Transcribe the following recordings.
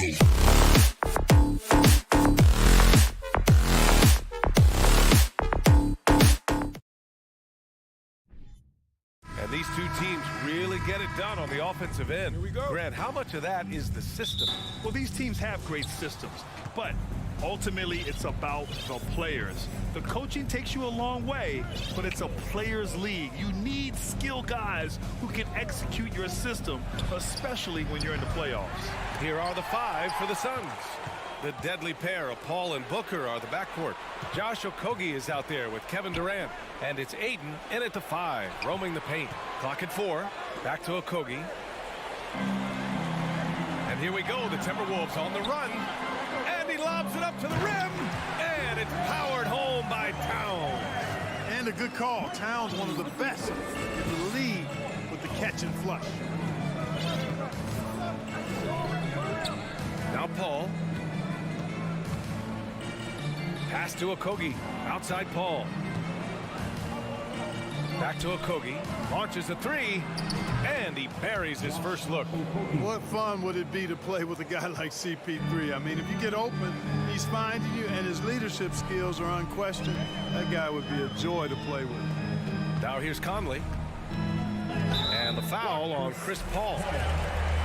And these two teams really get it done on the offensive end. Here we go. Grant, how much of that is the system? Well, these teams have great systems, but ultimately it's about the players. The coaching takes you a long way, but it's a players' league. You need skilled guys who can execute your system, especially when you're in the playoffs. Here are the five for the Suns. The deadly pair of Paul and Booker are the backcourt. Josh Okogie is out there with Kevin Durant. And it's Ayton in at the 5, roaming the paint. Clock at 4. Back to Okogie. And here we go. The Timberwolves on the run. And he lobs it up to the rim. And it's powered home by Towns. And a good call. Towns, one of the best in the league with the catch and flush. Now Paul. Pass to Okogie. Outside Paul. Back to Okogie. Launches a 3. And he buries his first look. What fun would it be to play with a guy like CP3? I mean, if you get open, he's finding you, and his leadership skills are unquestioned. That guy would be a joy to play with. Now here's Conley. And the foul on Chris Paul.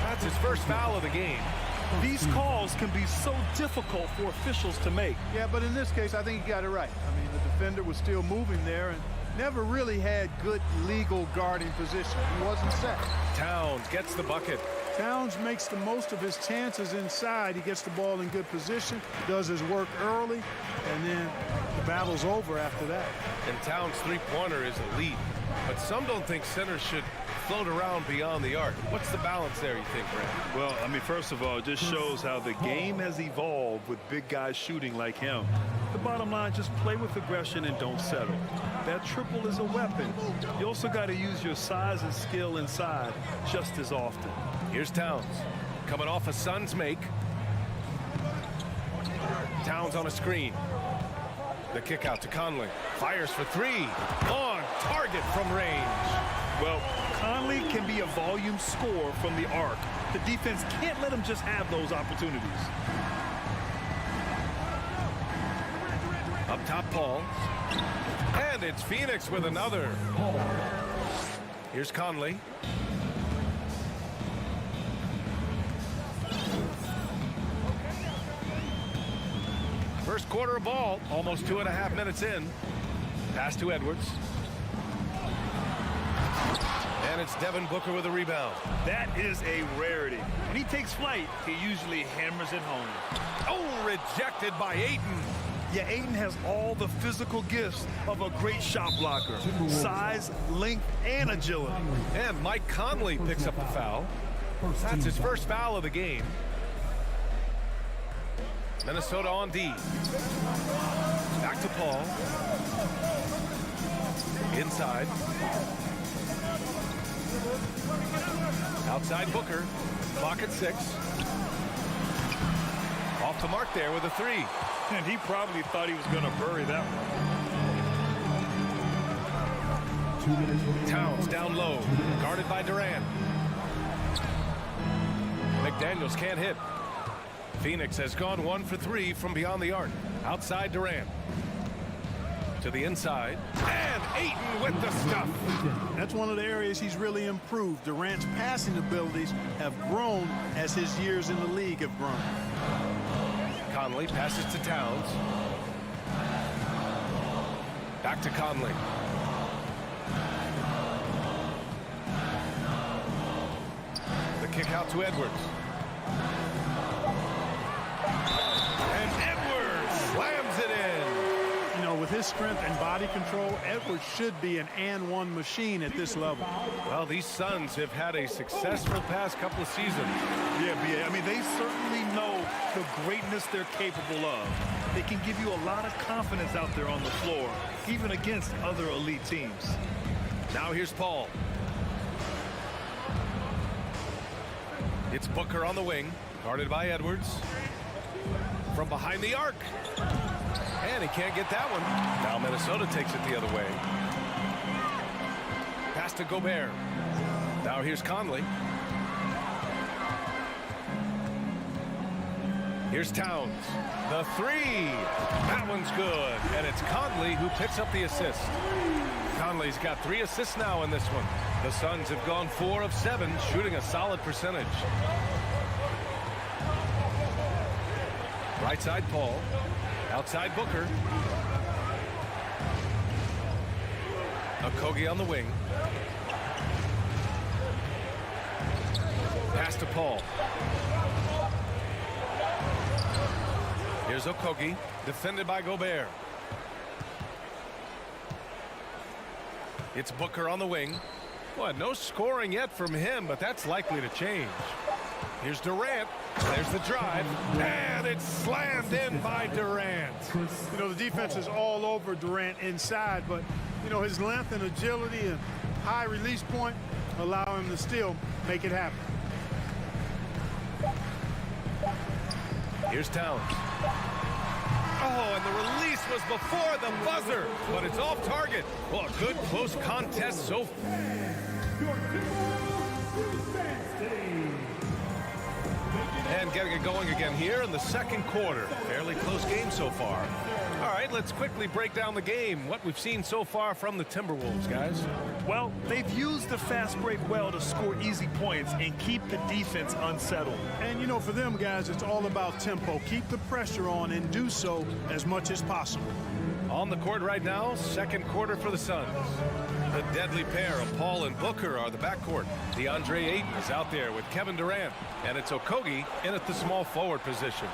That's his first foul of the game. These calls can be so difficult for officials to make. Yeah, but in this case, I think he got it right. I mean, the defender was still moving there and never really had good legal guarding position. He wasn't set. Towns gets the bucket. Towns makes the most of his chances inside. He gets the ball in good position, does his work early, and then the battle's over after that. And Towns' three-pointer is elite. But some don't think centers should float around beyond the arc. What's the balance there, you think, Brad? Well, I mean, first of all, it just shows how the game has evolved with big guys shooting like him. The bottom line, just play with aggression and don't settle. That triple is a weapon. You also got to use your size and skill inside just as often. Here's Towns. Coming off a Suns make. Towns on a screen. The kick out to Conley. Fires for 3. On target from range. Well, Conley can be a volume scorer from the arc. The defense can't let him just have those opportunities. Up top, Paul. And it's Phoenix with another. Here's Conley. First quarter of ball, almost 2.5 minutes in. Pass to Edwards. And it's Devin Booker with a rebound. That is a rarity. When he takes flight, he usually hammers it home. Oh, rejected by Ayton. Yeah, Ayton has all the physical gifts of a great shot blocker. Size, length, and agility. And Mike Conley picks up the foul. That's his first foul of the game. Minnesota on D. Back to Paul. Inside. Outside Booker. Clock at 6. Off the mark there with a 3. And he probably thought he was going to bury that one. Towns down low. Guarded by Durant. McDaniels can't hit. Phoenix has gone 1 for 3 from beyond the arc. Outside Durant. To the inside. And Ayton with the stuff. That's one of the areas he's really improved. Durant's passing abilities have grown as his years in the league have grown. Conley passes to Towns. Back to Conley. The kick out to Edwards. And Edwards slams it in. You know, with his strength and body control, Edwards should be an and-one machine at this level. Well, these Suns have had a successful past couple of seasons. Yeah, I mean, they certainly know the greatness they're capable of. They can give you a lot of confidence out there on the floor, even against other elite teams. Now here's Paul. It's Booker on the wing, guarded by Edwards. From behind the arc. And he can't get that one. Now Minnesota takes it the other way. Pass to Gobert. Now here's Conley. Here's Towns. The three. That one's good. And it's Conley who picks up the assist. Conley's got 3 assists now in this one. The Suns have gone 4 of 7, shooting a solid percentage. Right side, Paul. Outside, Booker. Okogie on the wing. Pass to Paul. Here's Okogie, defended by Gobert. It's Booker on the wing. Well, no scoring yet from him, but that's likely to change. Here's Durant. There's the drive, and it's slammed in by Durant. You know, the defense is all over Durant inside, but, you know, his length and agility and high release point allow him to still make it happen. Here's Towns. Oh, and the release was before the buzzer, but it's off target. Well, a good close contest so far. And getting it going again here in the second quarter. Fairly close game so far. All right, let's quickly break down the game. What we've seen so far from the Timberwolves, guys. Well, they've used the fast break well to score easy points and keep the defense unsettled. And, you know, for them guys, it's all about tempo. Keep the pressure on and do so as much as possible. On the court right now, second quarter for the Suns. The deadly pair of Paul and Booker are the backcourt. DeAndre Ayton is out there with Kevin Durant. And it's Okogie in at the small forward position.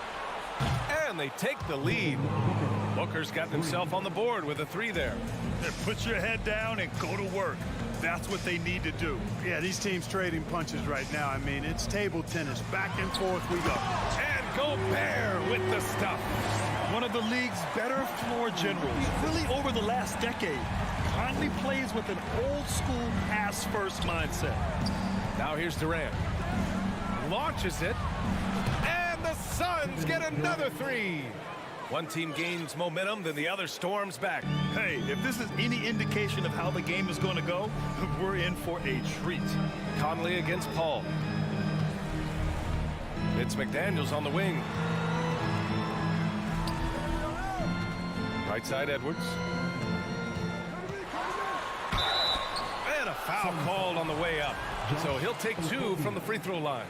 And they take the lead. Booker's got himself on the board with a 3 there. Put your head down and go to work. That's what they need to do. Yeah, these teams trading punches right now. I mean, it's table tennis. Back and forth we go. And Gobert with the stuff. One of the league's better floor generals, really over the last decade. Conley plays with an old-school pass-first mindset. Now here's Durant. Launches it. And the Suns get another 3. One team gains momentum, then the other storms back. Hey, if this is any indication of how the game is going to go, we're in for a treat. Conley against Paul. It's McDaniels on the wing. Right side, Edwards. And a foul called on the way up. So he'll take 2 from the free throw line.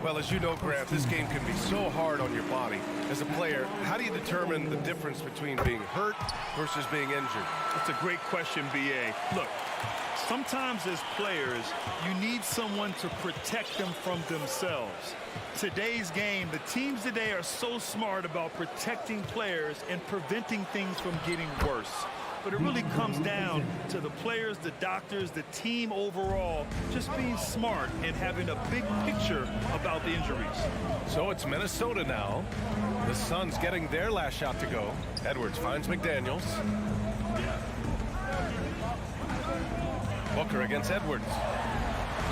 Well, as you know, Grant, this game can be so hard on your body. As a player, how do you determine the difference between being hurt versus being injured? That's a great question, B.A. Look, sometimes as players, you need someone to protect them from themselves. Today's game, the teams today are so smart about protecting players and preventing things from getting worse. But it really comes down to the players, the doctors, the team overall, just being smart and having a big picture about the injuries. So it's Minnesota now. The Suns getting their last shot to go. Edwards finds McDaniels. Booker against Edwards.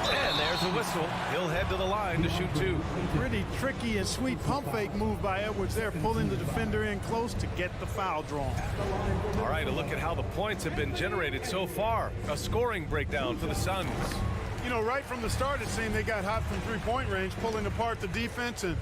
And there's a whistle. He'll head to the line to shoot 2. Pretty tricky and sweet pump fake move by Edwards there, pulling the defender in close to get the foul drawn. All right, a look at how the points have been generated so far. A scoring breakdown for the Suns. You know, right from the start, it seemed they got hot from three-point range, pulling apart the defense and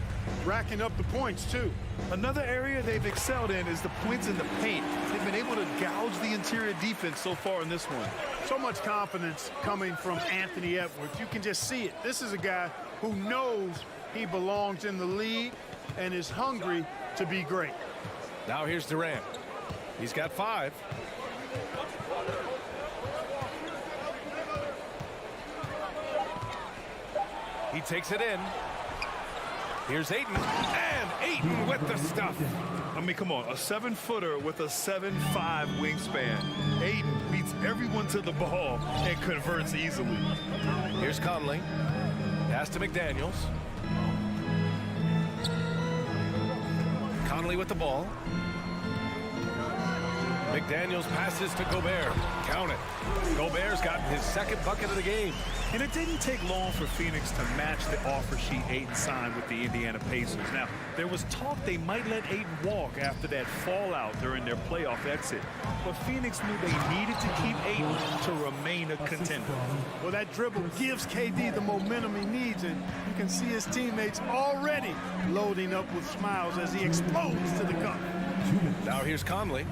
racking up the points, too. Another area they've excelled in is the points in the paint. They've been able to gouge the interior defense so far in this one. So much confidence coming from Anthony Edwards. You can just see it. This is a guy who knows he belongs in the league and is hungry to be great. Now here's Durant. He's got 5. He takes it in. Here's Ayton. And Ayton with the stuff. I mean, come on. A 7-footer with a 7'5" wingspan. Ayton beats everyone to the ball and converts easily. Here's Conley. Pass to McDaniels. Conley with the ball. McDaniels passes to Gobert. Count it. Gobert's gotten his second bucket of the game. And it didn't take long for Phoenix to match the offer sheet Ayton signed with the Indiana Pacers. Now, there was talk they might let Ayton walk after that fallout during their playoff exit. But Phoenix knew they needed to keep Ayton to remain a contender. Well, that dribble gives KD the momentum he needs, and you can see his teammates already loading up with smiles as he explodes to the cup. Now here's Conley.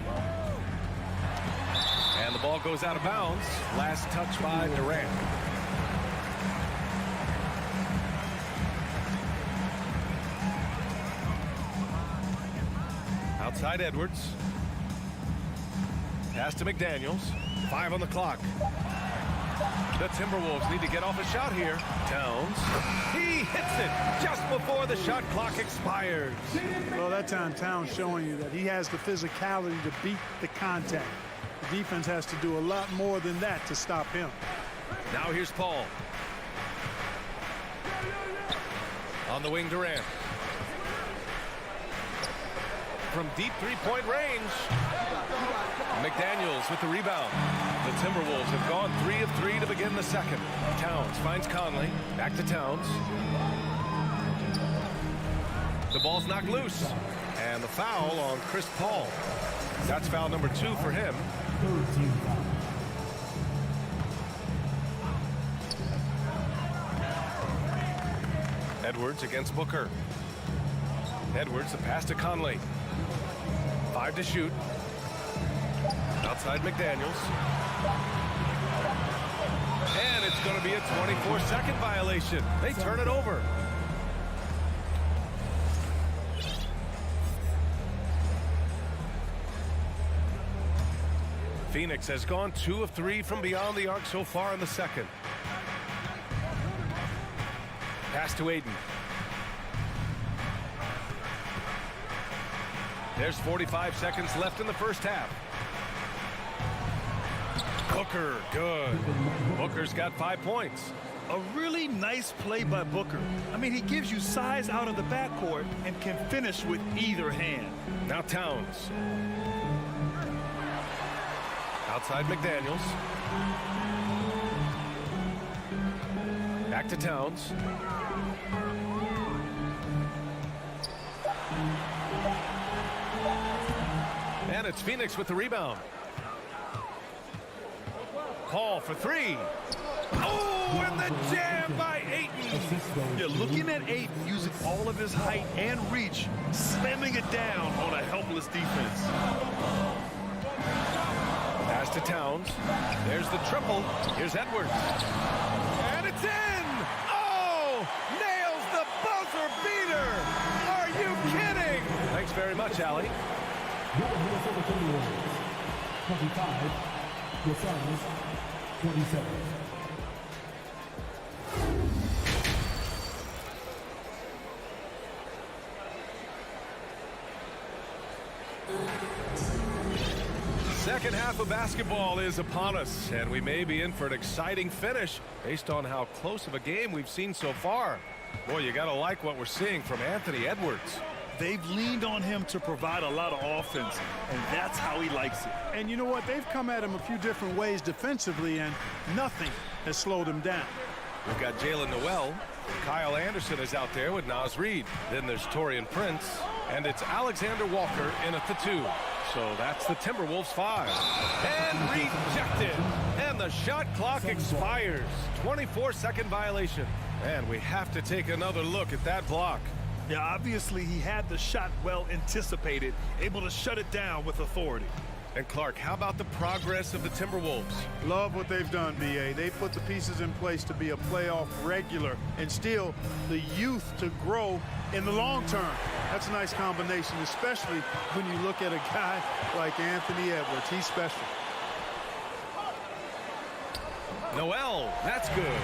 And the ball goes out of bounds. Last touch by Durant. Outside Edwards. Pass to McDaniels. 5 on the clock. The Timberwolves need to get off a shot here. Towns. He hits it just before the shot clock expires. Well, that time Towns showing you that he has the physicality to beat the contact. The defense has to do a lot more than that to stop him. Now here's Paul. On the wing, Durant. From deep three-point range. McDaniels with the rebound. The Timberwolves have gone 3 of 3 to begin the second. Towns finds Conley. Back to Towns. The ball's knocked loose. And the foul on Chris Paul. That's foul number 2 for him. Edwards against Booker. Edwards, the pass to Conley. 5 to shoot. Outside McDaniels. And it's going to be a 24-second violation. They turn it over. Phoenix has gone 2 of 3 from beyond the arc so far in the second. Pass to Ayton. There's 45 seconds left in the first half. Booker, good. Booker's got 5 points. A really nice play by Booker. I mean, he gives you size out of the backcourt and can finish with either hand. Now Towns. Outside McDaniels. Back to Towns. And it's Phoenix with the rebound. Paul for 3. Oh, and the jam by Ayton. You're looking at Ayton using all of his height and reach, slamming it down on a helpless defense. Pass to Towns. There's the triple. Here's Edwards. And it's in! Oh! Nails the buzzer beater! Are you kidding? Thanks very much, Allie. 25, the Suns, 27. Second half of basketball is upon us, and we may be in for an exciting finish based on how close of a game we've seen so far. Boy, you gotta like what we're seeing from Anthony Edwards. They've leaned on him to provide a lot of offense, and that's how he likes it. And you know what? They've come at him a few different ways defensively, and nothing has slowed him down. We've got Jalen Noel. Kyle Anderson is out there with Naz Reid. Then there's Taurean Prince, and it's Alexander Walker in at the 2. So that's the Timberwolves 5. And rejected. And the shot clock expires. 24-second violation. And we have to take another look at that block. Yeah, obviously he had the shot well anticipated, able to shut it down with authority. And Clark, how about the progress of the Timberwolves? Love what they've done, B.A. They put the pieces in place to be a playoff regular and still the youth to grow in the long term. That's a nice combination, especially when you look at a guy like Anthony Edwards. He's special. Noel, that's good.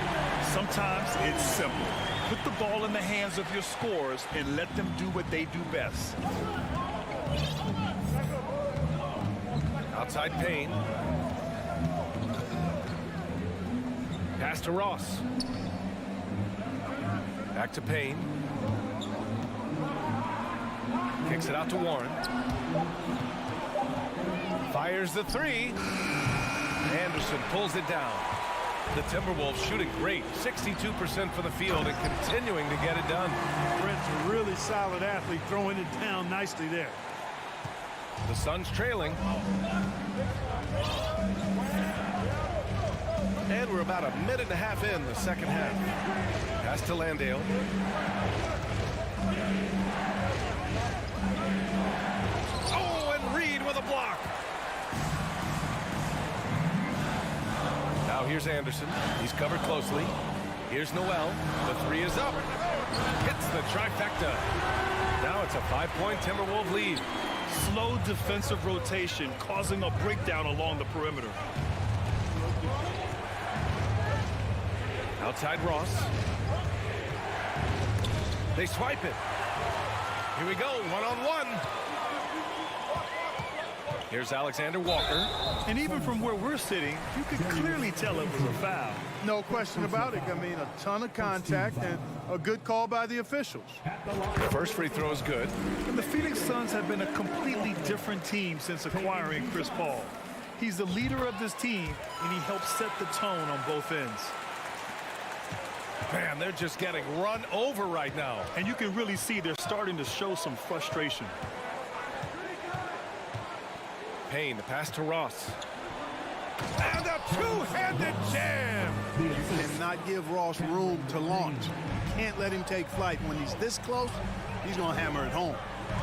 Sometimes it's simple. Put the ball in the hands of your scorers and let them do what they do best. Outside Payne. Pass to Ross. Back to Payne. Kicks it out to Warren. Fires the three. Anderson pulls it down. The Timberwolves shooting great. 62% from the field and continuing to get it done. Brent's a really solid athlete, throwing it down nicely there. The Suns trailing. And we're about a minute and a half in the second half. Pass to Landale. Oh, and Reed with a block. Now here's Anderson. He's covered closely. Here's Noel. The three is up. Hits the trifecta. Now it's a 5-point Timberwolves lead. Slow defensive rotation causing a breakdown along the perimeter. Outside Ross. They swipe it. Here we go, one-on-one. Here's Alexander Walker. And even from where we're sitting, you could clearly tell it was a foul. No question about it. I mean, a ton of contact and a good call by the officials. The first free throw is good. And the Phoenix Suns have been a completely different team since acquiring Chris Paul. He's the leader of this team, and he helps set the tone on both ends. Man, they're just getting run over right now. And you can really see they're starting to show some frustration. Payne, the pass to Ross. And a two-handed jam. You cannot give Ross room to launch. You can't let him take flight. When he's this close, he's going to hammer it home.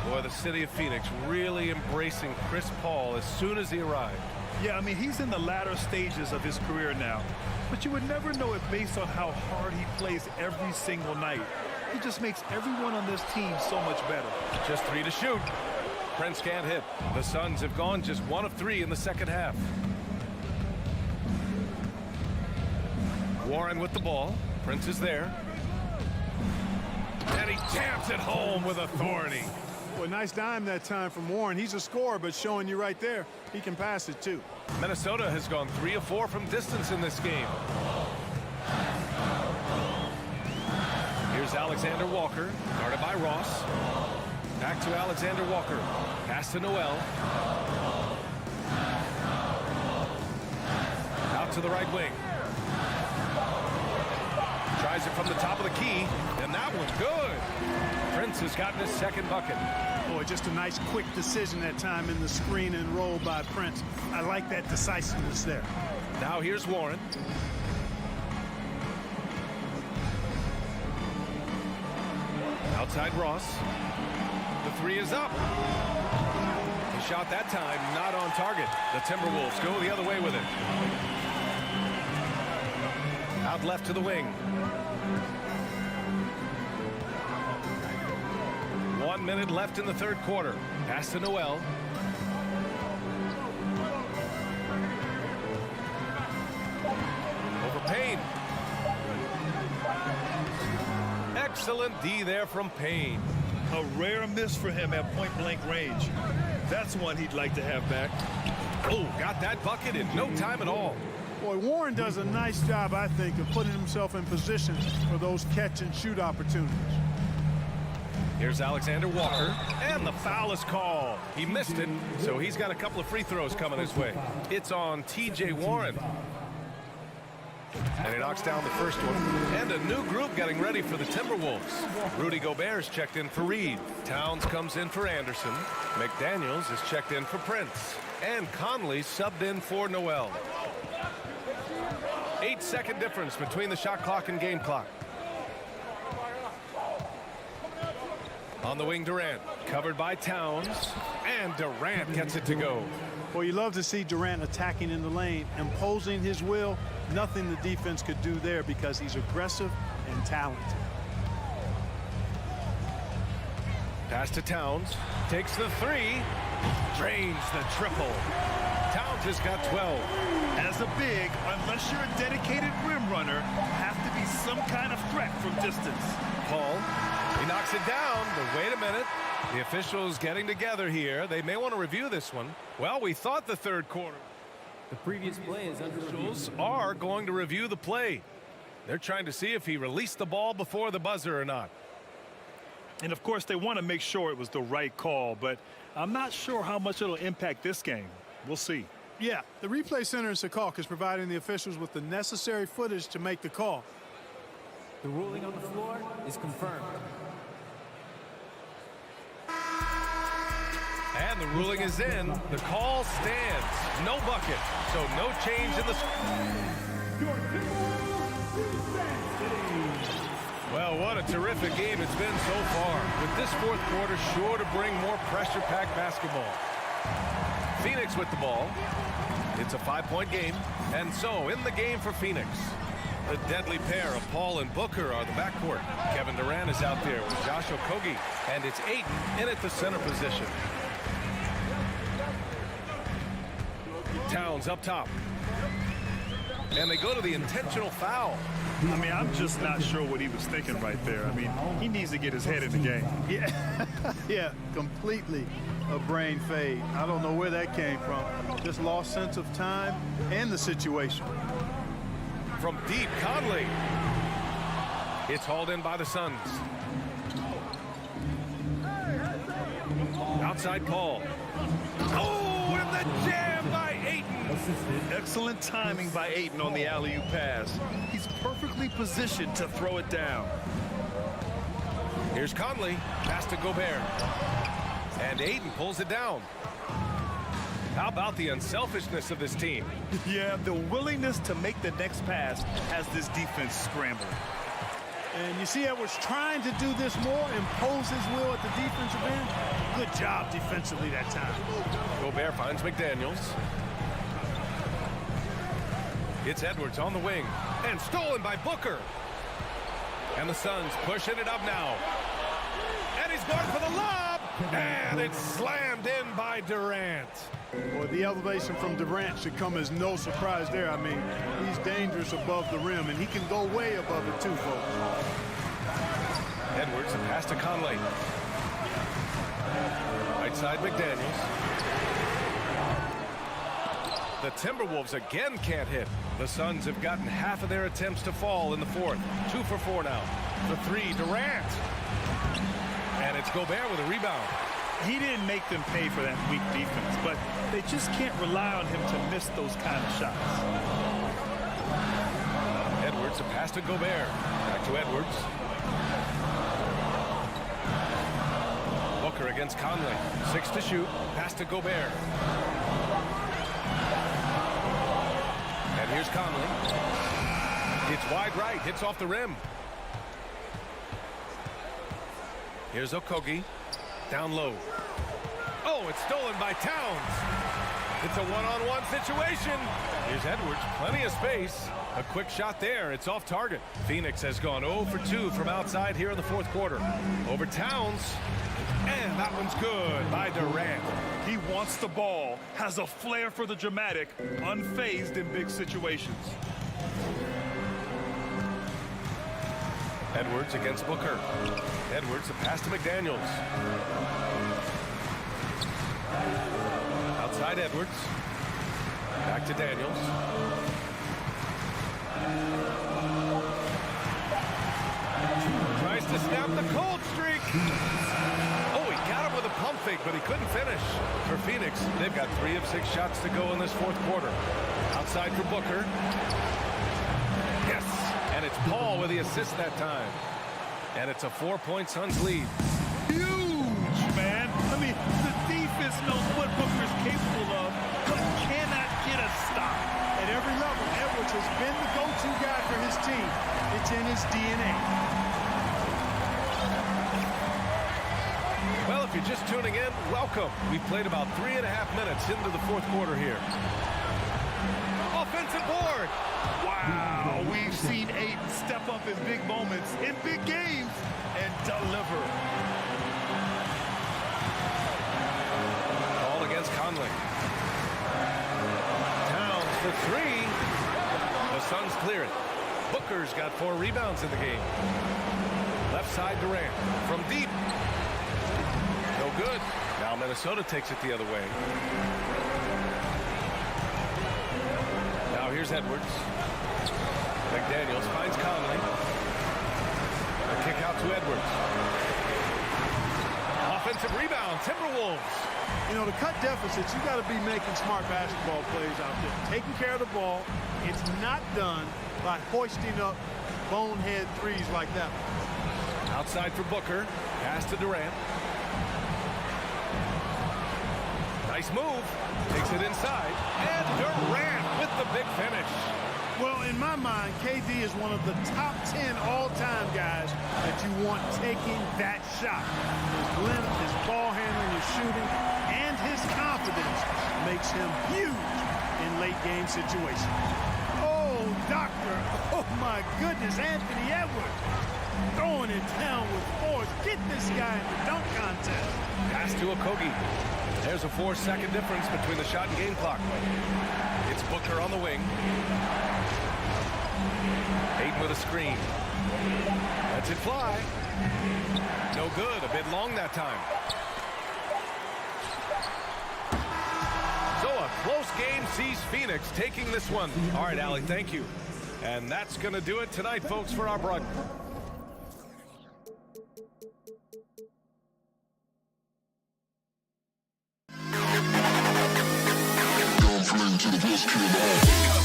Boy, the city of Phoenix really embracing Chris Paul as soon as he arrived. Yeah, I mean, he's in the latter stages of his career now. But you would never know it based on how hard he plays every single night. He just makes everyone on this team so much better. Just 3 to shoot. Prince can't hit. The Suns have gone just 1 of 3 in the second half. Warren with the ball. Prince is there. And he jams it home with authority. Well, nice dime that time from Warren. He's a scorer, but showing you right there, he can pass it too. Minnesota has gone 3 of 4 from distance in this game. Here's Alexander Walker, guarded by Ross. Back to Alexander Walker. Pass to Noel. Out to the right wing. Tries it from the top of the key, and that one's good. Prince has gotten his second bucket. Boy, just a nice quick decision that time in the screen and roll by Prince. I like that decisiveness there. Now here's Warren. Outside Ross. The three is up. He shot that time, not on target. The Timberwolves go the other way with it. Out left to the wing. 1 minute left in the third quarter. Pass to Noel. Over Payne. Excellent D there from Payne. A rare miss for him at point-blank range. That's one he'd like to have back. Oh, got that bucket in no time at all. Boy, Warren does a nice job, I think, of putting himself in position for those catch-and-shoot opportunities. Here's Alexander Walker, and the foul is called. He missed it, so he's got a couple of free throws coming his way. It's on T.J. Warren. And he knocks down the first one. And a new group getting ready for the Timberwolves. Rudy Gobert's checked in for Reed. Towns comes in for Anderson. McDaniels is checked in for Prince. And Conley subbed in for Noel. 8-second difference between the shot clock and game clock. On the wing, Durant. Covered by Towns. And Durant gets it to go. Well, you love to see Durant attacking in the lane, imposing his will. Nothing the defense could do there because he's aggressive and talented. Pass to Towns. Takes the three. Drains the triple. Towns has got 12. As a big, unless you're a dedicated rim runner, have to be some kind of threat from distance. Paul, he knocks it down, but wait a minute. The officials getting together here. They may want to review this one. Well, we thought the third quarter. The previous play is under review. Officials are going to review the play. They're trying to see if he released the ball before the buzzer or not. And of course, they want to make sure it was the right call, but I'm not sure how much it'll impact this game. We'll see. Yeah, the replay center in Secaucus is providing the officials with the necessary footage to make the call. The ruling on the floor is confirmed. And the ruling is in. The call stands. No bucket, so no change in the Well, what a terrific game it's been so far. With this fourth quarter sure to bring more pressure-packed basketball. Phoenix with the ball. It's a 5-point game. And so, in the game for Phoenix, the deadly pair of Paul and Booker are the backcourt. Kevin Durant is out there with Josh Okogie. And it's Ayton in at the center position. Towns up top. And they go to the intentional foul. I mean, I'm just not sure what he was thinking right there. I mean, he needs to get his head in the game. Yeah, yeah, completely a brain fade. I don't know where that came from. Just lost sense of time and the situation. From deep, Conley. It's hauled in by the Suns. Outside Paul. Oh, and the jam by Ayton. Excellent timing by Ayton on the alley-oop pass. He's perfectly positioned to throw it down. Here's Conley. Pass to Gobert. And Ayton pulls it down. How about the unselfishness of this team? Yeah, the willingness to make the next pass has this defense scrambled. And you see Edwards trying to do this more, impose his will at the defensive end. Good job defensively that time. Gobert finds McDaniels. It's Edwards on the wing. And stolen by Booker. And the Suns pushing it up now. And he's going for the lob. And it's slammed in by Durant. Well, the elevation from Durant should come as no surprise there. I mean, he's dangerous above the rim, and he can go way above it too, folks. Edwards, a pass to Conley. Right side, McDaniels. The Timberwolves again can't hit. The Suns have gotten half of their attempts to fall in the fourth. 2 for 4 now. The three, Durant. And it's Gobert with a rebound. He didn't make them pay for that weak defense, but they just can't rely on him to miss those kind of shots. Edwards, a pass to Gobert. Back to Edwards. Booker against Conley. 6 to shoot. Pass to Gobert. And here's Conley. It's wide right. Hits off the rim. Here's Okogie. Down low. Oh, it's stolen by Towns. It's a one-on-one situation. Here's Edwards. Plenty of space. A quick shot there. It's off target. Phoenix has gone 0 for 2 from outside here in the fourth quarter. Over Towns. And that one's good by Durant. He wants the ball, has a flair for the dramatic, unfazed in big situations. Edwards against Booker. Edwards, the pass to McDaniels. Outside Edwards. Back to Daniels. Tries to snap the cold streak. Oh, he got him with a pump fake, but he couldn't finish. For Phoenix, they've got 3 of 6 shots to go in this fourth quarter. Outside for Booker. Yes. And it's Paul with the assist that time. And it's a 4-point Suns lead. Huge, man. I mean, the defense knows what Booker's capable of, but cannot get a stop. At every level, Edwards has been the go-to guy for his team. It's in his DNA. Well, if you're just tuning in, welcome. We've played about 3.5 minutes into the fourth quarter here. Offensive board. Wow, we've seen Ayton step up in big moments, in big games, and deliver. Ball against Conley. Towns for 3. The Suns clear it. Booker's got 4 rebounds in the game. Left side Durant. From deep. No good. Now Minnesota takes it the other way. Now here's Edwards. McDaniels finds Conley. A kick out to Edwards. Offensive rebound. Timberwolves. You know, to cut deficits, you got to be making smart basketball plays out there. Taking care of the ball. It's not done by hoisting up bonehead threes like that. Outside for Booker. Pass to Durant. Nice move. Takes it inside. And Durant with the big finish. Well, in my mind, KD is one of the top 10 all-time guys that you want taking that shot. His length, his ball handling, his shooting, and his confidence makes him huge in late-game situations. Oh, doctor. Oh, my goodness. Anthony Edwards throwing it down with force. Get this guy in the dunk contest. Pass to Okogie. There's a 4-second difference between the shot and game clock. It's Booker on the wing. Ayton with a screen. Lets it fly. No good. A bit long that time. So a close game sees Phoenix taking this one. All right, Allie, thank you. And that's going to do it tonight, folks, for our broadcast. To the best kid.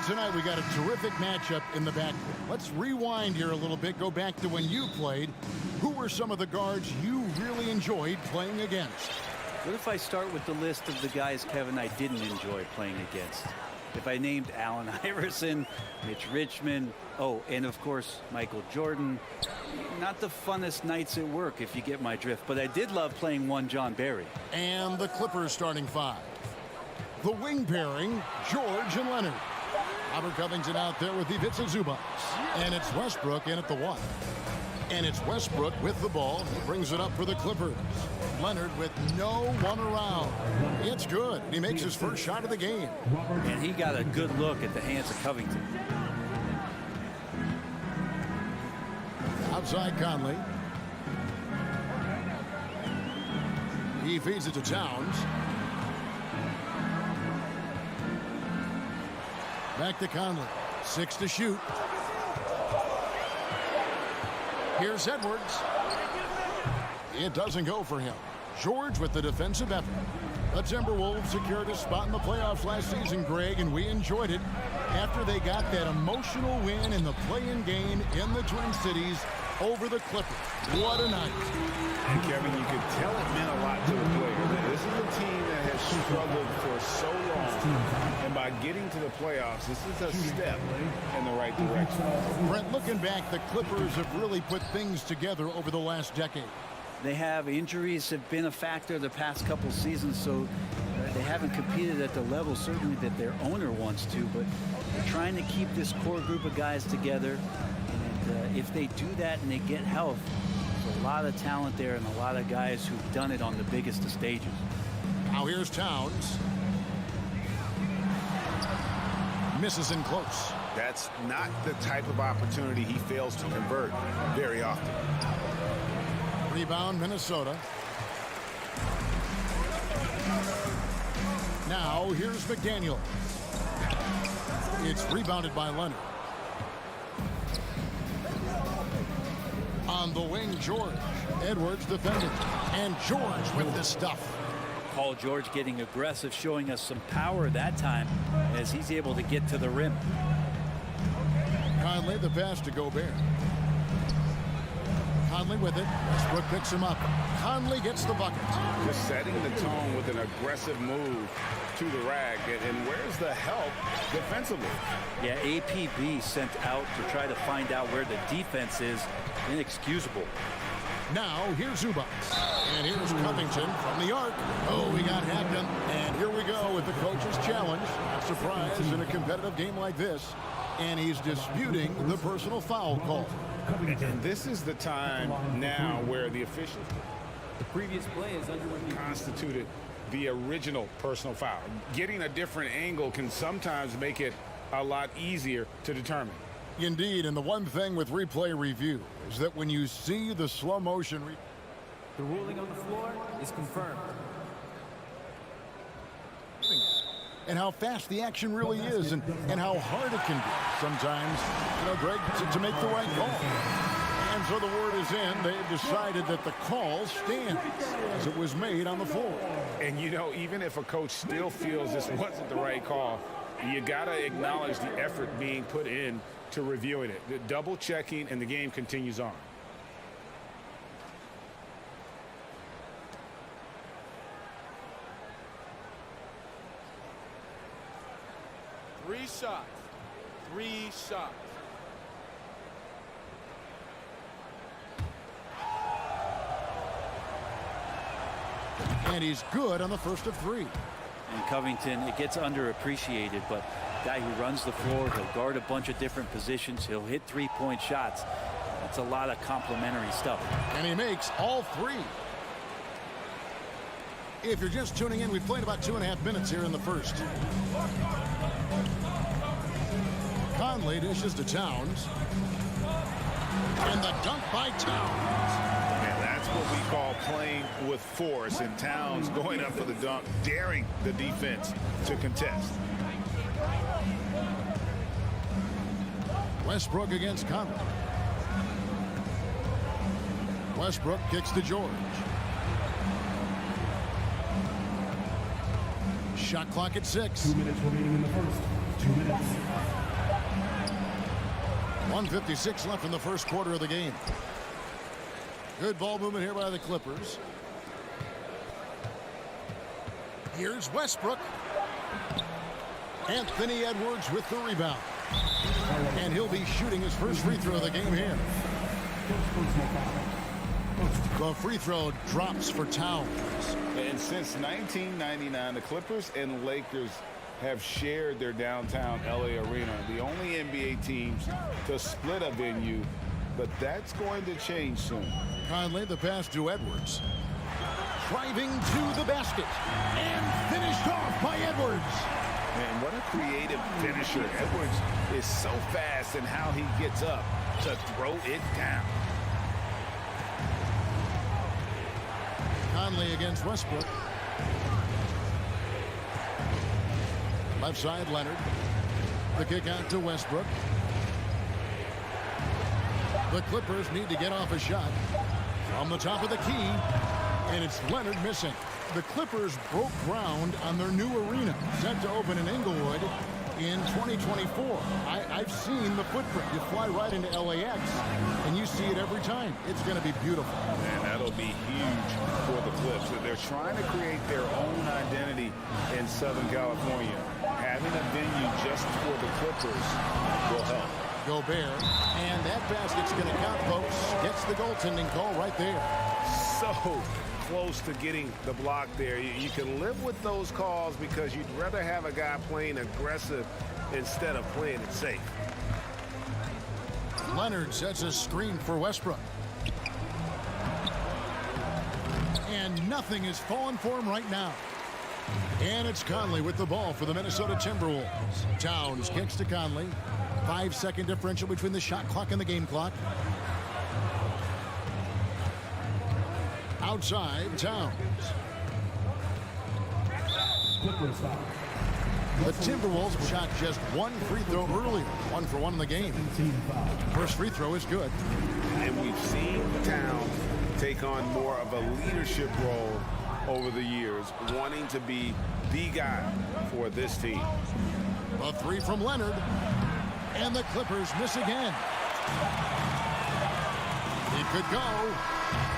Tonight we got a terrific matchup in the backcourt. Let's rewind here a little bit, go back to when you played. Who were some of the guards you really enjoyed playing against? What if I start with the list of the guys, Kevin, I didn't enjoy playing against? If I named Allen Iverson, Mitch Richmond, oh, and of course, Michael Jordan. Not the funnest nights at work, if you get my drift, but I did love playing one John Barry. And the Clippers starting five. The wing pairing, George and Leonard. Robert Covington out there with Ivica Zubac. And it's Westbrook in at the one. And it's Westbrook with the ball. He brings it up for the Clippers. Leonard with no one around. It's good. He makes his first shot of the game. And he got a good look at the hands of Covington. Outside Conley. He feeds it to Towns. Back to Conley. 6 to shoot. Here's Edwards. It doesn't go for him. George with the defensive effort. The Timberwolves secured a spot in the playoffs last season, Greg, and we enjoyed it after they got that emotional win in the play-in game in the Twin Cities over the Clippers. What a night. And Kevin, you could tell it meant a lot to the player. This is a team that has struggled for so long, and by getting to the playoffs, this is a step in the right direction. Brent, looking back, the Clippers have really put things together over the last decade. They have injuries have been a factor the past couple seasons, so they haven't competed at the level certainly that their owner wants to, but they're trying to keep this core group of guys together. And if they do that and they get health, there's a lot of talent there and a lot of guys who've done it on the biggest of stages. Now here's Towns. Misses in close. That's not the type of opportunity he fails to convert very often. Rebound, Minnesota. Now here's McDaniel. It's rebounded by Leonard. On the wing, George. Edwards defending. And George with this stuff. Paul George getting aggressive, showing us some power that time as he's able to get to the rim. Conley the pass to Gobert. Conley with it. Westbrook picks him up. Conley gets the bucket. Just setting the tone with an aggressive move to the rack. And where's the help defensively? Yeah, APB sent out to try to find out where the defense is. Inexcusable. Now here's Zubac. And here's Covington from the arc. Oh, we got Hampton. And here we go with the coach's challenge. Not surprised in a competitive game like this. And he's disputing the personal foul call. And this is the time now where the officials The previous play is under review. constituted the original personal foul. Getting a different angle can sometimes make it a lot easier to determine. Indeed, and the one thing with replay review is that when you see the slow motion The ruling on the floor is confirmed. and how fast the action really is and how hard it can be sometimes, Greg, to make the right call. And so the word is in. They've decided that the call stands as it was made on the floor. And, even if a coach still feels this wasn't the right call, you got to acknowledge the effort being put in to reviewing it. The double checking, and the game continues on. Three shots. And he's good on the first of three. And Covington, it gets underappreciated, but guy who runs the floor, he'll guard a bunch of different positions, he'll hit three-point shots. That's a lot of complimentary stuff. And he makes all three. If you're just tuning in, we've played about 2.5 minutes here in the first. Conley dishes to Towns. And the dunk by Towns. Man, that's what we call playing with force, and Towns going up for the dunk, daring the defense to contest. Westbrook against Conley. Westbrook kicks to George. Shot clock at 6. 2 minutes remaining in the first. 2 minutes. 1:56 left in the first quarter of the game. Good ball movement here by the Clippers. Here's Westbrook. Anthony Edwards with the rebound. And he'll be shooting his first free throw of the game here. The free throw drops for Towns. And since 1999, the Clippers and Lakers have shared their downtown LA arena, the only NBA teams to split a venue, but that's going to change soon. Conley, the pass to Edwards. Driving to the basket and finished off by Edwards. And what a creative finisher. Edwards is so fast in how he gets up to throw it down. Conley against Westbrook. Left side, Leonard. The kick out to Westbrook. The Clippers need to get off a shot from the top of the key, and it's Leonard missing. The Clippers broke ground on their new arena, set to open in Inglewood in 2024. I've seen the footprint. You fly right into LAX, and you see it every time. It's going to be beautiful. And that'll be huge for the Clips. They're trying to create their own identity in Southern California. Having a venue just for the Clippers will help. Gobert, and that basket's going to count, folks. Gets the goaltending call right there. So close to getting the block there. You can live with those calls because you'd rather have a guy playing aggressive instead of playing it safe. Leonard sets a screen for Westbrook. And nothing is falling for him right now. And it's Conley with the ball for the Minnesota Timberwolves. Towns kicks to Conley. 5-second differential between the shot clock and the game clock. Outside, Towns. The Timberwolves shot just one free throw earlier. 1 for 1 in the game. First free throw is good. And we've seen Towns take on more of a leadership role over the years, wanting to be the guy for this team. A 3 from Leonard. And the Clippers miss again. It could go.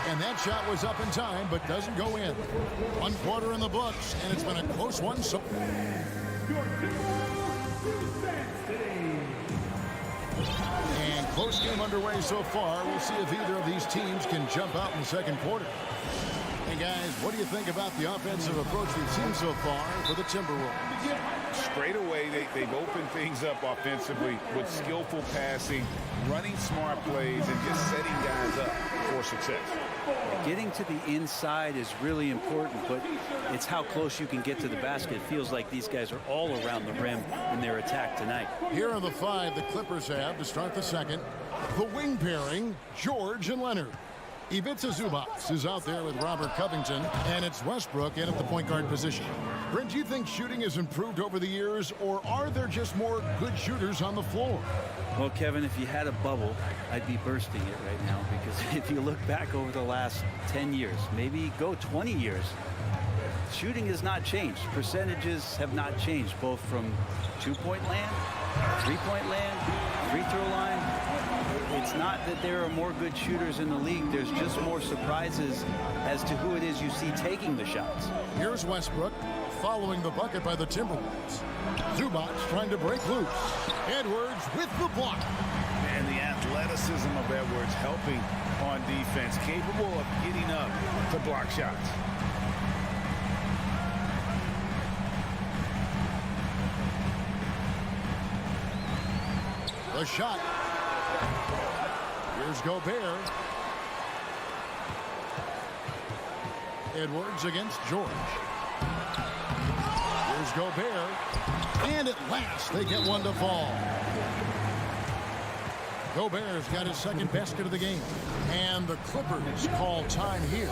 And that shot was up in time, but doesn't go in. 1 quarter in the books, and it's been a close one. So and close game underway so far. We'll see if either of these teams can jump out in the second quarter. Hey, guys, what do you think about the offensive approach we've seen so far for the Timberwolves? Straight away, they've opened things up offensively with skillful passing, running smart plays, and just setting guys up for success. Getting to the inside is really important, but it's how close you can get to the basket. It feels like these guys are all around the rim in their attack tonight. Here are the 5 the Clippers have to start the second. The wing pairing, George and Leonard. Ivica Zubac is out there with Robert Covington, and it's Westbrook in at the point guard position. Brent, do you think shooting has improved over the years, or are there just more good shooters on the floor? Well, Kevin, if you had a bubble, I'd be bursting it right now, because if you look back over the last 10 years, maybe go 20 years, shooting has not changed. Percentages have not changed, both from two-point land, three-point land, free throw line. It's not that there are more good shooters in the league. There's just more surprises as to who it is you see taking the shots. Here's Westbrook following the bucket by the Timberwolves. Zubac trying to break loose. Edwards with the block. And the athleticism of Edwards helping on defense, capable of getting up to block shots. The shot. Here's Gobert. Edwards against George. Here's Gobert. And at last, they get one to fall. Gobert's got his second basket of the game. And the Clippers call time here.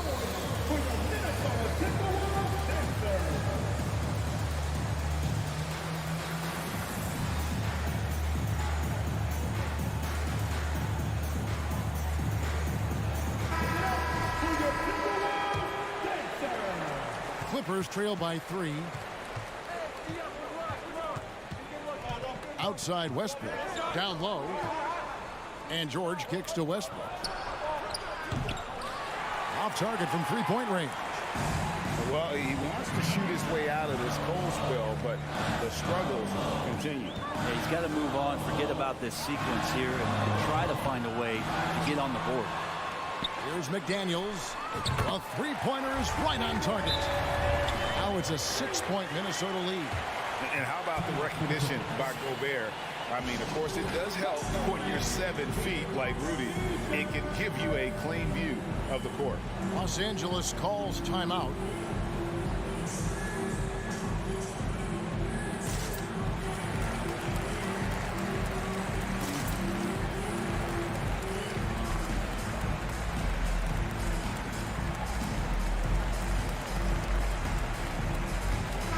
Clippers trail by 3. Outside Westbrook. Down low. And George kicks to Westbrook. Off target from three-point range. Well, he wants to shoot his way out of this cold spell, but the struggles continue. Yeah, he's got to move on, forget about this sequence here, and try to find a way to get on the board. Here's McDaniels. A three-pointer is right on target. Now it's a 6-point Minnesota lead. And how about the recognition by Gobert? I mean, of course, it does help when you're 7 feet like Rudy. It can give you a clean view of the court. Los Angeles calls timeout.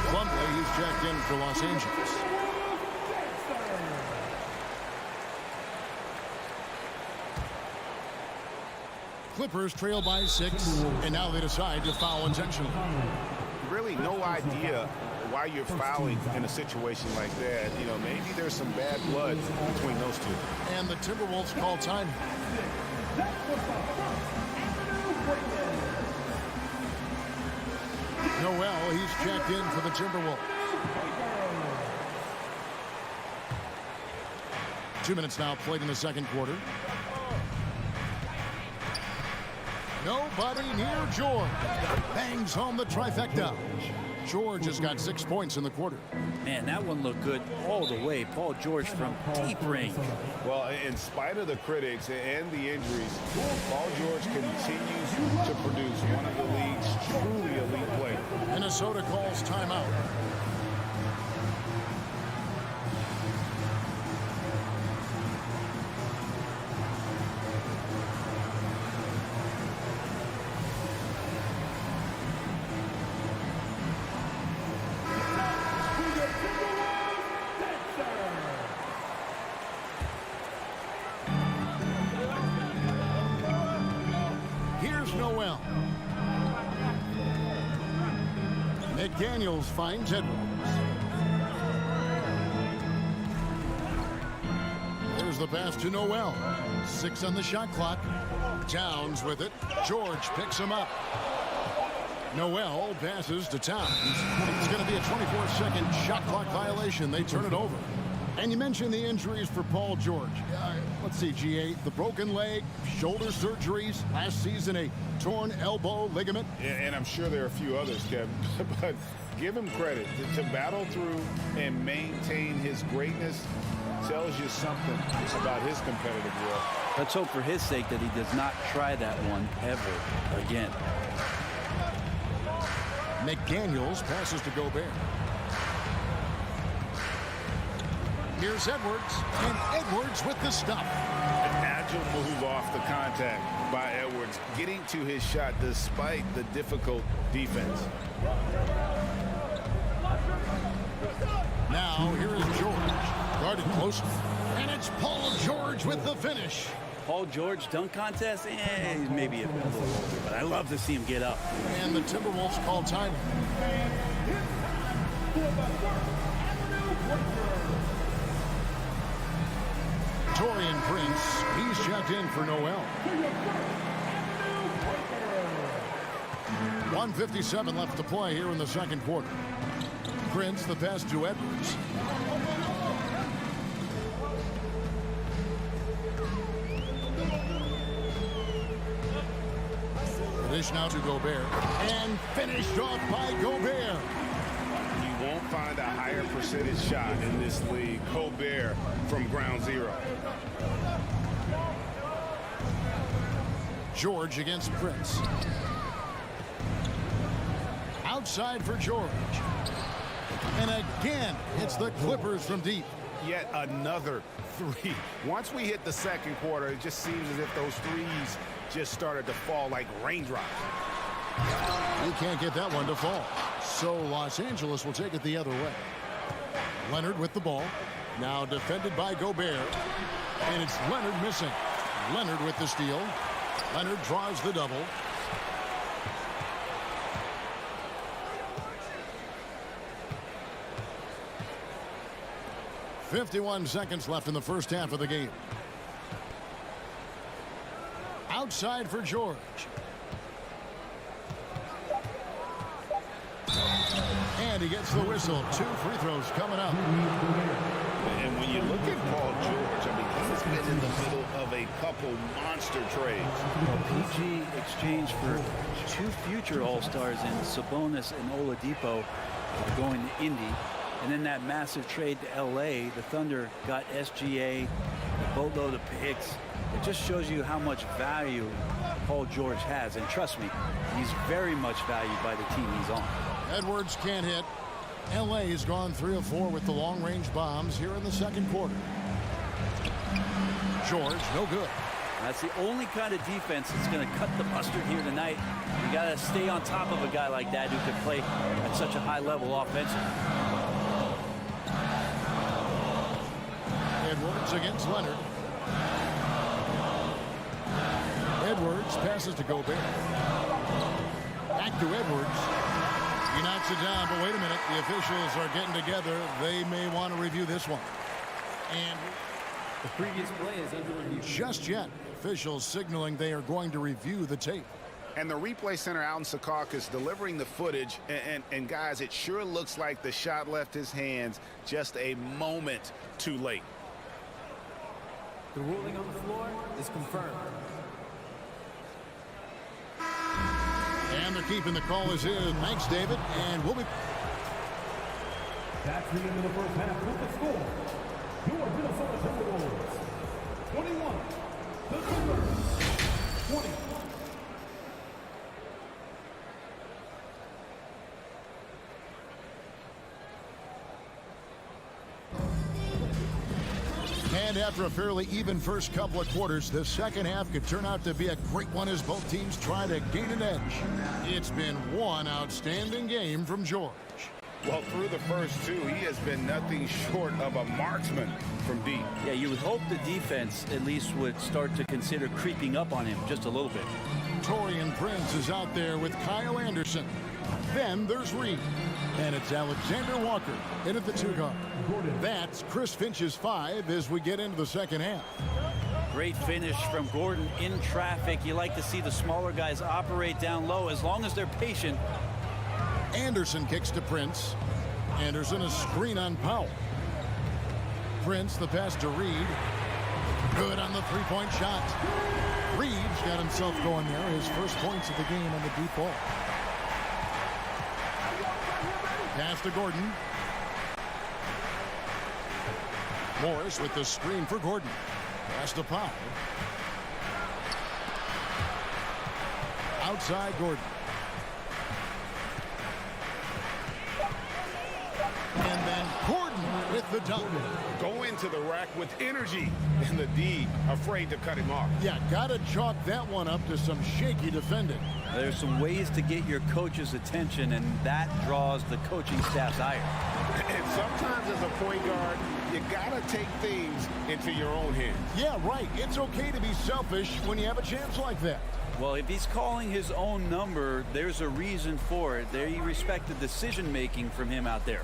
Plumlee, he's checked in for Los Angeles. Clippers trail by 6, and now they decide to foul intentionally. Really no idea why you're fouling in a situation like that. You know, maybe there's some bad blood between those two. And the Timberwolves call time. Noel, he's checked in for the Timberwolves. 2 minutes now played in the second quarter. Nobody near George. Bangs home the trifecta. George has got 6 points in the quarter. Man, that one looked good all the way. Paul George from deep range. Well, in spite of the critics and the injuries, Paul George continues to produce one of the league's truly elite players. Minnesota calls timeout. Noel. McDaniels finds Edwards. There's the pass to Noel. 6 on the shot clock. Towns with it. George picks him up. Noel passes to Towns. It's going to be a 24-second shot clock violation. They turn it over. And you mentioned the injuries for Paul George. Let's see, GA, the broken leg, shoulder surgeries, last season a torn elbow ligament. And I'm sure there are a few others, Kevin, but give him credit. To battle through and maintain his greatness tells you something about his competitive will. Let's hope for his sake that he does not try that one ever again. McDaniels passes to Gobert. Here's Edwards, and Edwards with the stop. An agile move off the contact by Edwards, getting to his shot despite the difficult defense. Now here is George, guarded closely, and it's Paul George with the finish. Paul George dunk contest? He's maybe a little older, but I love to see him get up. And the Timberwolves call time. Taurean Prince, he's checked in for Noel. 1:57 left to play here in the second quarter. Prince, the pass to Edwards. Dish now to Gobert. And finished off by Gobert. You won't find a higher percentage shot in this league. Gobert from ground zero. George against Prince. Outside for George. And again, it's the Clippers from deep. yet another three. Once we hit the second quarter, it just seems as if those threes just started to fall like raindrops. He can't get that one to fall. So Los Angeles will take it the other way. Leonard with the ball. Now defended by Gobert. And it's Leonard missing. Leonard with the steal. Leonard draws the double. .51 seconds left in the first half of the game. Outside for George. And he gets the whistle. 2 free throws coming up. And when you look at Paul George, I mean, he's been in the middle of a couple monster trades. PG exchanged for 2 future All-Stars in Sabonis and Oladipo going to Indy. And then that massive trade to L.A., the Thunder got SGA, a boatload of picks. It just shows you how much value Paul George has. And trust me, he's very much valued by the team he's on. Edwards can't hit. L.A. has gone 3 of 4 with the long-range bombs here in the second quarter. George, no good. That's the only kind of defense that's going to cut the mustard here tonight. You got to stay on top of a guy like that who can play at such a high level offensively. Edwards against Leonard. Edwards passes to Gobert. Back to Edwards. He knocks it down, but wait a minute. The officials are getting together. They may want to review this one. And the previous play is under review. Just yet, officials signaling they are going to review the tape. And the replay center out in Secaucus delivering the footage. And guys, it sure looks like the shot left his hands just a moment too late. The ruling on the floor is confirmed. And they're keeping the call as is. Thanks, David. And we'll be... That's the end of the first half with the score. Your Minnesota Timberwolves 21, the Clippers 20. And after a fairly even first couple of quarters, the second half could turn out to be a great one as both teams try to gain an edge. It's been one outstanding game from George. Well, through the first 2, he has been nothing short of a marksman from deep. Yeah, you would hope the defense at least would start to consider creeping up on him just a little bit. Torian Prince is out there with Kyle Anderson. Then there's Reed. And it's Alexander Walker in at the 2 guard. That's Chris Finch's 5 as we get into the second half. Great finish from Gordon in traffic. You like to see the smaller guys operate down low as long as they're patient. Anderson kicks to Prince. Anderson a screen on Powell. Prince the pass to Reed. Good on the 3-point shot. Reed's got himself going there. His first points of the game on the deep ball. Pass to Gordon. Morris with the screen for Gordon. Pass to Powell. Outside Gordon. And then Gordon with the dunk. Go into the rack with energy. And the D afraid to cut him off. Yeah, got to chalk that one up to some shaky defending. There's some ways to get your coach's attention, and that draws the coaching staff's ire. And sometimes as a point guard, you got to take things into your own hands. Yeah, right. It's okay to be selfish when you have a chance like that. Well, if he's calling his own number, there's a reason for it. There you respect the decision-making from him out there.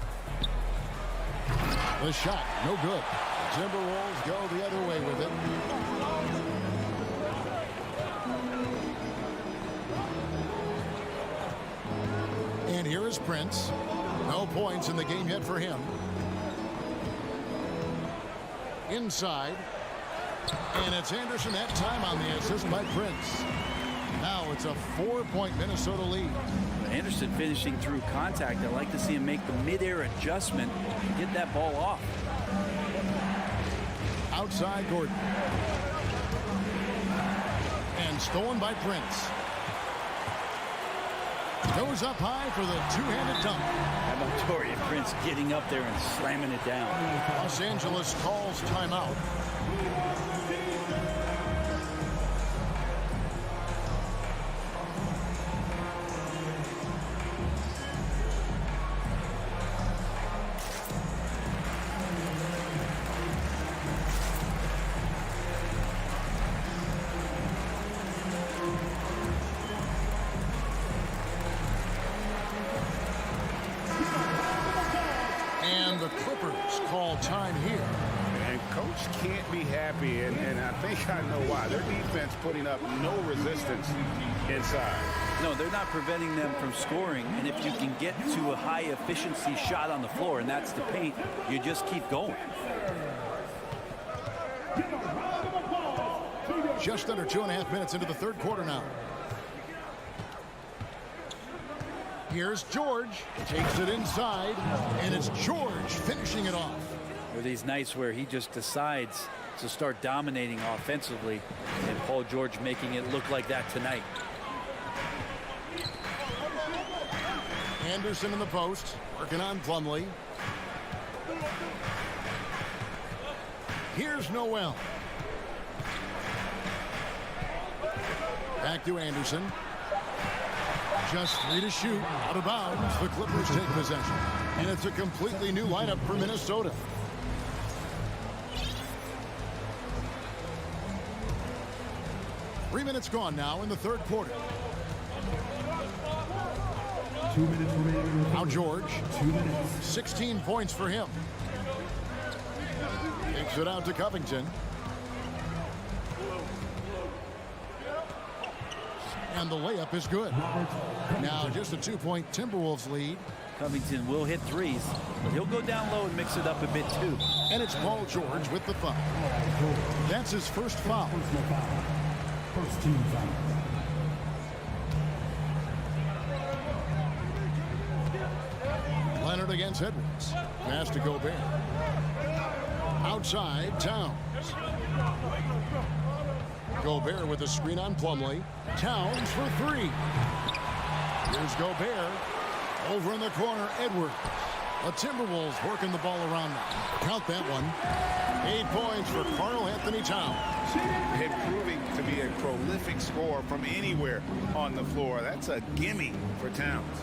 The shot, no good. Timberwolves go the other way with it. And here is Prince. No points in the game yet for him. Inside. And it's Anderson that time on the assist by Prince. Now it's a 4-point Minnesota lead. Anderson finishing through contact. I like to see him make the mid-air adjustment and get that ball off. Outside Gordon. And stolen by Prince. Goes up high for the two-handed dunk. How about Torian Prince getting up there and slamming it down? Los Angeles calls timeout. And the Clippers call time here. And coach can't be happy, and I think I know why. Their defense putting up no resistance inside. No, they're not preventing them from scoring, and if you can get to a high efficiency shot on the floor, and that's the paint, you just keep going. Just under 2.5 minutes into the third quarter now. Here's George, takes it inside, and it's George finishing it off. There are these nights where he just decides to start dominating offensively, and Paul George making it look like that tonight. Anderson in the post, working on Plumlee. Here's Noel. Back to Anderson. Just 3 to shoot. Out of bounds. The Clippers take possession. And it's a completely new lineup for Minnesota. Three minutes gone now in the third quarter. 2 minutes remaining. Now George. 2 minutes. 16 points for him. Takes it out to Covington. And the layup is good. Now just a 2-point Timberwolves lead. Covington will hit threes, but he'll go down low and mix it up a bit too. And it's Paul George with the foul. That's his first foul. First team foul. Leonard against Edwards. Pass to Gobert. Outside, Towns. Gobert with a screen on Plumlee. Towns for three. Here's Gobert. Over in the corner, Edwards. The Timberwolves working the ball around now. Count that one. 8 points for Karl Anthony Towns. And proving to be a prolific scorer from anywhere on the floor. That's a gimme for Towns.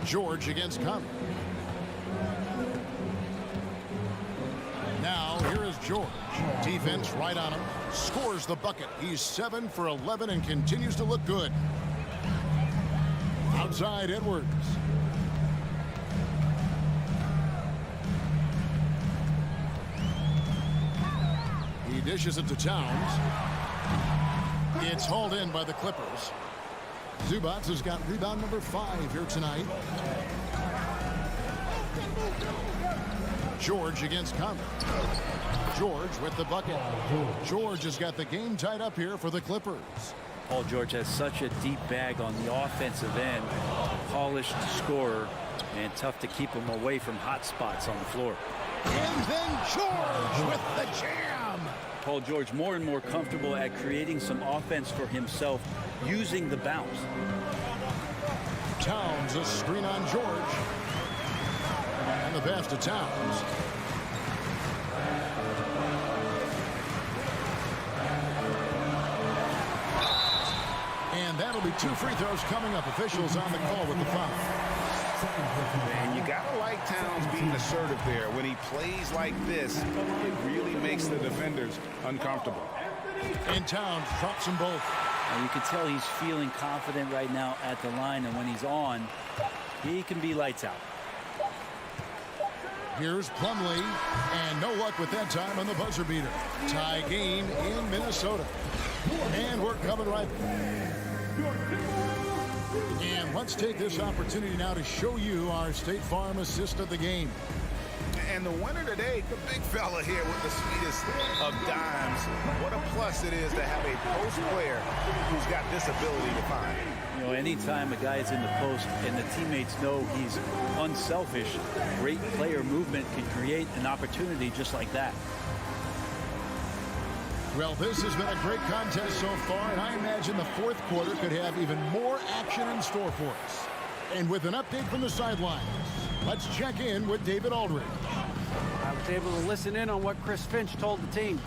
George against Conley. Now, here is George. Defense right on him. Scores the bucket. He's 7 for 11 and continues to look good. Outside, Edwards. He dishes it to Towns. It's hauled in by the Clippers. Zubats has got rebound number 5 here tonight. George against Conley. George with the bucket. George has got the game tied up here for the Clippers. Paul George has such a deep bag on the offensive end. Polished scorer, and tough to keep him away from hot spots on the floor. And then George with the jam. Paul George more and more comfortable at creating some offense for himself using the bounce. Towns, a screen on George. And the pass to Towns. And that'll be 2 free throws coming up. Officials on the call with the foul. And you gotta like Towns being assertive there. When he plays like this, it really makes the defenders uncomfortable. And Towns drops them both. And you can tell he's feeling confident right now at the line, and when he's on, he can be lights out. Here's Plumlee, and no luck with that time on the buzzer beater. Tie game in Minnesota. And we're coming right. And let's take this opportunity now to show you our State Farm assist of the game. And the winner today, the big fella here with the sweetest of dimes. What a plus it is to have a post player who's got this ability to find. You know, anytime a guy is in the post and the teammates know he's unselfish, great player movement can create an opportunity just like that. Well, this has been a great contest so far, and I imagine the fourth quarter could have even more action in store for us. And with an update from the sidelines, let's check in with David Aldridge. I was able to listen in on what Chris Finch told the team.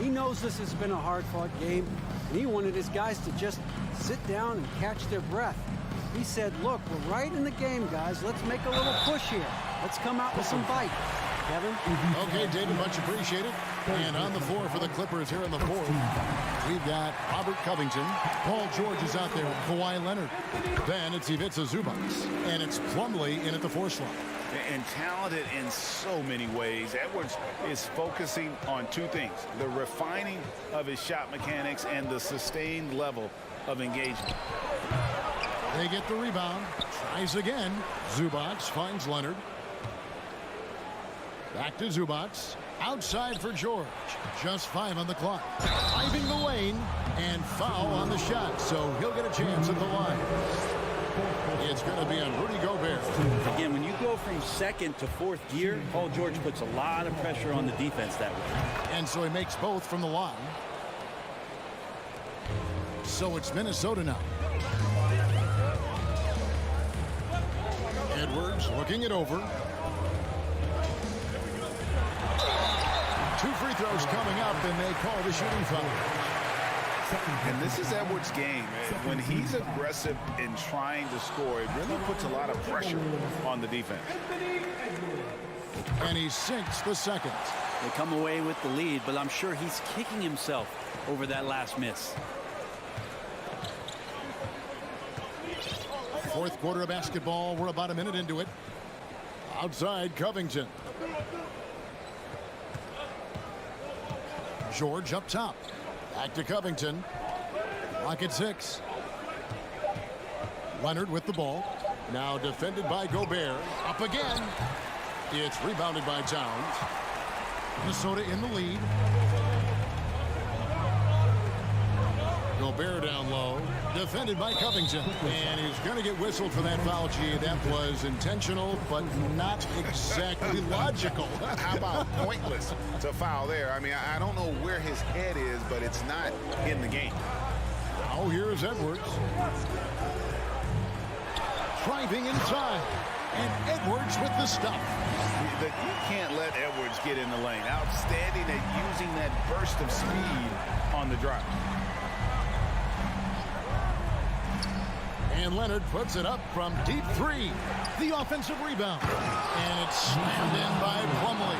He knows this has been a hard-fought game, and he wanted his guys to just sit down and catch their breath. He said, look, we're right in the game, guys. Let's make a little push here. Let's come out with some bite. Kevin? Okay, David, much appreciated. And on the floor for the Clippers here in the fourth, we've got Robert Covington. Paul George is out there with Kawhi Leonard. Then it's Ivica Zubac. And it's Plumlee in at the four slot. And talented in so many ways. Edwards is focusing on two things: the refining of his shot mechanics and the sustained level of engagement. They get the rebound. Tries again. Zubac finds Leonard. Back to Zubac. Outside for George. Just 5 on the clock. Driving the lane. And foul on the shot. So he'll get a chance at the line. It's going to be on Rudy Gobert. Again, when you go from second to fourth gear, Paul George puts a lot of pressure on the defense that way. And so he makes both from the line. So it's Minnesota now. Edwards looking it over. 2 free throws coming up, and they call the shooting foul. And this is Edwards' game. When he's aggressive in trying to score, it really puts a lot of pressure on the defense. And he sinks the second. They come away with the lead, but I'm sure he's kicking himself over that last miss. Fourth quarter of basketball. We're about a minute into it. Outside, Covington. George up top. Back to Covington. Clock at 6. Leonard with the ball. Now defended by Gobert. Up again. It's rebounded by Towns. Minnesota in the lead. Gobert down low. Defended by Covington. And he's going to get whistled for that foul, G. That was intentional, but not exactly logical. How about pointless to foul there? I mean, I don't know where his head is, but it's not in the game. Oh, here's Edwards. Driving inside. And Edwards with the stop. You can't let Edwards get in the lane. Outstanding at using that burst of speed on the drive. And Leonard puts it up from deep 3. The offensive rebound. And it's slammed in by Plumlee.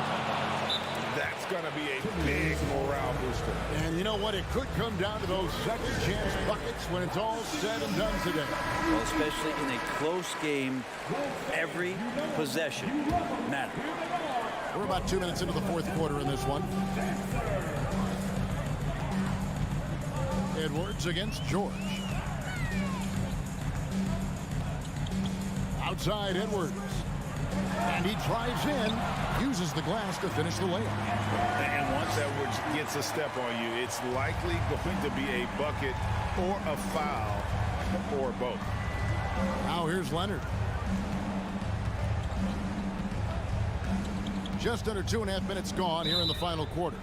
That's going to be a big morale booster. And you know what? It could come down to those second chance buckets when it's all said and done today. Well, especially in a close game, every possession matters. We're about 2 minutes into the fourth quarter in this one. Edwards against George. Outside Edwards. And he drives in, uses the glass to finish the layup. And once Edwards gets a step on you, it's likely going to be a bucket or a foul or both. Now here's Leonard. Just under 2.5 minutes gone here in the final quarter.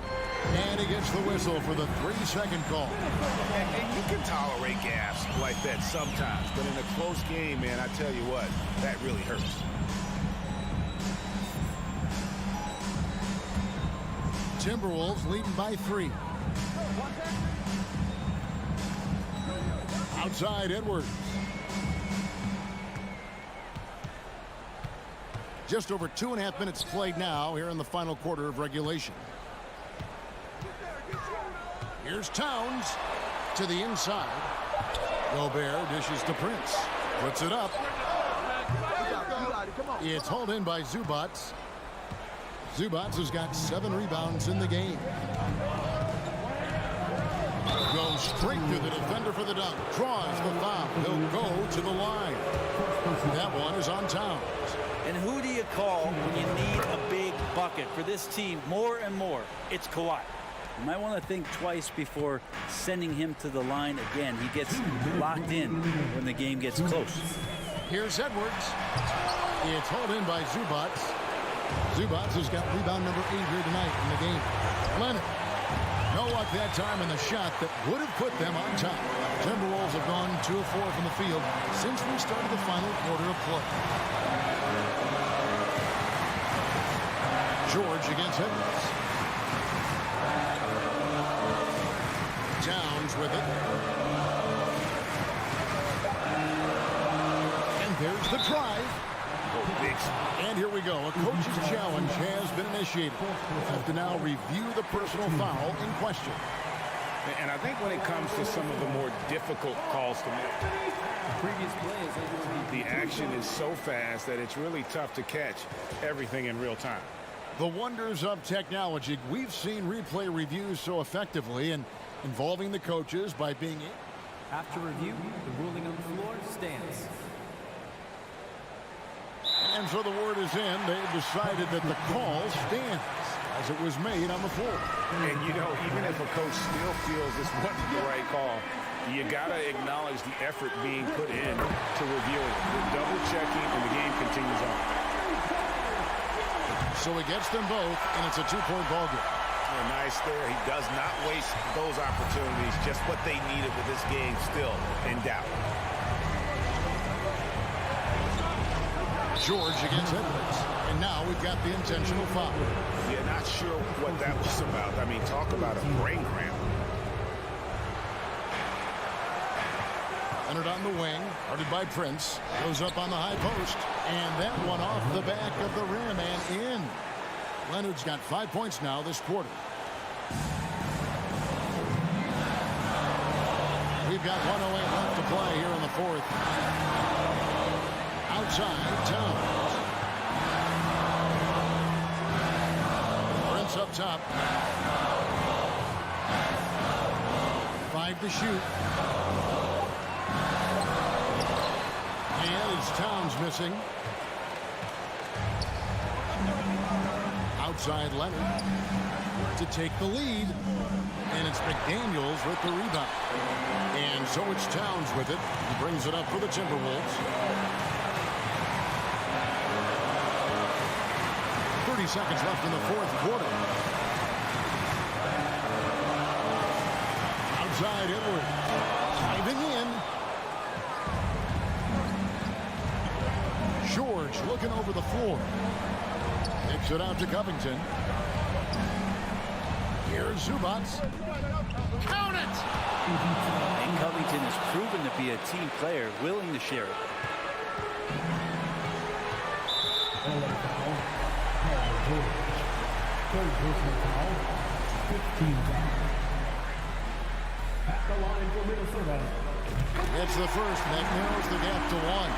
And he gets the whistle for the 3-second call. And you can tolerate gas like that sometimes, but in a close game, man, I tell you what, that really hurts. Timberwolves leading by 3. Outside Edwards. Just over 2.5 minutes played now here in the final quarter of regulation. Here's Towns to the inside. Gobert dishes to Prince. Puts it up. It's hauled in by Zubac. Zubac has got 7 rebounds in the game. Goes straight to the defender for the dunk. Draws the foul. He'll go to the line. That one is on Towns. And who do you call when you need a big bucket for this team more and more? It's Kawhi. You might want to think twice before sending him to the line again. He gets locked in when the game gets close. Here's Edwards. It's hauled in by Zubac. Zubac has got rebound number 8 here tonight in the game. Leonard No luck that time in the shot that would have put them on top. Timberwolves have gone 2 of 4 from the field since we started the final quarter of play. George against Edwards. Towns with it. And there's the drive. And here we go. A coach's challenge has been initiated. We'll have to now review the personal foul in question. And I think when it comes to some of the more difficult calls to make, the action is so fast that it's really tough to catch everything in real time. The wonders of technology. We've seen replay reviews so effectively and involving the coaches by being... After review, the ruling on the floor stands. And so the word is in. They've decided that the call stands as it was made on the floor. And, you know, even if a coach still feels this wasn't the right call, you got to acknowledge the effort being put in to reviewing. They're double-checking, and the game continues on. So he gets them both, and it's a 2-point ball game. Oh, nice there. He does not waste those opportunities. Just what they needed with this game still in doubt. George against Edwards. And now we've got the intentional foul. Yeah, not sure what that was about. I mean, talk about a brain cramp. Leonard on the wing, guarded by Prince. Goes up on the high post. And that one off the back of the rim and in. Leonard's got 5 points now this quarter. We've got 1:08 left to play here in the fourth. Outside, Towns. Prince up top. 5 to shoot. And it's Towns missing. Outside Leonard to take the lead. And it's McDaniels with the rebound. And so it's Towns with it. He brings it up for the Timberwolves. 30 seconds left in the fourth quarter. Outside Edwards. Driving in. George looking over the floor. Takes it out to Covington. Here's Zubats. Count it! And Covington has proven to be a team player, willing to share it. Third personal foul, 15 foul. At the line for Minnesota. It's the first. That narrows the gap to 1.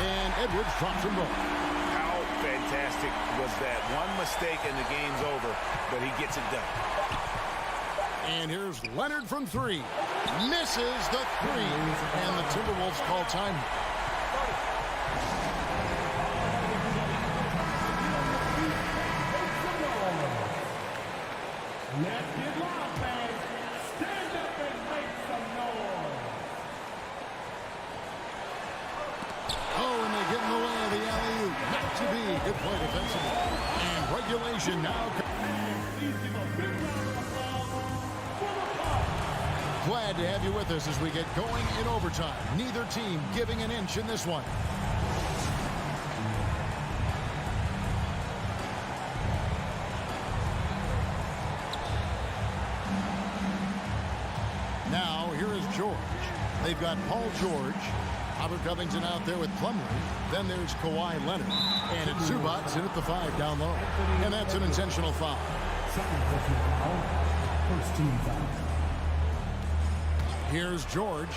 And Edwards drops them both. How fantastic was that? One mistake and the game's over, but he gets it done. And here's Leonard from 3. Misses the 3. And the Timberwolves call time. Let's get loud, fans. Stand up and make some noise. Oh, and they get in the way of the alley-oop. Not to be. Good play defensively. And regulation now. Glad to have you with us as we get going in overtime. Neither team giving an inch in this one. Now, here is George. They've got Paul George. Robert Covington out there with Plumlee. Then there's Kawhi Leonard. And it's Zubats in at the 5 down low. And that's an intentional foul. Second personal foul. First team foul. Here's George.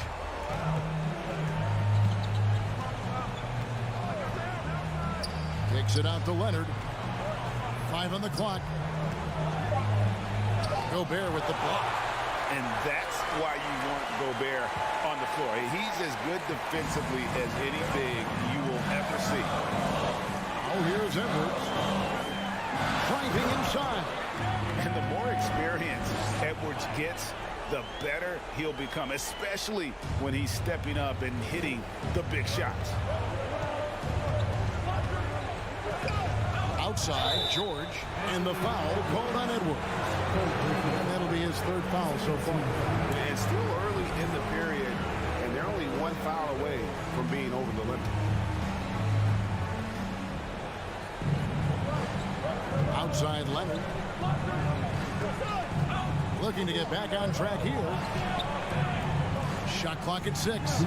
Kicks it out to Leonard. 5 on the clock. Gobert with the block. And that's why you want Gobert on the floor. He's as good defensively as any big you will ever see. Oh, here's Edwards. Driving inside. And the more experience Edwards gets, the better he'll become, especially when he's stepping up and hitting the big shots. outside, George, and the foul called on Edwards. And that'll be his third foul so far. And still early in the period, and they're only one foul away from being over the limit. Outside Leonard. Looking to get back on track here. Shot clock at 6.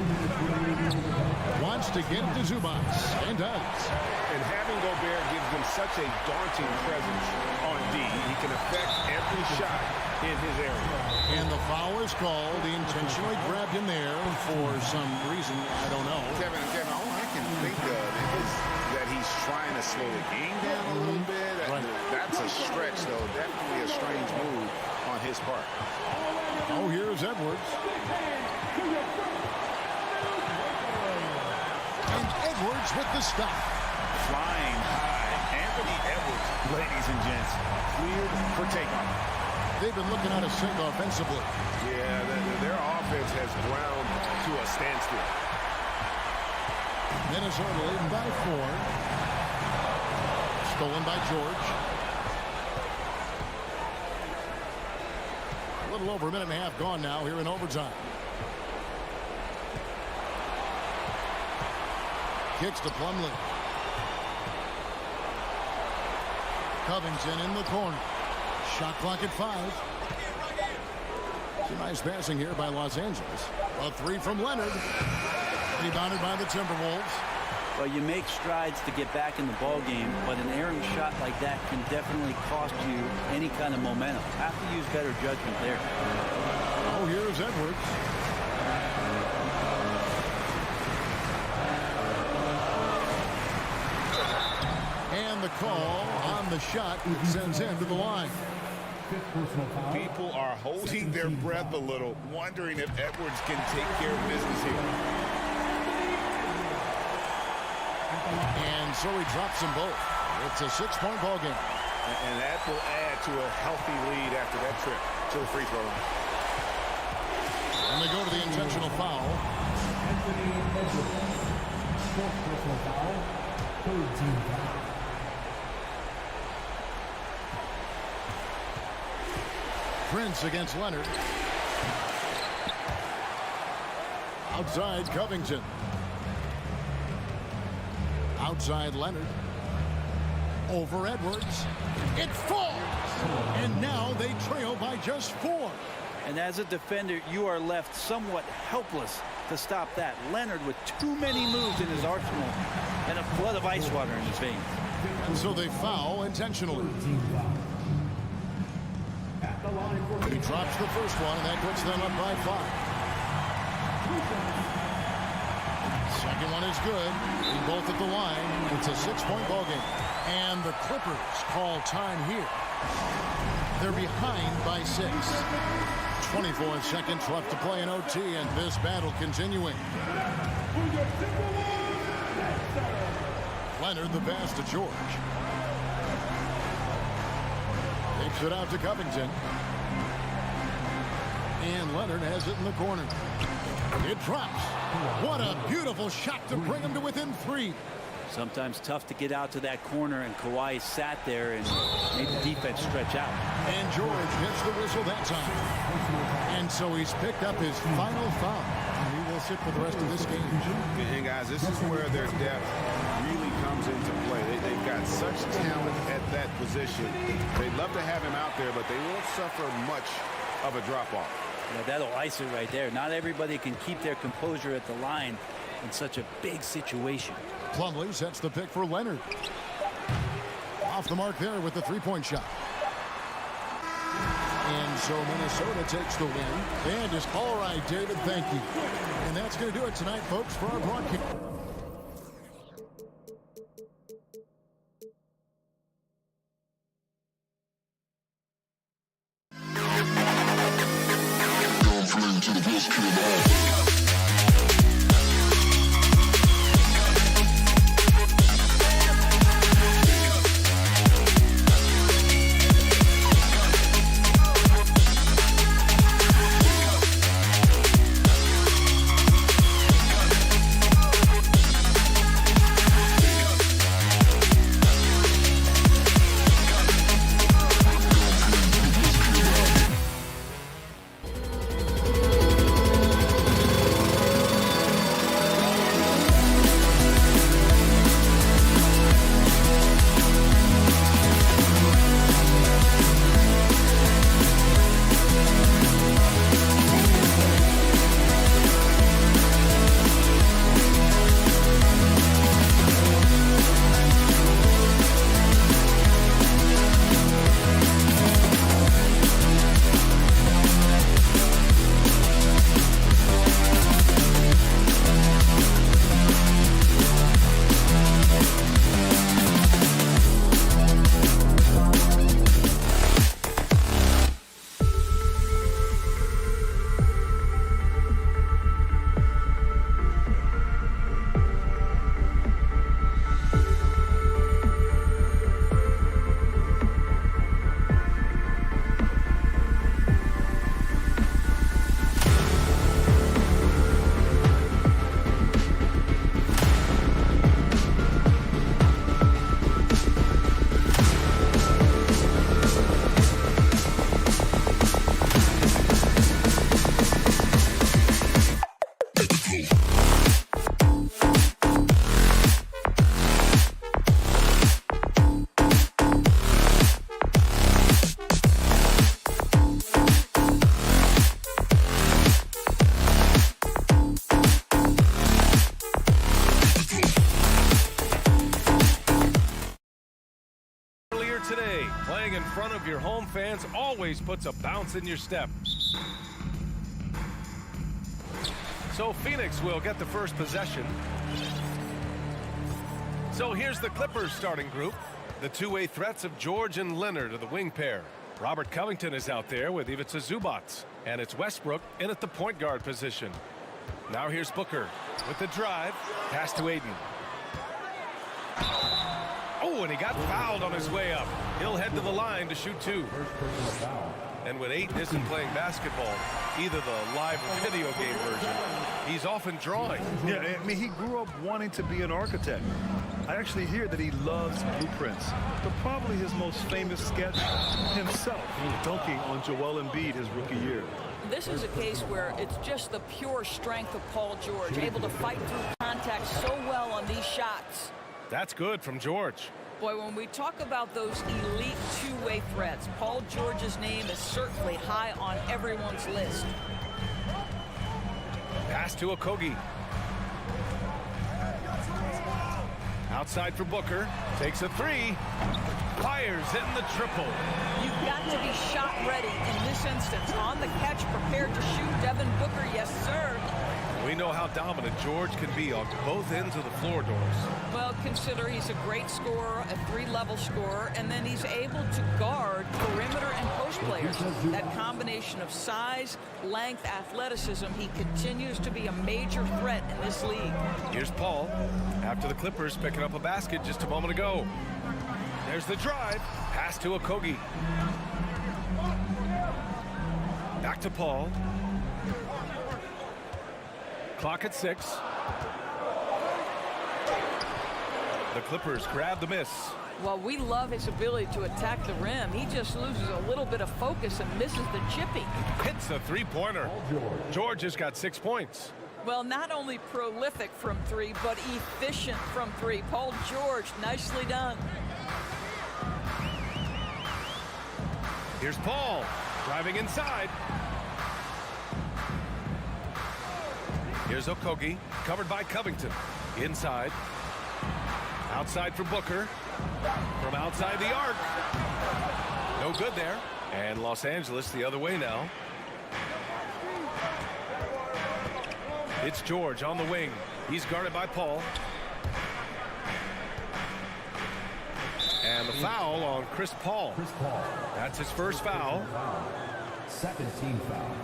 Wants to get it to Zubac, and does. And having Gobert gives them such a daunting presence on D. He can affect every shot in his area. And the foul is called. He intentionally grabbed him there for some reason. I don't know. Kevin, all I can think of is that he's trying to slow the game down a little bit. Right. That's a stretch, though. Definitely a strange move on his part. Oh, here's Edwards. And Edwards with the stop. Flying high. Anthony Edwards, ladies and gents, cleared for takeoff. They've been looking out of sync offensively. Yeah, their offense has ground to a standstill. Minnesota leading by 4. Stolen by George. A little over a minute and a half gone now here in overtime. Kicks to Plumlee. Covington in the corner. Shot clock at 5. Some nice passing here by Los Angeles. A 3 from Leonard. Rebounded by the Timberwolves. Well, you make strides to get back in the ball game, but an errant shot like that can definitely cost you any kind of momentum. Have to use better judgment there. Oh, here's Edwards. And the call on the shot sends him to the line. People are holding their breath a little, wondering if Edwards can take care of business here. And so he drops them both. It's a 6-point ball game. And that will add to a healthy lead after that trip to the free throw line. And they go to the intentional foul. Anthony Edwards. Fourth personal foul. Third team foul. Prince against Leonard. Outside Covington. Outside Leonard. Over Edwards. It falls! And now they trail by just 4. And as a defender, you are left somewhat helpless to stop that. Leonard with too many moves in his arsenal and a flood of ice water in his veins. And so they foul intentionally. He drops the first one, and that puts them up by 5. Second one is good. They both at the line. It's a 6-point ball game. And the Clippers call time here. They're behind by 6. 24 seconds left to play in OT, and this battle continuing. Leonard the pass to George. Takes it out to Covington. And Leonard has it in the corner. It drops. What a beautiful shot to bring him to within 3. Sometimes tough to get out to that corner, and Kawhi sat there and made the defense stretch out. And George hits the whistle that time. And so he's picked up his final foul. And he will sit for the rest of this game. And guys, this is where their depth really comes into play. They've got such talent at that position. They'd love to have him out there, but they won't suffer much of a drop-off. Yeah, that'll ice it right there. Not everybody can keep their composure at the line in such a big situation. Plumlee sets the pick for Leonard. Off the mark there with the 3-point shot. And so Minnesota takes the win. And just all right, David, thank you. And that's going to do it tonight, folks, for our broadcast. To the best kid in the hall. of your home fans always puts a bounce in your step. So Phoenix will get the first possession. So here's the Clippers starting group. The two-way threats of George and Leonard are the wing pair. Robert Covington is out there with Ivica Zubac. And it's Westbrook in at the point guard position. Now here's Booker with the drive. Pass to Aiden. Oh, and he got fouled on his way up. He'll head to the line to shoot two. And when Aiden isn't playing basketball, either the live or video game version, he's often drawing. Yeah, I mean, he grew up wanting to be an architect. I actually hear that he loves blueprints. But probably his most famous sketch himself, dunking on Joel Embiid his rookie year. This is a case where it's just the pure strength of Paul George, able to fight through contact so well on these shots. That's good from George. Boy, when we talk about those elite two-way threats, Paul George's name is certainly high on everyone's list. Pass to Okogie. Outside for Booker. Takes a three. Fires in the triple. You've got to be shot ready in this instance. On the catch, prepared to shoot. Devin Booker, yes, sir. We know how dominant George can be on both ends of the floor doors. Well, consider he's a great scorer, a three-level scorer, and then he's able to guard perimeter and post players. That combination of size, length, athleticism, he continues to be a major threat in this league. Here's Paul after the Clippers picking up a basket just a moment ago. There's the drive. Pass to Okogie. Back to Paul. Clock at 6. The Clippers grab the miss. Well, we love his ability to attack the rim. He just loses a little bit of focus and misses the chippy. Hits the three-pointer. George has got 6 points. Well, not only prolific from three, but efficient from three. Paul George, nicely done. Here's Paul driving inside. Here's Okogie, covered by Covington. Inside. Outside for Booker. From outside the arc. No good there. And Los Angeles the other way now. It's George on the wing. He's guarded by Paul. And the foul on Chris Paul. That's his first foul. Second team foul.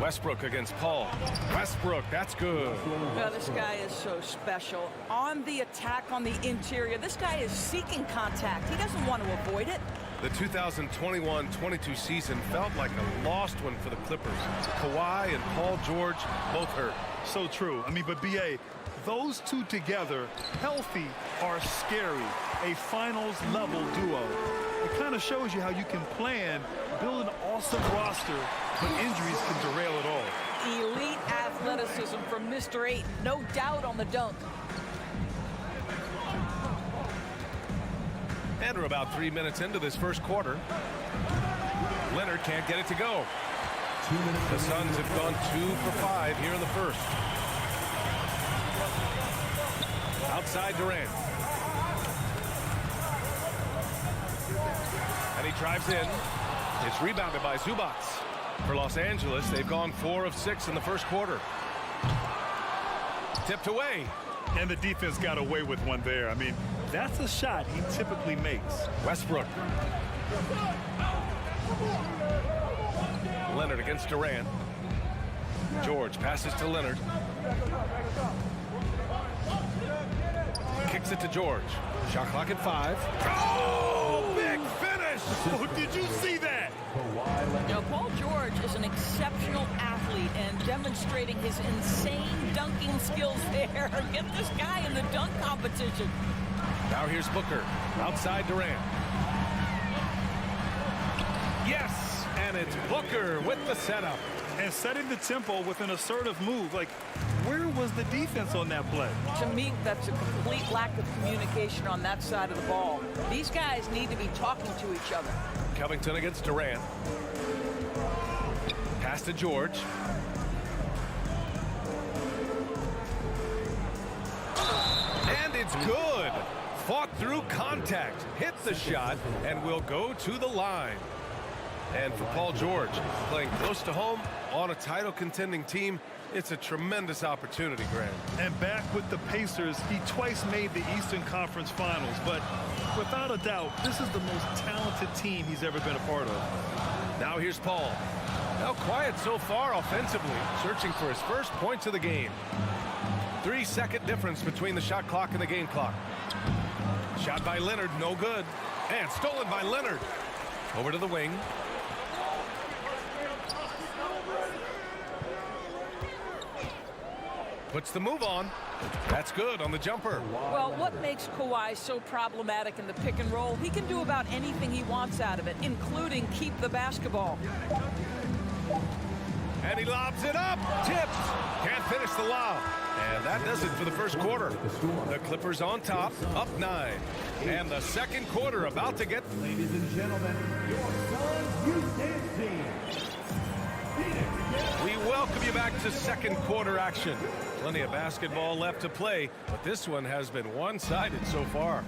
Westbrook against Paul. Westbrook, that's good. Well, this guy is so special. On the attack on the interior, this guy is seeking contact. He doesn't want to avoid it. The 2021-22 season felt like a lost one for the Clippers. Kawhi and Paul George both hurt. So true. I mean, but B.A., those two together, healthy, are scary. A finals-level duo. It kind of shows you how you can plan, build an awesome roster, but injuries can derail it all. Elite athleticism from Mr. 8. No doubt on the dunk. And we're about 3 minutes into this first quarter. Leonard can't get it to go. The Suns have gone 2 for 5 here in the first. Outside Durant. And he drives in. It's rebounded by Zubac. For Los Angeles, they've gone 4 of 6 in the first quarter. Tipped away. And the defense got away with one there. I mean, that's a shot he typically makes. Westbrook. Leonard against Durant. George passes to Leonard. Kicks it to George. Shot clock at 5. Oh, big finish! Oh, did you see that? Now, Paul George is an exceptional athlete and demonstrating his insane dunking skills there. Get this guy in the dunk competition. Now here's Booker. Outside Durant. Yes! And it's Booker with the setup. And setting the tempo with an assertive move. Like, where was the defense on that play? To me, that's a complete lack of communication on that side of the ball. These guys need to be talking to each other. Covington against Durant. Pass to George. good. Fought through contact, hit the shot, and will go to the line. And for Paul George, playing close to home on a title contending team, it's a tremendous opportunity, Grant. And back with the Pacers, he twice made the Eastern Conference Finals, but without a doubt, this is the most talented team he's ever been a part of. Now here's Paul. Now quiet so far offensively, searching for his first points of the game. 3-second difference between the shot clock and the game clock. Shot by Leonard, no good. And stolen by Leonard. Over to the wing. Puts the move on. That's good on the jumper. Well, what makes Kawhi so problematic in the pick and roll? He can do about anything he wants out of it, including keep the basketball. And he lobs it up. Tipped. Can't finish the lob. And that does it for the first quarter. The Clippers on top, up 9. And the second quarter about to get... Ladies and gentlemen, your Suns Houston team. We welcome you back to second quarter action. Plenty of basketball left to play, but this one has been one-sided so far.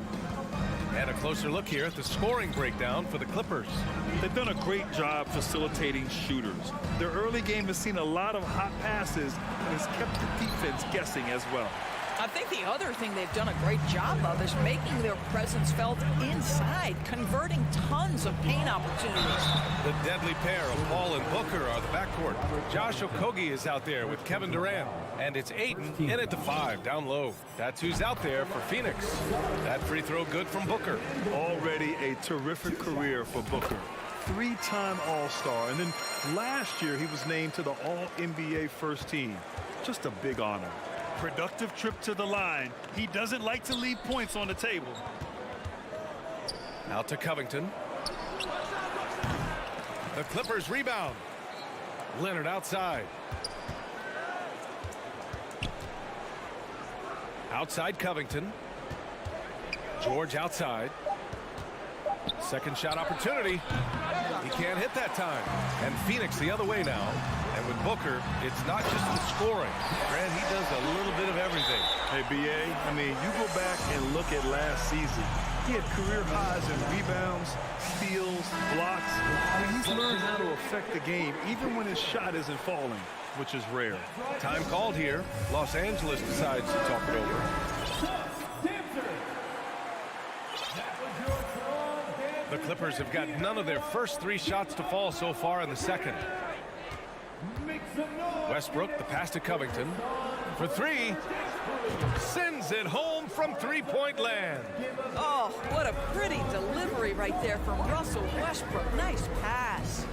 And a closer look here at the scoring breakdown for the Clippers. They've done a great job facilitating shooters. Their early game has seen a lot of hot passes and has kept the defense guessing as well. I think the other thing they've done a great job of is making their presence felt inside, converting tons of paint opportunities. The deadly pair of Paul and Booker are the backcourt. Josh Okogie is out there with Kevin Durant. And it's Ayton in at the 5, down low. That's who's out there for Phoenix. That free throw good from Booker. Already a terrific career for Booker. 3-time All-Star. And then last year he was named to the All-NBA first team. Just a big honor. Productive trip to the line. He doesn't like to leave points on the table. Out to Covington. The Clippers rebound. Leonard outside. Outside Covington. George outside. Second shot opportunity. He can't hit that time. And Phoenix the other way now. And with Booker, it's not just the scoring. Grant, he does a little bit of everything. Hey, B.A., I mean, you go back and look at last season. He had career highs in rebounds, steals, blocks. I mean, he's learned how to affect the game, even when his shot isn't falling, which is rare. Time called here. Los Angeles decides to talk it over. The Clippers have got none of their first 3 shots to fall so far in the second. Westbrook, the pass to Covington. For 3. Sends it home from 3-point land. Oh, what a pretty delivery right there from Russell Westbrook. Nice pass.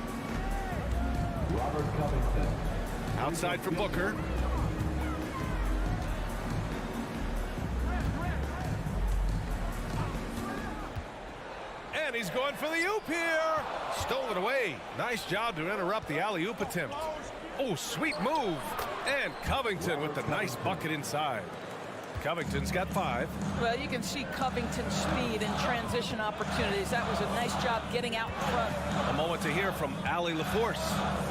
Robert Covington. Outside for Booker. And he's going for the oop here. Stolen away. Nice job to interrupt the alley-oop attempt. Oh, sweet move. And Covington with the nice bucket inside. Covington's got 5. Well, you can see Covington's speed and transition opportunities. That was a nice job getting out in front. A moment to hear from Allie LaForce.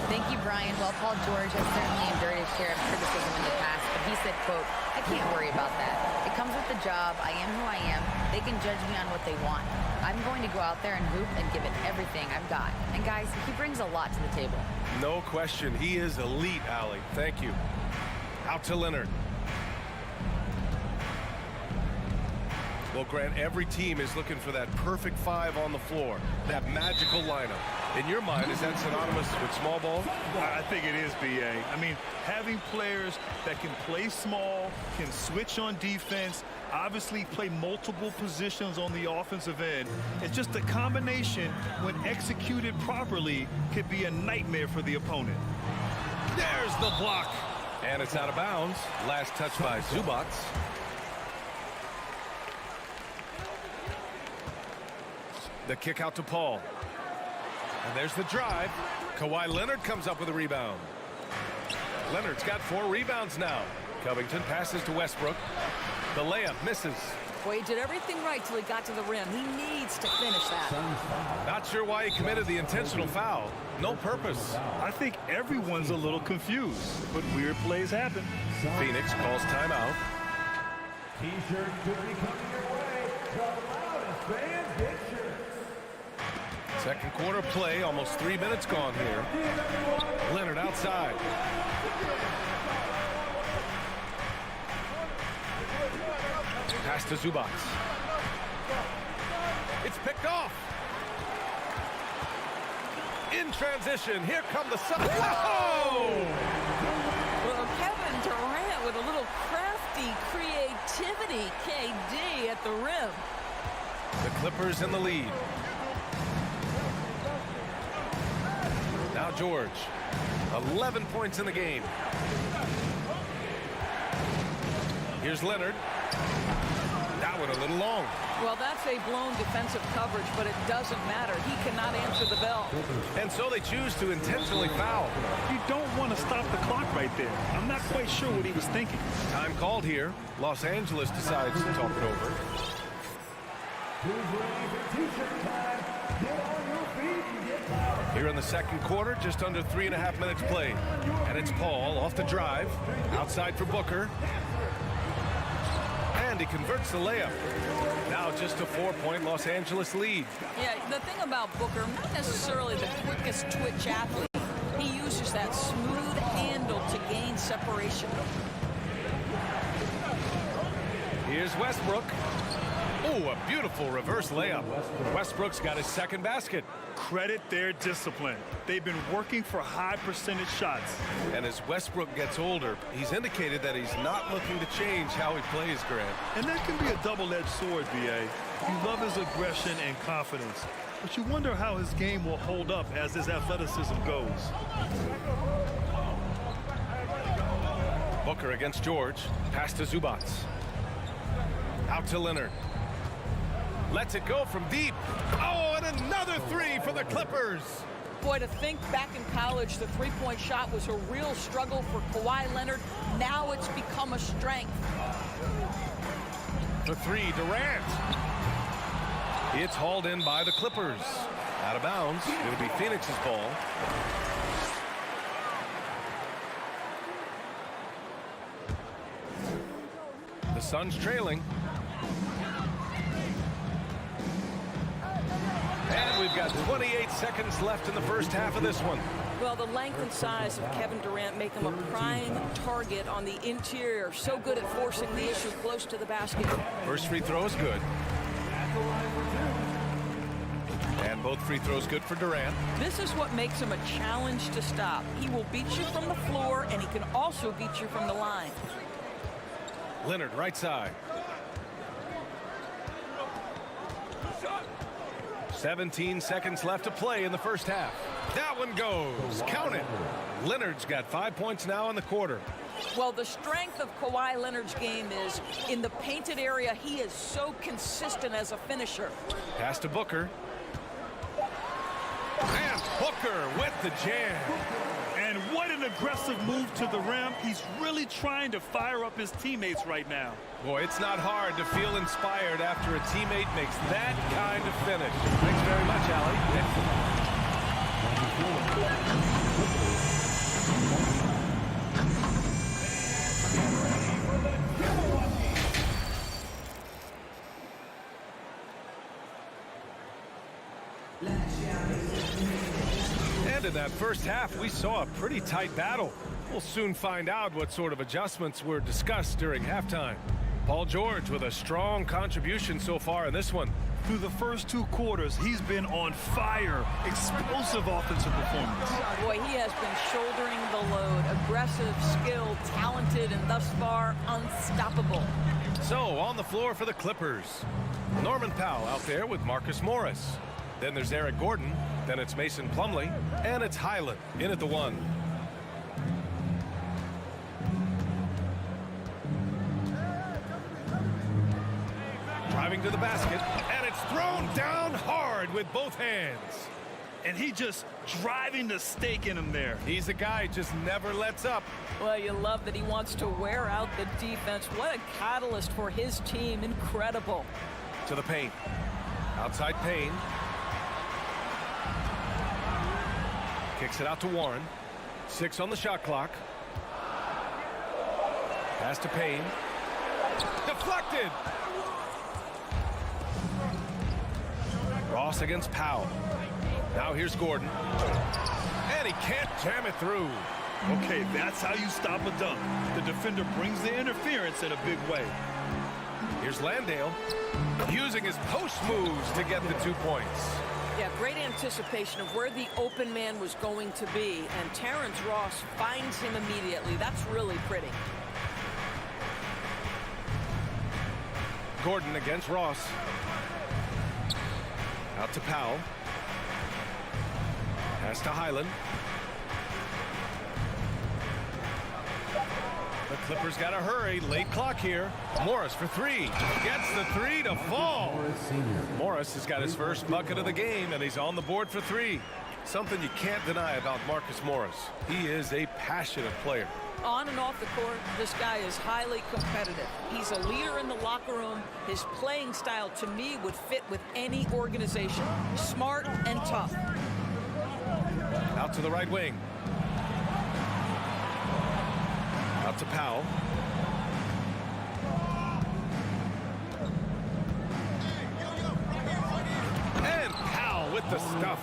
Thank you, Brian. Well, Paul George has certainly endured his share of criticism in the past, but he said, quote, "I can't worry about that. It comes with the job. I am who I am. They can judge me on what they want. I'm going to go out there and hoop and give it everything I've got." And guys, he brings a lot to the table. No question. He is elite, Allie. Thank you. Out to Leonard. Well, Grant, every team is looking for that perfect 5 on the floor, that magical lineup. In your mind, is that synonymous with small ball? I think it is, B.A. I mean, having players that can play small, can switch on defense, obviously play multiple positions on the offensive end. It's just a combination, when executed properly, could be a nightmare for the opponent. There's the block. And it's out of bounds. Last touch by Zubac. The kick out to Paul. And there's the drive. Kawhi Leonard comes up with a rebound. Leonard's got 4 rebounds now. Covington passes to Westbrook. The layup misses. Boy, he did everything right till he got to the rim. He needs to finish that. Not sure why he committed the intentional foul. No purpose. I think everyone's a little confused, but weird plays happen. Phoenix calls timeout. T-shirts could be coming your way. The loudest fans get shirts. Second quarter play, almost 3 minutes gone here. Leonard outside. Pass to Zubac. It's picked off. In transition, here come the Suns. Oh! Well, Kevin Durant with a little crafty creativity. KD at the rim. The Clippers in the lead. Now George. 11 points in the game. Here's Leonard. That one a little long. Well, that's a blown defensive coverage, but it doesn't matter. He cannot answer the bell. And so they choose to intentionally foul. You don't want to stop the clock right there. I'm not quite sure what he was thinking. Time called here. Los Angeles decides to talk it over. Here in the second quarter, just under 3.5 minutes played. And it's Paul off the drive. Outside for Booker. And he converts the layup. Now just a 4-point Los Angeles lead. Yeah, the thing about Booker, not necessarily the quickest twitch athlete. He uses that smooth handle to gain separation. Here's Westbrook. Oh, a beautiful reverse layup. Westbrook's got his second basket. Credit their discipline. They've been working for high percentage shots. And as Westbrook gets older, he's indicated that he's not looking to change how he plays, Grant. And that can be a double-edged sword, B.A. You love his aggression and confidence, but you wonder how his game will hold up as his athleticism goes. Booker against George. Pass to Zubac. Out to Leonard. Lets it go from deep. Oh, and another three for the Clippers. Boy, to think back in college, the three-point shot was a real struggle for Kawhi Leonard. Now it's become a strength. The three, Durant. It's hauled in by the Clippers. Out of bounds. It'll be Phoenix's ball. The Suns trailing. And we've got 28 seconds left in the first half of this one. Well, the length and size of Kevin Durant make him a prime target on the interior. So good at forcing the issue close to the basket. First free throw is good. And both free throws good for Durant. This is what makes him a challenge to stop. He will beat you from the floor, and he can also beat you from the line. Leonard, right side. 17 seconds left to play in the first half. That one goes. Count it. Leonard's got 5 points now in the quarter. Well, the strength of Kawhi Leonard's game is in the painted area. He is so consistent as a finisher. Pass to Booker. And Booker with the jam. And what an aggressive move to the rim. He's really trying to fire up his teammates right now. Boy, it's not hard to feel inspired after a teammate makes that kind of finish. Thanks very much, Allie. And in that first half, we saw a pretty tight battle. We'll soon find out what sort of adjustments were discussed during halftime. Paul George with a strong contribution so far in this one. Through the first 2 quarters, he's been on fire. Explosive offensive performance. Boy, he has been shouldering the load. Aggressive, skilled, talented, and thus far unstoppable. So on the floor for the Clippers. Norman Powell out there with Marcus Morris. Then there's Eric Gordon. Then it's Mason Plumlee. And it's Highland in at the 1. Driving to the basket, and it's thrown down hard with both hands. And he just driving the stake in him there. He's a guy who just never lets up. Well, you love that he wants to wear out the defense. What a catalyst for his team. Incredible. To the paint. Outside Payne. Kicks it out to Warren. 6 on the shot clock. Pass to Payne. Deflected. Ross against Powell. Now here's Gordon. And he can't jam it through. Okay, that's how you stop a dunk. The defender brings the interference in a big way. Here's Landale using his post moves to get the 2 points. Yeah, great anticipation of where the open man was going to be, and Terrence Ross finds him immediately. That's really pretty. Gordon against Ross. Out to Powell. Pass to Highland. The Clippers got to hurry. Late clock here. Morris for three. Gets the three to fall. Morris has got his first bucket of the game, and he's on the board for three. Something you can't deny about Marcus Morris. He is a passionate player. On and off the court, this guy is highly competitive. He's a leader in the locker room. His playing style, to me, would fit with any organization. Smart and tough. Out to the right wing. Out to Powell. And Powell with the stuff.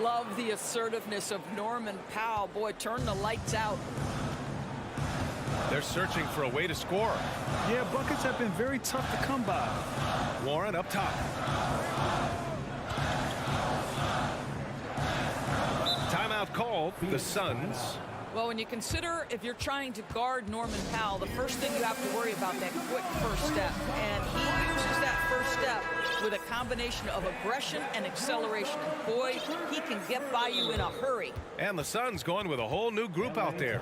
Love the assertiveness of Norman Powell. Boy, turn the lights out. They're searching for a way to score. Yeah, buckets have been very tough to come by. Warren up top. Timeout called. The Suns. Well, when you consider if you're trying to guard Norman Powell, the first thing you have to worry about that quick first step. And he uses that first step with a combination of aggression and acceleration. And boy, he can get by you in a hurry. And the Suns going with a whole new group out there.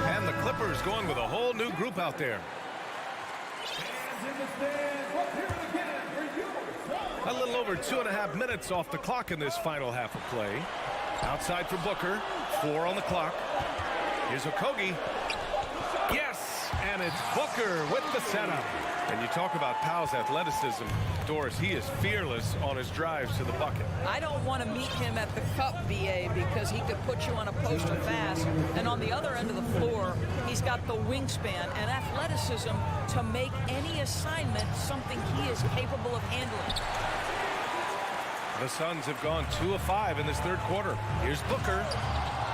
And the Clippers going with a whole new group out there. A little over 2.5 minutes off the clock in this final half of play. Outside for Booker. 4 on the clock. Here's Okogie. Yes! And it's Booker with the setup. And you talk about Powell's athleticism. Doris, he is fearless on his drives to the bucket. I don't want to meet him at the cup, BA, because he could put you on a poster fast. And on the other end of the floor, he's got the wingspan and athleticism to make any assignment something he is capable of handling. The Suns have gone 2 of 5 in this third quarter. Here's Booker.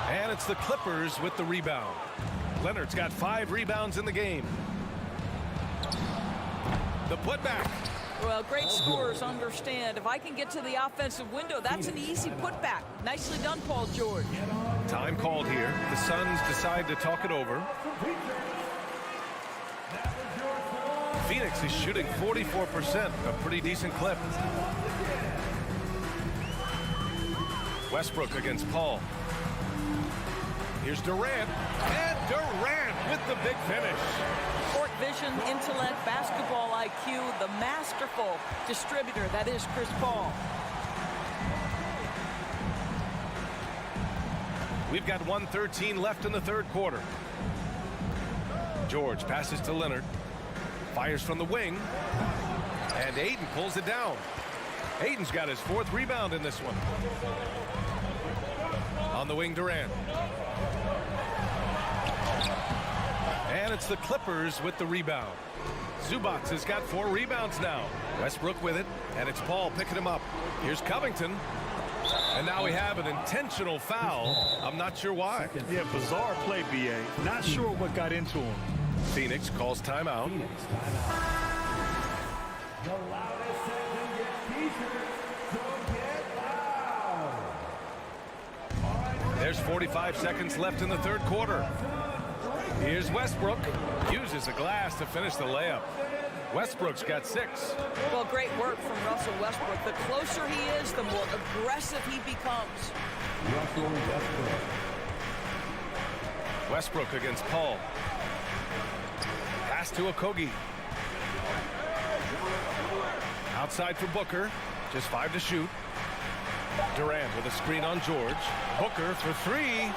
And it's the Clippers with the rebound. Leonard's got 5 rebounds in the game. The putback. Well, great scorers understand if I can get to the offensive window, that's an easy putback. Nicely done, Paul George. Time called here. The Suns decide to talk it over. Phoenix is shooting 44%, a pretty decent clip. Westbrook against Paul. Here's Durant. And Durant with the big finish. Court vision, intellect, basketball IQ, the masterful distributor that is Chris Paul. We've got 1:13 left in the third quarter. George passes to Leonard. Fires from the wing. And Ayton pulls it down. Ayton's got his 4th rebound in this one. On the wing, Durant. And it's the Clippers with the rebound. Zubac has got 4 rebounds now. Westbrook with it, and it's Paul picking him up. Here's Covington. And now we have an intentional foul. I'm not sure why. Yeah, bizarre play, BA. Not sure what got into him. Phoenix calls timeout. There's 45 seconds left in the third quarter. Here's Westbrook. Uses the glass to finish the layup. Westbrook's got 6. Well, great work from Russell Westbrook. The closer he is, the more aggressive he becomes. Westbrook against Paul. Pass to Okogie. Outside for Booker. Just 5 to shoot. Durant with a screen on George. Booker for 3.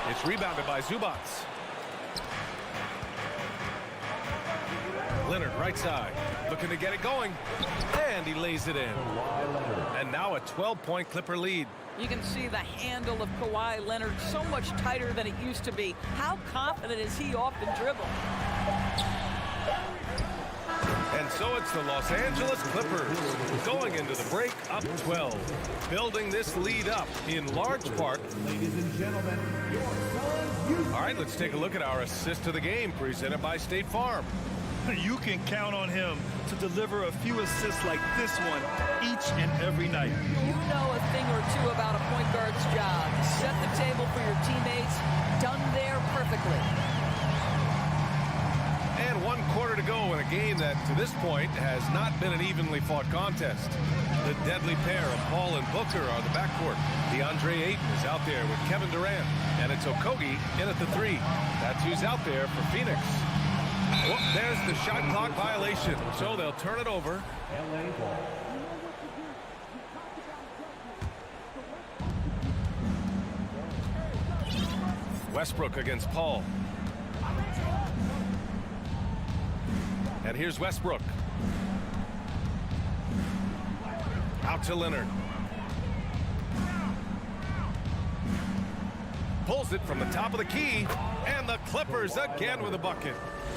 It's rebounded by Zubac. Leonard right side. looking to get it going. And he lays it in. And now a 12-point Clipper lead. You can see the handle of Kawhi Leonard so much tighter than it used to be. How confident is he off the dribble? And so it's the Los Angeles Clippers going into the break up 12, building this lead up in large part. Ladies and gentlemen, your Suns. All right, let's take a look at our assist to the game presented by State Farm. You can count on him to deliver a few assists like this one each and every night. You know a thing or two about a point guard's job. Set the table for your teammates. Done there perfectly. And 1 quarter to go in a game that, to this point, has not been an evenly fought contest. The deadly pair of Paul and Booker are the backcourt. DeAndre Ayton is out there with Kevin Durant. And it's Okogie in at the 3. That's who's out there for Phoenix. Well, there's the shot clock violation, so they'll turn it over. LA ball. Westbrook against Paul. And here's Westbrook. Out to Leonard. Pulls it from the top of the key, and the Clippers again with a bucket.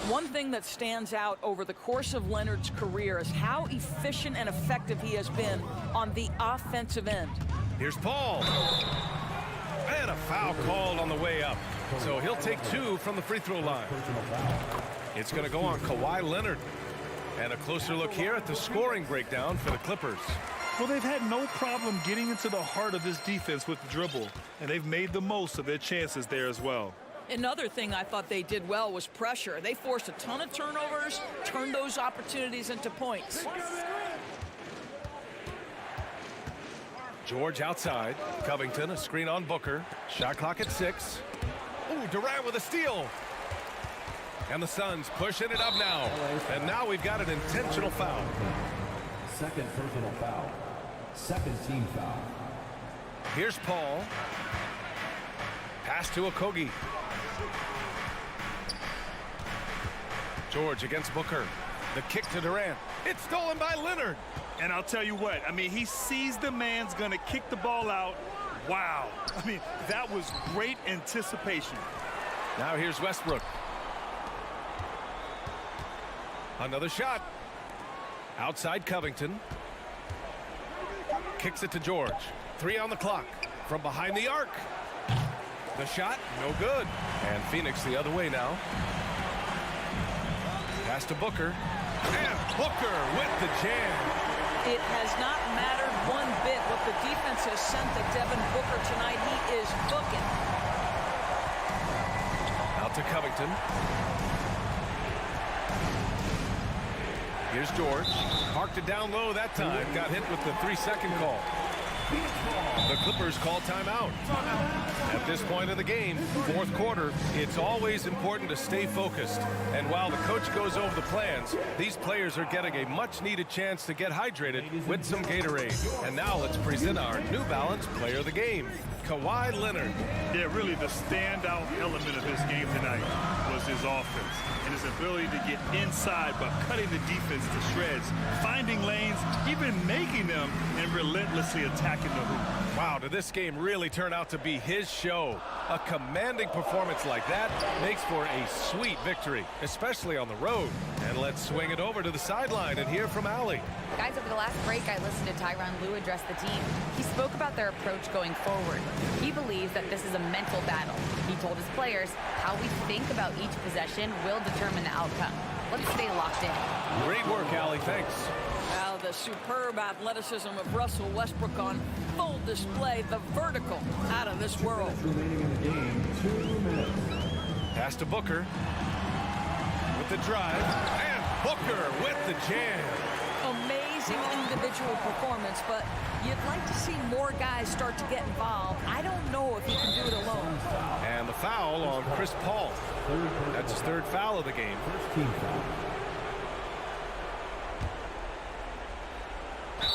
One thing that stands out over the course of Leonard's career is how efficient and effective he has been on the offensive end. Here's Paul. And a foul called on the way up. So he'll take 2 from the free throw line. It's going to go on Kawhi Leonard. And a closer look here at the scoring breakdown for the Clippers. Well, they've had no problem getting into the heart of this defense with the dribble, and they've made the most of their chances there as well. Another thing I thought they did well was pressure. They forced a ton of turnovers, turned those opportunities into points. George outside. Covington, a screen on Booker. Shot clock at 6. Ooh, Durant with a steal. And the Suns pushing it up now. And now we've got an intentional foul. Second personal foul. Second team foul. Here's Paul. Pass to Okogie. George against Booker. The kick to Durant. It's stolen by Leonard. And I'll tell you what, I mean, he sees the man's going to kick the ball out. Wow. I mean, that was great anticipation. Now here's Westbrook. Another shot. Outside Covington. Kicks it to George. 3 on the clock. From behind the arc. The shot, no good. And Phoenix the other way now. Pass to Booker. And Booker with the jam. It has not mattered one bit what the defense has sent to Devin Booker tonight. He is booking. Out to Covington. Here's George. Parked it down low that time. Got hit with the 3-second call. The Clippers call timeout. At this point of the game, 4th quarter, it's always important to stay focused. And while the coach goes over the plans, these players are getting a much-needed chance to get hydrated with some Gatorade. And now let's present our New Balance Player of the Game, Kawhi Leonard. Yeah, really the standout element of this game tonight was his offense and his ability to get inside by cutting the defense to shreds, finding lanes, even making them, and relentlessly attacking the hoop. Wow, did this game really turn out to be his show? A commanding performance like that makes for a sweet victory, especially on the road. And let's swing it over to the sideline and hear from Allie. Guys, over the last break, I listened to Tyronn Lue address the team. He spoke about their approach going forward. He believes that this is a mental battle. He told his players how we think about each possession will determine the outcome. Let's stay locked in. Great work, Allie. Thanks. Now the superb athleticism of Russell Westbrook on full display. The vertical out of this world. Remaining in the game, 2 minutes. Pass to Booker. With the drive. And Booker with the jam. Amazing individual performance, but you'd like to see more guys start to get involved. I don't know if he can do it alone. And the foul on Chris Paul. That's his 3rd foul of the game. First team foul.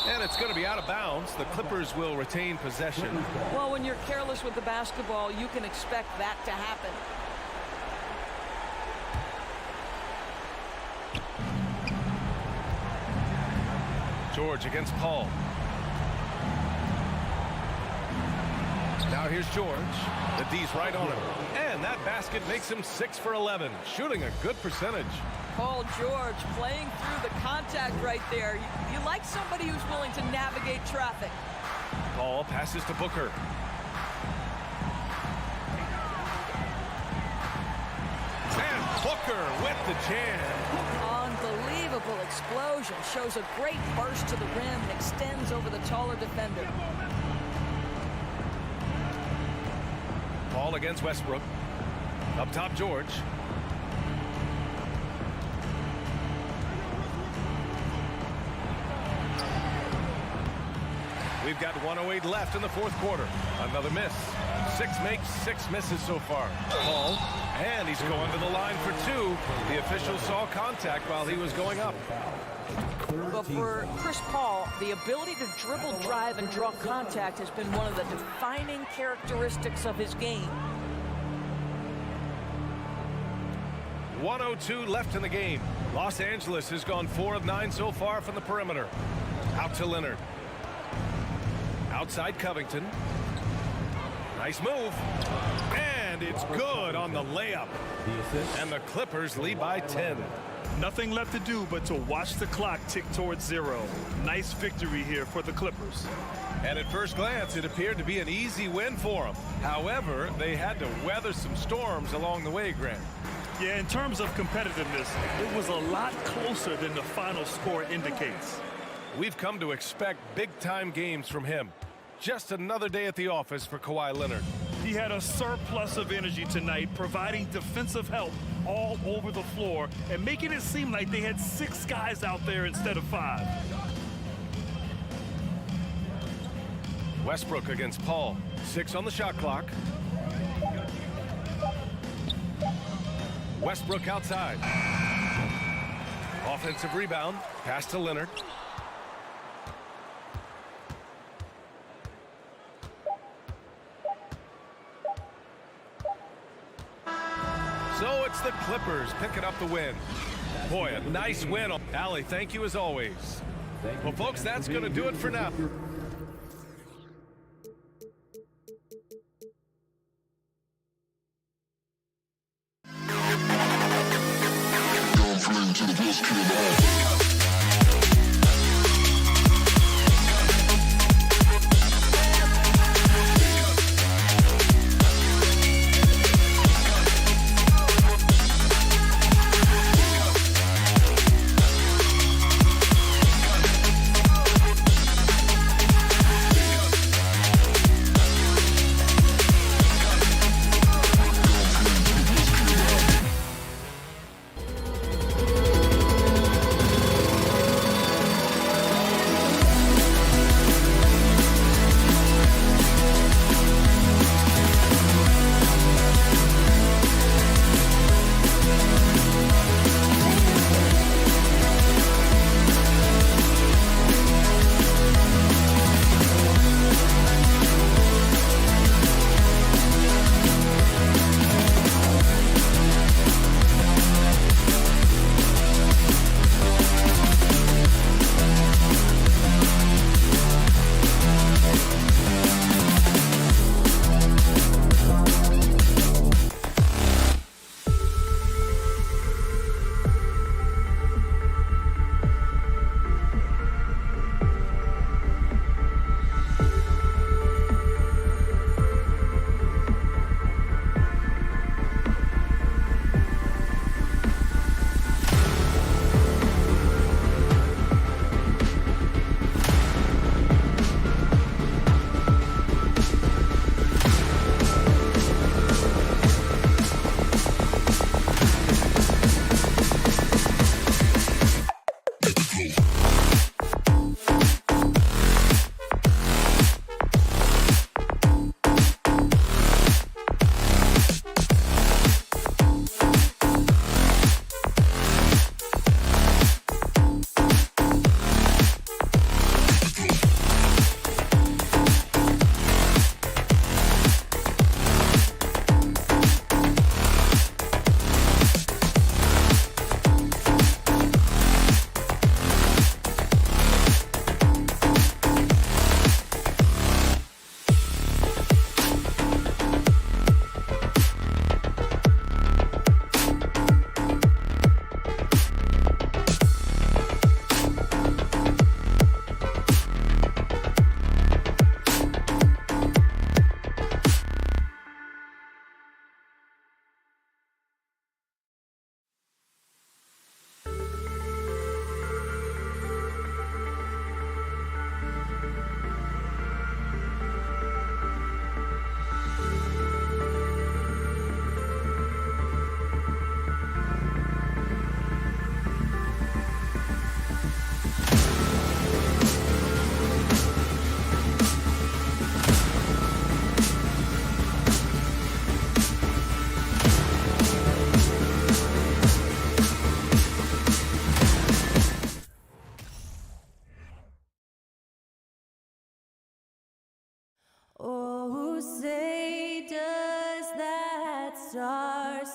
And it's going to be out of bounds. The Clippers will retain possession. Well, when you're careless with the basketball, you can expect that to happen. George against Paul. Now here's George. The D's right on him. And that basket makes him 6 for 11, shooting a good percentage. Paul George playing through the contact right there. You like somebody who's willing to navigate traffic. Paul passes to Booker. And Booker with the jam. Unbelievable explosion. Shows a great burst to the rim and extends over the taller defender. Paul against Westbrook. Up top, George. We've got 1:08 left in the fourth quarter. Another miss. 6 makes, 6 misses so far. Paul, and he's going to the line for 2. The official saw contact while he was going up. But for Chris Paul, the ability to dribble, drive, and draw contact has been one of the defining characteristics of his game. 1:02 left in the game. Los Angeles has gone 4 of 9 so far from the perimeter. Out to Leonard. Outside Covington. Nice move. And it's good on the layup. And the Clippers lead by 10. Nothing left to do but to watch the clock tick towards 0. Nice victory here for the Clippers. And at first glance, it appeared to be an easy win for them. However, they had to weather some storms along the way, Grant. Yeah, in terms of competitiveness, it was a lot closer than the final score indicates. We've come to expect big-time games from him. Just another day at the office for Kawhi Leonard. He had a surplus of energy tonight, providing defensive help all over the floor and making it seem like they had 6 guys out there instead of 5. Westbrook against Paul. 6 on the shot clock. Westbrook outside. Offensive rebound. Pass to Leonard. So it's the Clippers picking up the win. Boy, a nice win. Allie, thank you as always. Well, folks, that's going to do it for now. To the best kid in the house. stars.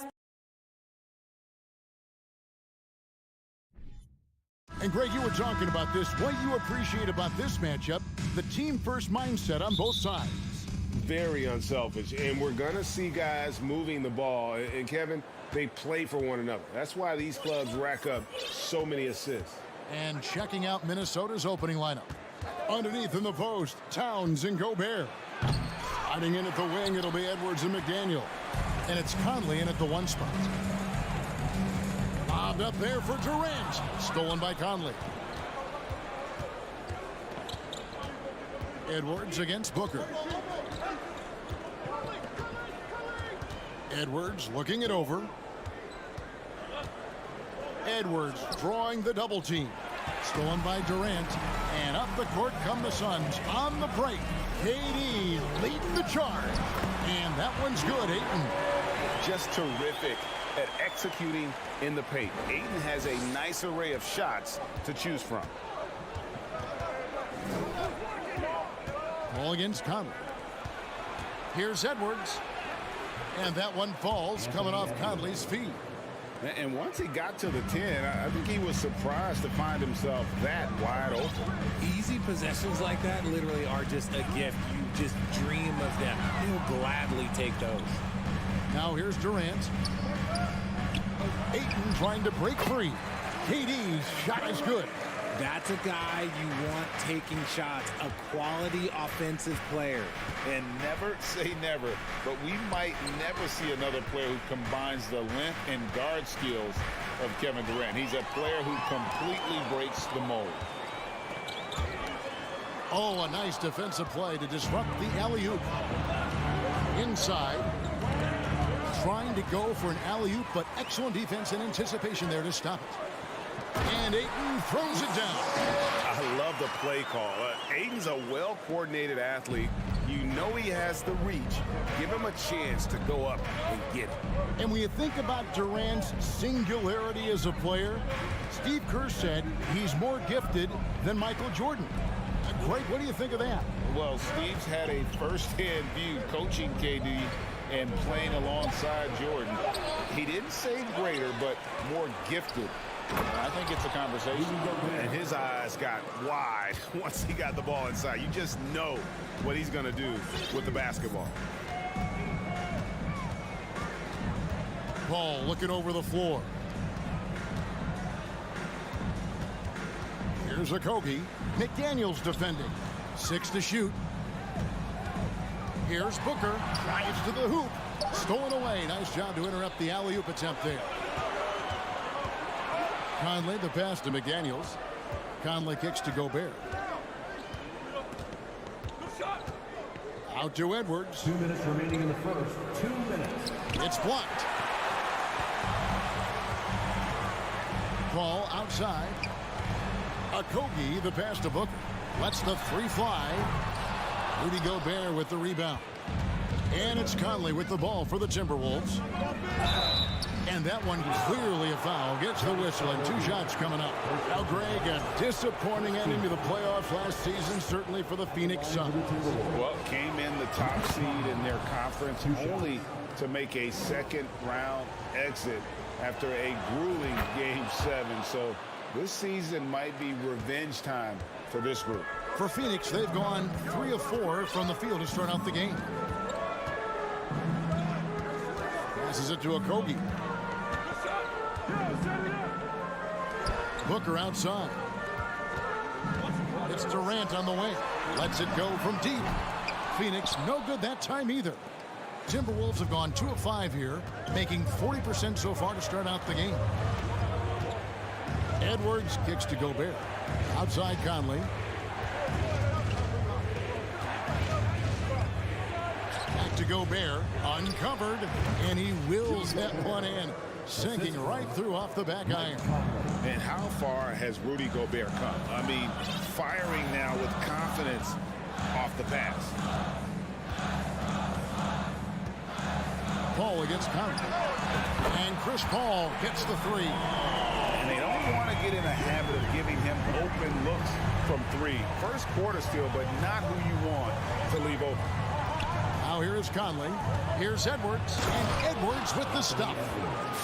And Greg, you were talking about this. What you appreciate about this matchup, the team-first mindset on both sides. Very unselfish, and we're going to see guys moving the ball. And Kevin, they play for one another. That's why these clubs rack up so many assists. And checking out Minnesota's opening lineup. Underneath in the post, Towns and Gobert. Hiding in at the wing, it'll be Edwards and McDaniel. And it's Conley in at the 1 spot. Lobbed up there for Durant. Stolen by Conley. Edwards against Booker. Edwards looking it over. Edwards drawing the double team. Stolen by Durant. And up the court come the Suns on the break. KD leading the charge. And that one's good, Ayton. Just terrific at executing in the paint. Ayton has a nice array of shots to choose from. Ball against Conley. Here's Edwards. And that one falls coming off Conley's feet. And once he got to the 10, I think he was surprised to find himself that wide open. Easy possessions like that literally are just a gift. You just dream of them. He'll gladly take those. Now here's Durant. Ayton trying to break free. KD's shot is good. That's a guy you want taking shots, a quality offensive player. And never say never, but we might never see another player who combines the length and guard skills of Kevin Durant. He's a player who completely breaks the mold. Oh, a nice defensive play to disrupt the alley-oop. Inside. Trying to go for an alley-oop, but excellent defense and anticipation there to stop it. And Ayton throws it down. I love the play call. Ayton's a well-coordinated athlete. You know he has the reach. Give him a chance to go up and get it. And when you think about Durant's singularity as a player, Steve Kerr said he's more gifted than Michael Jordan. Greg, what do you think of that? Well, Steve's had a first-hand view coaching KD and playing alongside Jordan. He didn't say greater, but more gifted. I think it's a conversation. And his eyes got wide once he got the ball inside. You just know what he's going to do with the basketball. Ball looking over the floor. Here's Okogie. McDaniel's defending. 6 to shoot. Here's Booker. Drives to the hoop. Stolen away. Nice job to interrupt the alley-oop attempt there. Conley, the pass to McDaniels. Conley kicks to Gobert. Out to Edwards. 2 minutes remaining in the first. 2 minutes. It's blocked. Ball outside. Okogie, the pass to Booker. Lets the three fly. Rudy Gobert with the rebound. And it's Conley with the ball for the Timberwolves. And that one clearly a foul. Gets the whistle and 2 shots coming up. Now, Greg, a disappointing ending to the playoffs last season, certainly for the Phoenix Suns. Well, came in the top seed in their conference only to make a second-round exit after a grueling Game 7. So this season might be revenge time for this group. For Phoenix, they've gone 3 of 4 from the field to start out the game. Passes it to Okogie. Booker outside. It's Durant on the wing. Lets it go from deep. Phoenix no good that time either. Timberwolves have gone 2 of 5 here, making 40% so far to start out the game. Edwards kicks to Gobert. Outside Conley. Back to Gobert. Uncovered. And he wills that one in. Sinking right through off the back iron. And how far has Rudy Gobert come? I mean, firing now with confidence off the pass. Paul against Conley. And Chris Paul gets the 3. And they don't want to get in a habit of giving him open looks from 3. First quarter still, but not who you want to leave open. Now here is Conley. Here's Edwards. And Edwards with the stop.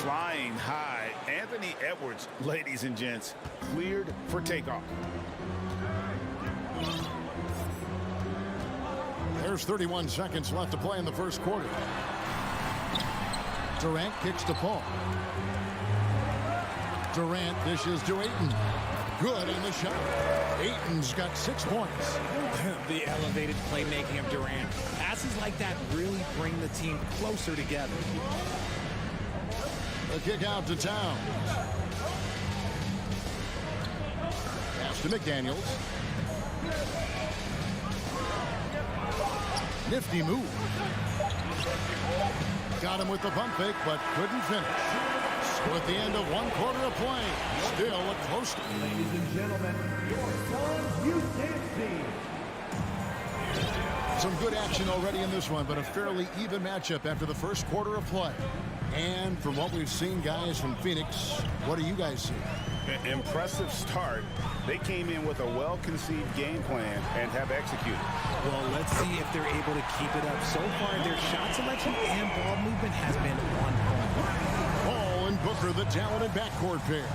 Flying high. Anthony Edwards, ladies and gents, cleared for takeoff. There's 31 seconds left to play in the first quarter. Durant kicks to Paul. Durant dishes to Ayton. Good on the shot. Ayton's got 6 points. The elevated playmaking of Durant. Passes like that really bring the team closer together. The kick out to Towns. Pass to McDaniels. Nifty move. Got him with the pump fake, but couldn't finish. So at the end of 1 quarter of play, still a close game. Ladies and gentlemen, your Suns Youth Dance Team. Some good action already in this one, but a fairly even matchup after the first quarter of play. And from what we've seen, guys, from Phoenix, what do you guys see? Impressive start. They came in with a well-conceived game plan and have executed. Well, let's see if they're able to keep it up. So far, their shot selection and ball movement has been on point. Paul and Booker, the talented backcourt pair.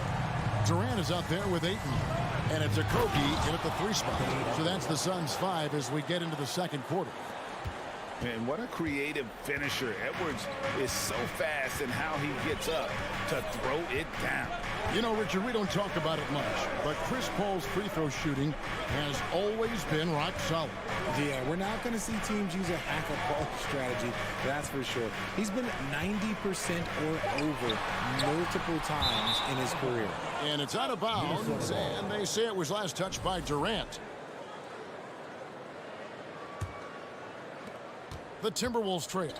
Durant is out there with Ayton. And it's a Kogi in at the 3 spot. So that's the Suns 5 as we get into the second quarter. And what a creative finisher. Edwards is so fast in how he gets up to throw it down. You know, Richard, we don't talk about it much, but Chris Paul's free throw shooting has always been rock solid. Yeah, we're not going to see teams use a hack-a-ball strategy, that's for sure. He's been 90% or over multiple times in his career. And it's out of bounds, and they say it was last touched by Durant. The Timberwolves trail.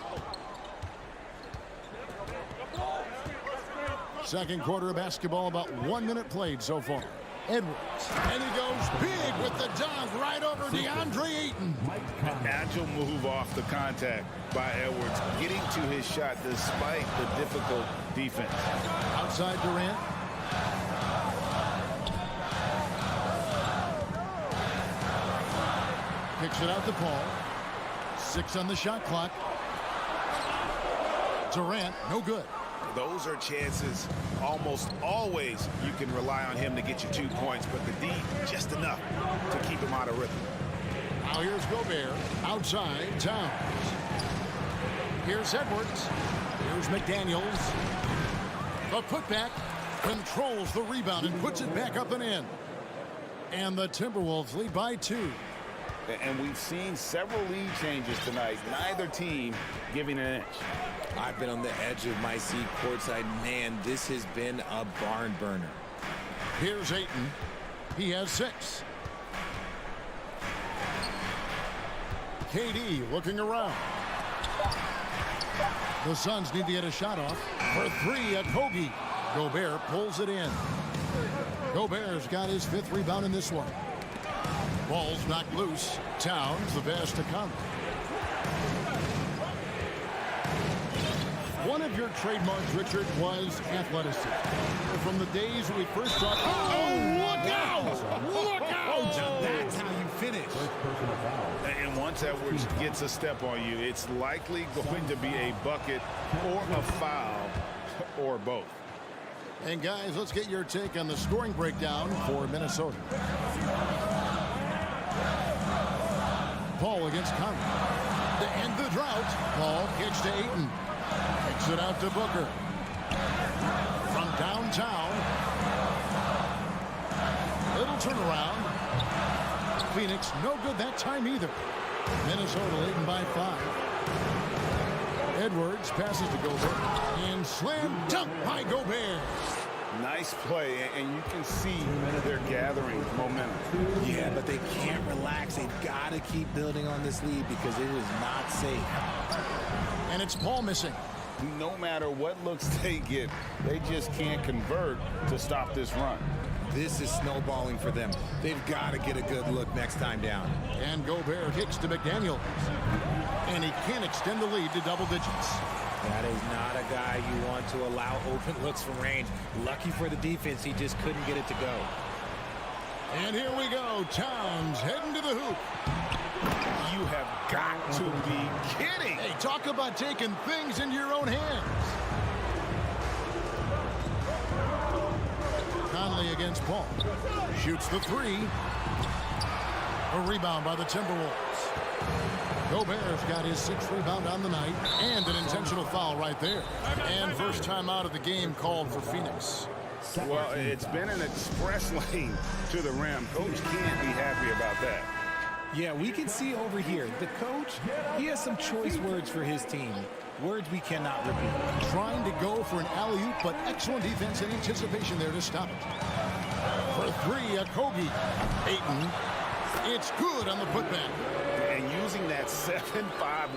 Second quarter of basketball, about 1 minute played so far. Edwards, and he goes big with the dunk right over DeAndre Ayton. An agile move off the contact by Edwards, getting to his shot despite the difficult defense. Outside Durant. Kicks it out to Paul. 6 on the shot clock. Durant, no good. Those are chances almost always you can rely on him to get you 2 points, but the D just enough to keep him out of rhythm. Now here's Gobert. Outside, Towns. Here's Edwards. Here's McDaniels. The putback controls the rebound and puts it back up and in. And the Timberwolves lead by 2. And we've seen several lead changes tonight. Neither team giving an inch. I've been on the edge of my seat courtside. Man, this has been a barn burner. Here's Ayton. He has 6. KD looking around. The Suns need to get a shot off. For 3 at Kogi. Gobert pulls it in. Gobert's got his 5th rebound in this one. Ball's knocked loose. Towns the pass to Conley. One of your trademarks, Richard, was athleticism. From the days we first saw. Oh, look out! Look out! That's how you finish. And once Edwards gets a step on you, it's likely going to be a bucket or a foul or both. And guys, let's get your take on the scoring breakdown for Minnesota. Paul against Conley. To end the drought, Paul kicks to Ayton. Kicks it out to Booker. From downtown. Little turnaround. Phoenix, no good that time either. Minnesota leading by 5. Edwards passes to Gobert. And slam dunk by Gobert. Nice play, and you can see they're gathering momentum. Yeah, but they can't relax. They've got to keep building on this lead because it is not safe. And it's Paul missing. No matter what looks they get, they just can't convert to stop this run. This is snowballing for them. They've got to get a good look next time down. And Gobert kicks to McDaniels. And he can't extend the lead to double digits. That is not a guy you want to allow open looks from range. Lucky for the defense, he just couldn't get it to go. And here we go. Towns heading to the hoop. You have got to be kidding. Hey, talk about taking things into your own hands. Conley against Paul. Shoots the three. A rebound by the Timberwolves. Gobert's got his 6th rebound on the night, and an intentional foul right there. And first time out of the game called for Phoenix. Well, it's been an express lane to the rim. Coach can't be happy about that. Yeah, we can see over here, the coach, he has some choice words for his team. Words we cannot repeat. Trying to go for an alley-oop, but excellent defense and anticipation there to stop it. For three, Kogi. Ayton. It's good on the putback. And using that 7'5"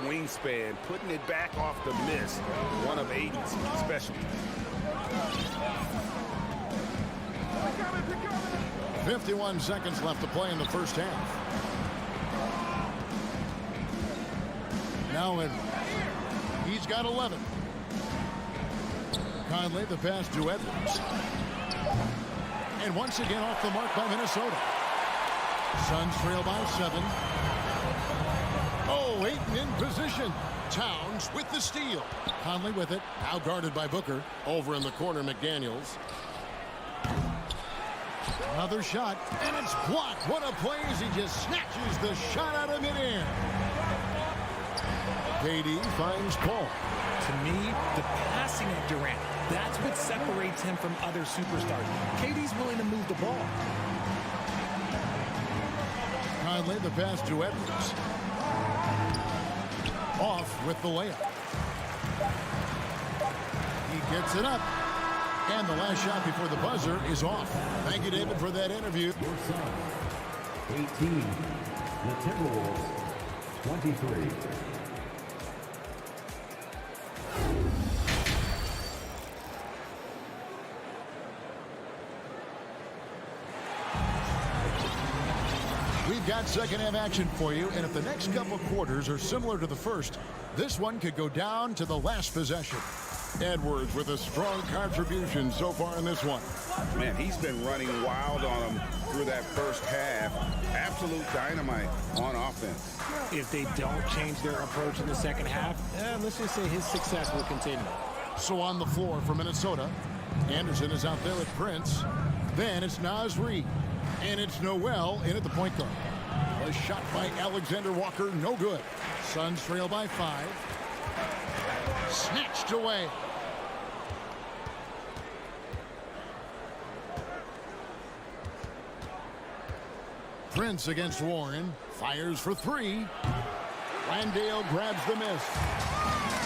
wingspan, putting it back off the miss, one of Ayton's specialties. 51 seconds left to play in the first half. Now Edwards. He's got 11. Conley, the pass to Edwards. And once again off the mark by Minnesota. Suns trail by 7. Oh, Ayton in position. Towns with the steal. Conley with it. Now guarded by Booker. Over in the corner, McDaniels. Another shot, and it's blocked. What a play as he just snatches the shot out of midair. KD finds Paul. To me, the passing of Durant, that's what separates him from other superstars. KD's willing to move the ball. Conley, the pass to Edwards. Off with the layup. He gets it up. And the last shot before the buzzer is off. Thank you, David, for that interview. 18, the Timberwolves, 23. We've got second half action for you, and if the next couple quarters are similar to the first, this one could go down to the last possession. Edwards with a strong contribution so far in this one. Man, he's been running wild on him through that first half. Absolute dynamite on offense. If they don't change their approach in the second half, let's just say his success will continue. So on the floor for Minnesota, Anderson is out there with Prince. Then it's Naz Reid. And it's Noel in at the point guard. A shot by Alexander Walker, no good. Suns trail by 5. Snatched away. Prince against Warren. Fires for 3. Landale grabs the miss.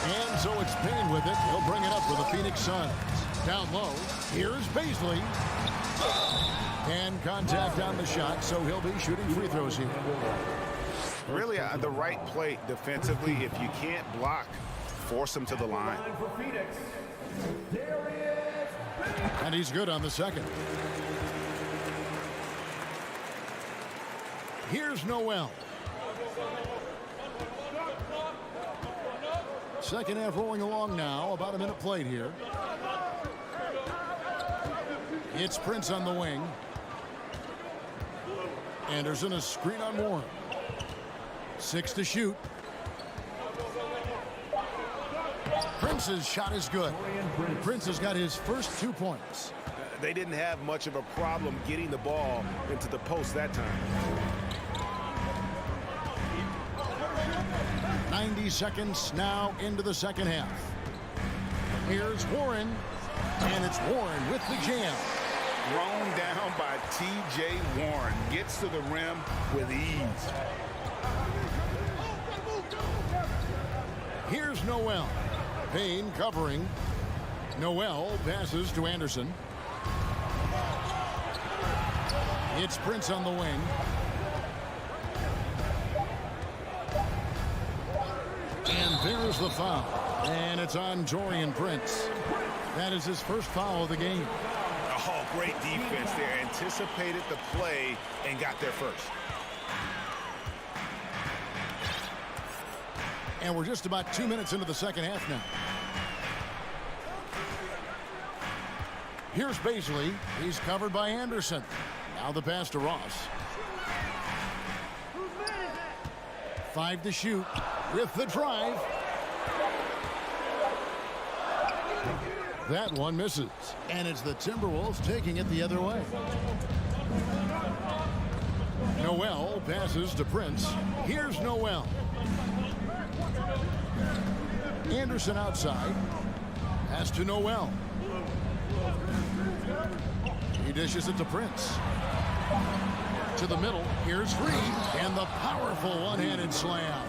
And so it's Payne with it. He'll bring it up for the Phoenix Suns. Down low. Here's Baisley. And contact on the shot, so he'll be shooting free throws here. Really, the right play defensively. If you can't block, force him to the line. And he's good on the second. Here's Noel. Second half rolling along now. About a minute played here. It's Prince on the wing. Anderson, a screen on Warren. 6 to shoot. Prince's shot is good. Prince has got his first 2 points. They didn't have much of a problem getting the ball into the post that time. 90 seconds now into the second half. Here's Warren. And it's Warren with the jam. Thrown down by T.J. Warren. Gets to the rim with ease. Here's Noel. Payne covering. Noel passes to Anderson. It's Prince on the wing. And there's the foul. And it's on Taurean Prince. That is his first foul of the game. Oh, great defense there. Anticipated the play and got there first. And we're just about 2 minutes into the second half now. Here's Baisley. He's covered by Anderson. Now the pass to Ross. 5 to shoot with the drive. That one misses. And it's the Timberwolves taking it the other way. Noel passes to Prince. Here's Noel. Anderson outside. Pass to Noel. He dishes it to Prince. To the middle. Here's Reed. And the powerful one-handed slam.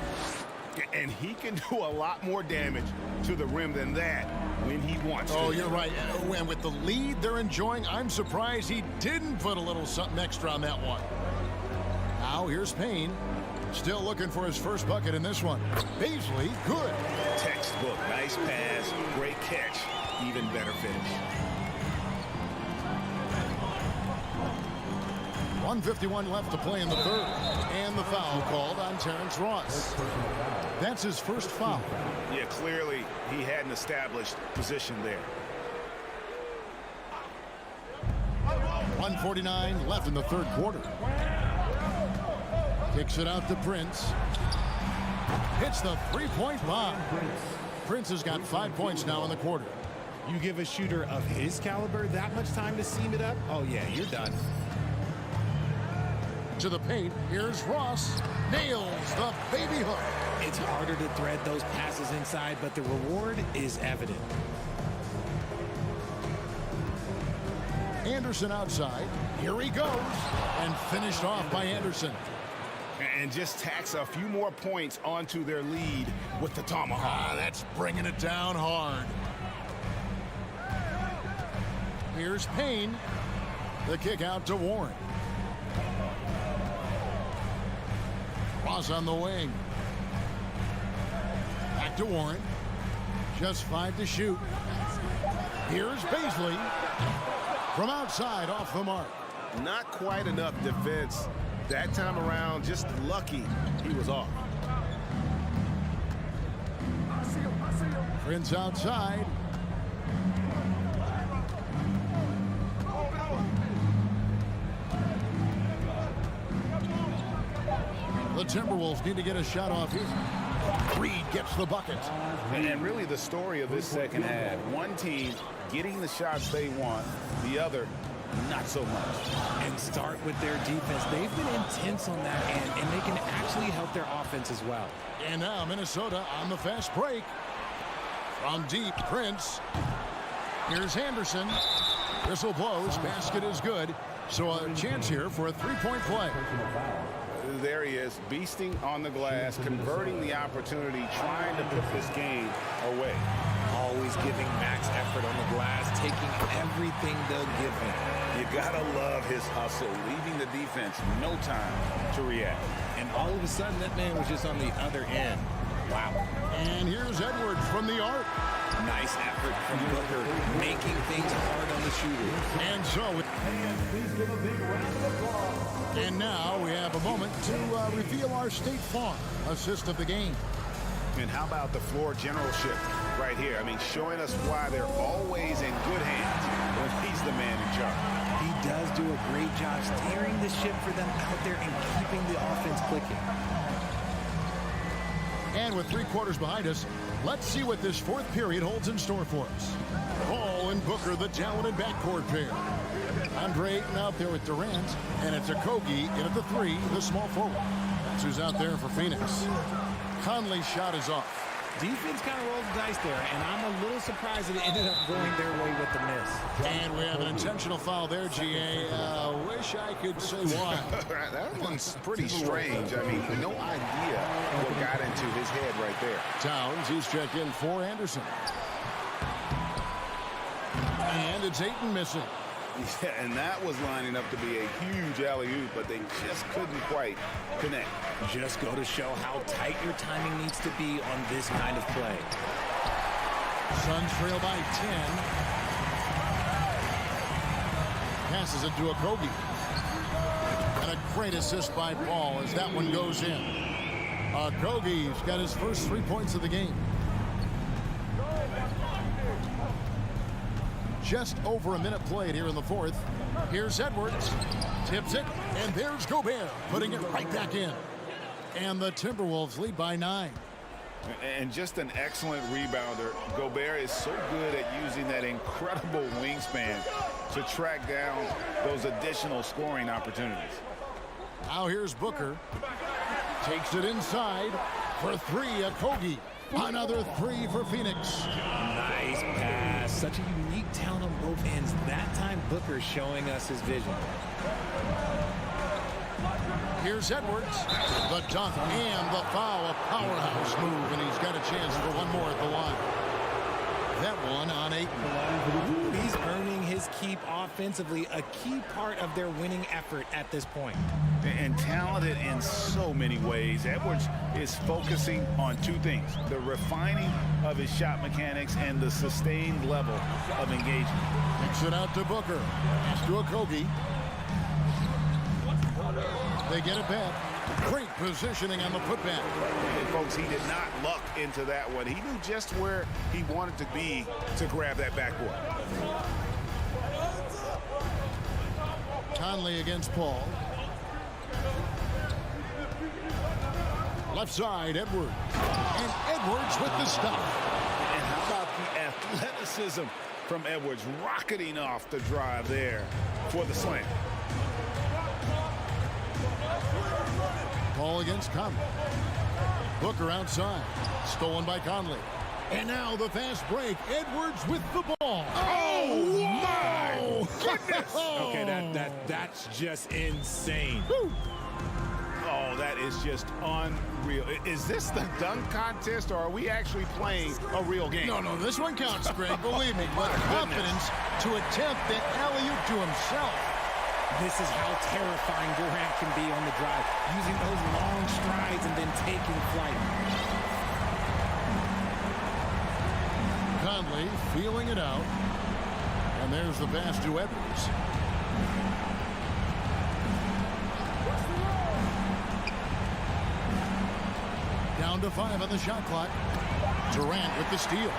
And he can do a lot more damage to the rim than that when he wants to. Oh, you're right. And with the lead they're enjoying, I'm surprised he didn't put a little something extra on that one. Now here's Payne. Still looking for his first bucket in this one. Beasley, good. Textbook. Nice pass. Great catch. Even better finish. 1:51 left to play in the third. And the foul called on Terrence Ross. That's his first foul. Yeah, clearly he hadn't established position there. 1:49 left in the third quarter. Kicks it out to Prince. Hits the three-point bomb. Prince has got 5 points now in the quarter. You give a shooter of his caliber that much time to seam it up? Oh, yeah, you're done. To the paint. Here's Ross. Nails the baby hook. It's harder to thread those passes inside, but the reward is evident. Anderson outside. Here he goes. And finished off by Anderson. And just tacks a few more points onto their lead with the tomahawk. That's bringing it down hard. Here's Payne. The kick out to Warren. Ross on the wing. Back to Warren. Just 5 to shoot. Here's Beasley. From outside, off the mark. Not quite enough defense. That time around, just lucky he was off. Prince outside. The Timberwolves need to get a shot off here. Reed gets the bucket. And really the story of this second half. One team getting the shots they want, the other not so much. And start with their defense. They've been intense on that end, and they can actually help their offense as well. And now Minnesota on the fast break. From deep, Prince. Here's Anderson. Whistle blows. Basket is good. So a chance here for a three-point play. There he is, beasting on the glass, converting the opportunity, trying to put this game away. Always giving max effort on the glass, taking everything they'll give him. You gotta love his hustle, leaving the defense no time to react. And all of a sudden, that man was just on the other end. Wow. And here's Edwards from the arc. Nice effort from Booker, making things hard on the shooter. And so, and now we have a moment to reveal our State Farm assist of the game. And how about the floor generalship right here? I mean, showing us why they're always in good hands when he's the man in charge. He does do a great job steering the ship for them out there and keeping the offense clicking. And with 3 quarters behind us, let's see what this fourth period holds in store for us. Paul and Booker, the talented backcourt pair. Andre Ayton out there with Durant, and it's Okogie in at the 3, the small forward. That's who's out there for Phoenix. Conley's shot is off. Defense kind of rolled the dice there, and I'm a little surprised that it ended up going their way with the miss. And we have an intentional foul there, GA. Wish I could say why. That one's pretty strange. I mean, no idea what got into his head right there. Towns, he's checked in for Anderson. And it's Ayton missing. Yeah, and that was lining up to be a huge alley-oop, but they just couldn't quite connect. Just go to show how tight your timing needs to be on this kind of play. Suns trail by 10. Passes it to Okogie. And a great assist by Paul as that one goes in. Okogie's got his first 3 points of the game. Just over a minute played here in the fourth. Here's Edwards. Tips it, and there's Gobert, putting it right back in. And the Timberwolves lead by 9. And just an excellent rebounder. Gobert is so good at using that incredible wingspan to track down those additional scoring opportunities. Now here's Booker. Takes it inside for 3, Okogie. Another 3 for Phoenix. Nice pass. Such a unique talent on both ends. That time, Booker showing us his vision. Here's Edwards. The dunk and the foul. A powerhouse move, and he's got a chance for one more at the line. That one on 8. Ooh, he's earning his keep offensively, a key part of their winning effort at this point. And talented in so many ways. Edwards is focusing on 2 things: the refining of his shot mechanics and the sustained level of engagement. Kicks it out to Booker. Pass to Okogie. They get it back. Great positioning on the putback. And folks, he did not luck into that one. He knew just where he wanted to be to grab that backboard. Conley against Paul. Left side, Edwards. And Edwards with the stop. And how about the athleticism from Edwards, rocketing off the drive there for the slam. Paul against Conley. Booker outside. Stolen by Conley. And now the fast break. Edwards with the ball. Oh, my goodness. Okay, that's just insane. Woo. Oh, that is just unreal. Is this the dunk contest, or are we actually playing a real game? No, this one counts, Greg. Believe me. But confidence to attempt that alley-oop to himself. This is how terrifying Durant can be on the drive, using those long strides and then taking flight. Conley feeling it out. And there's the pass to Edwards. Down to 5 on the shot clock. Durant with the steal.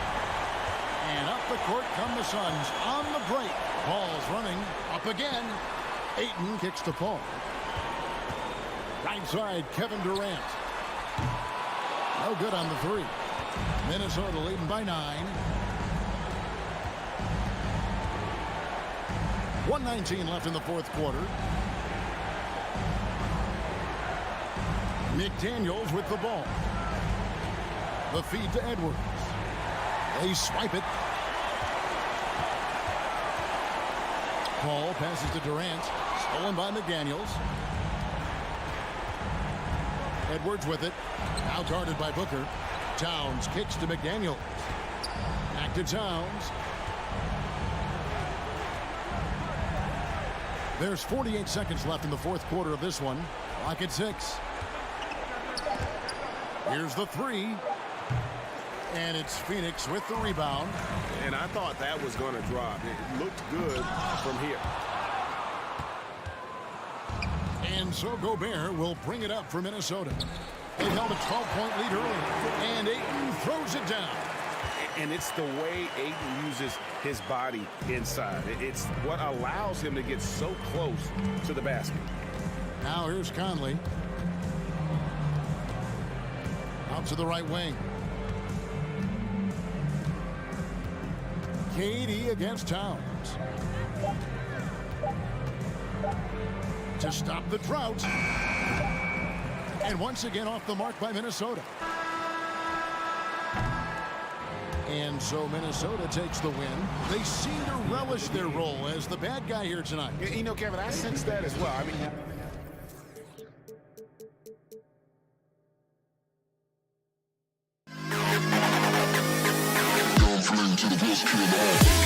And up the court come the Suns on the break. Paul's running up again. Ayton kicks to Paul. Right side, Kevin Durant. No good on the 3. Minnesota leading by 9. 1:19 left in the 4th quarter. McDaniels with the ball. The feed to Edwards. They swipe it. Paul passes to Durant. Stolen by McDaniels. Edwards with it. Now guarded by Booker. Towns kicks to McDaniels. Back to Towns. There's 48 seconds left in the 4th quarter of this one. Clock at 6. Here's the 3. And it's Phoenix with the rebound. And I thought that was going to drop. It looked good from here. And so Gobert will bring it up for Minnesota. They held a 12-point lead early. And Ayton throws it down. And it's the way Ayton uses his body inside. It's what allows him to get so close to the basket. Now here's Conley. Out to the right wing. KD against Towns. To stop the drought. And once again off the mark by Minnesota. And so Minnesota takes the win. They seem to relish their role as the bad guy here tonight. You know, Kevin, I sense that as well. I mean, to the best kid in the hall.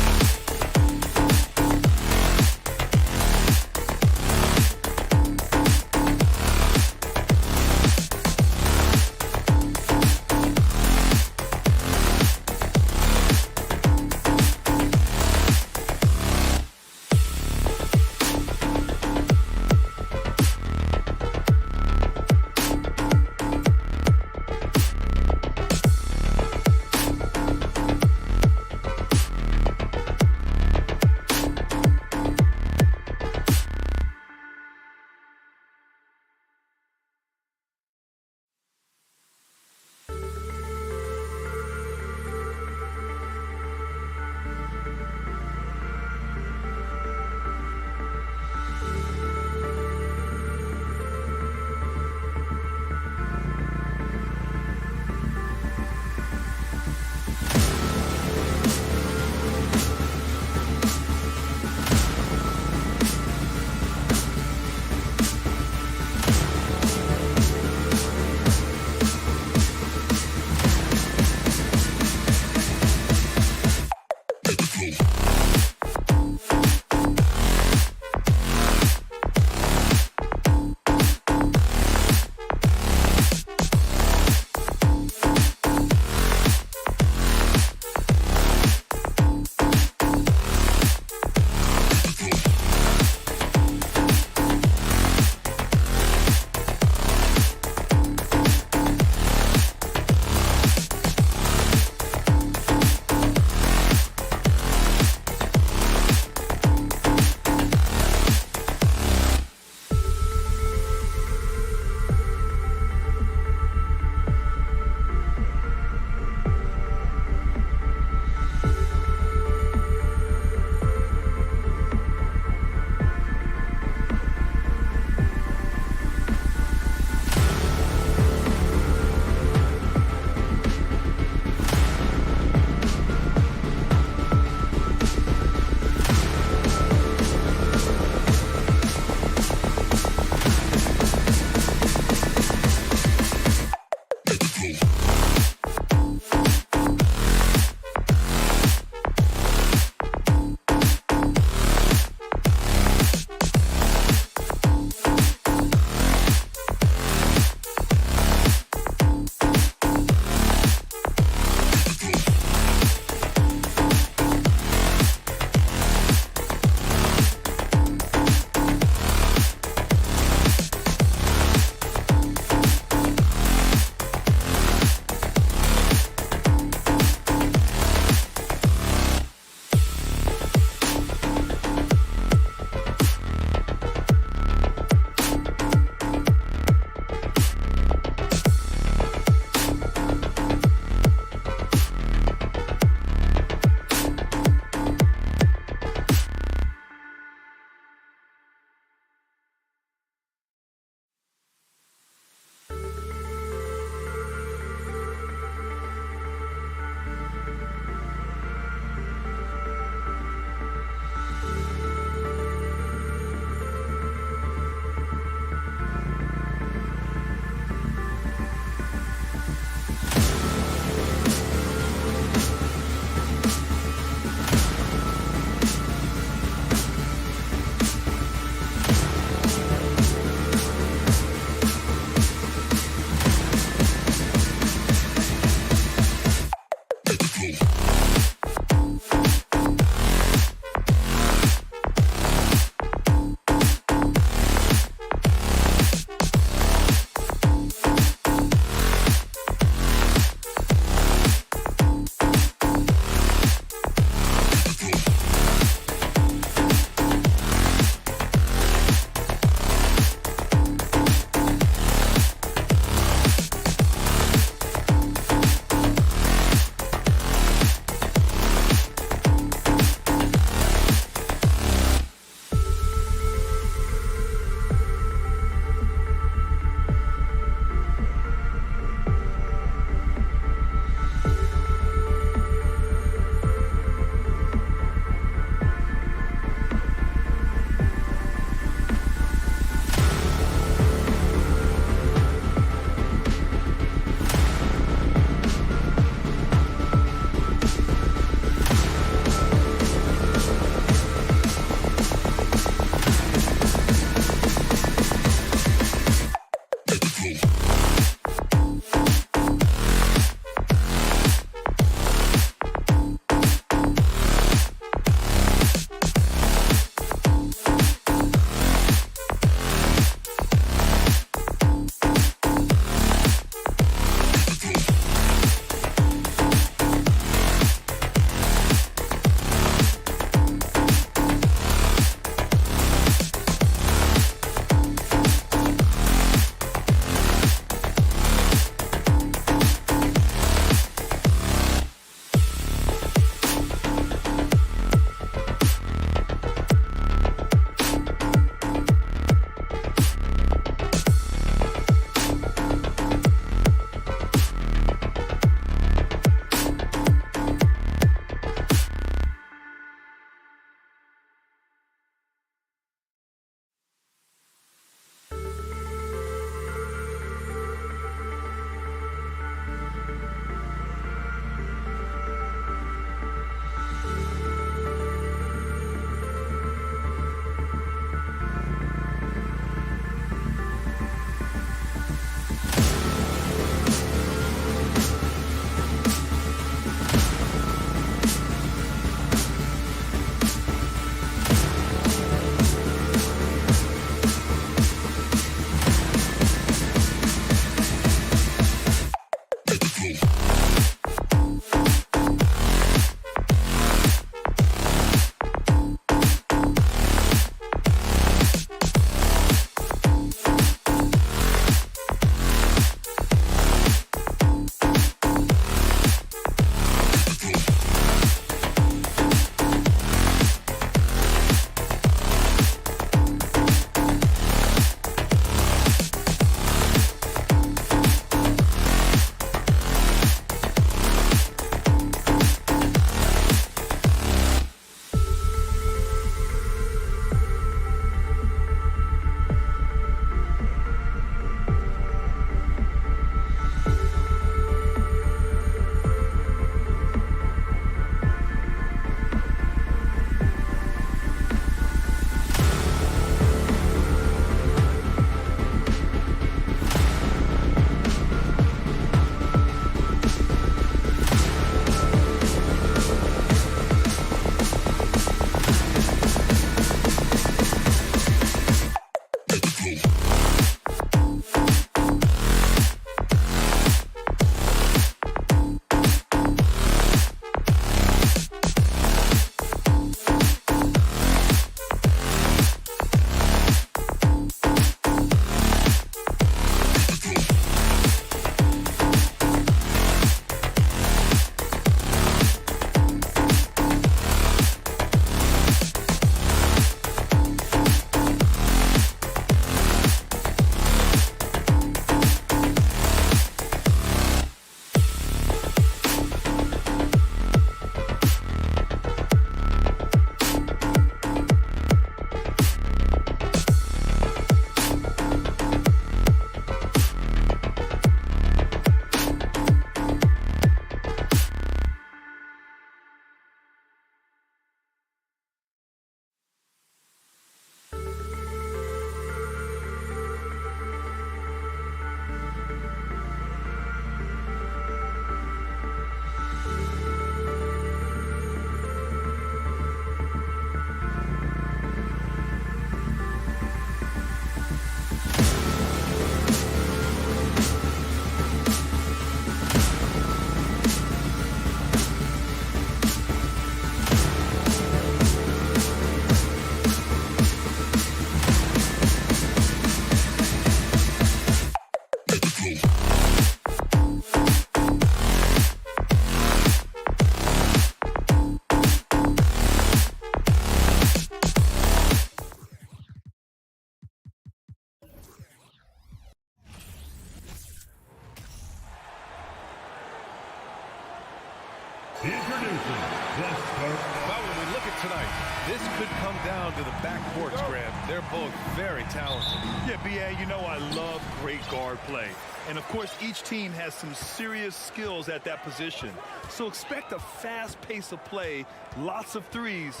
Introducing the start. Well, when we look at tonight, this could come down to the backcourts, Grant. They're both very talented. Yeah, B.A., you know I love great guard play. And, of course, each team has some serious skills at that position. So expect a fast pace of play, lots of threes.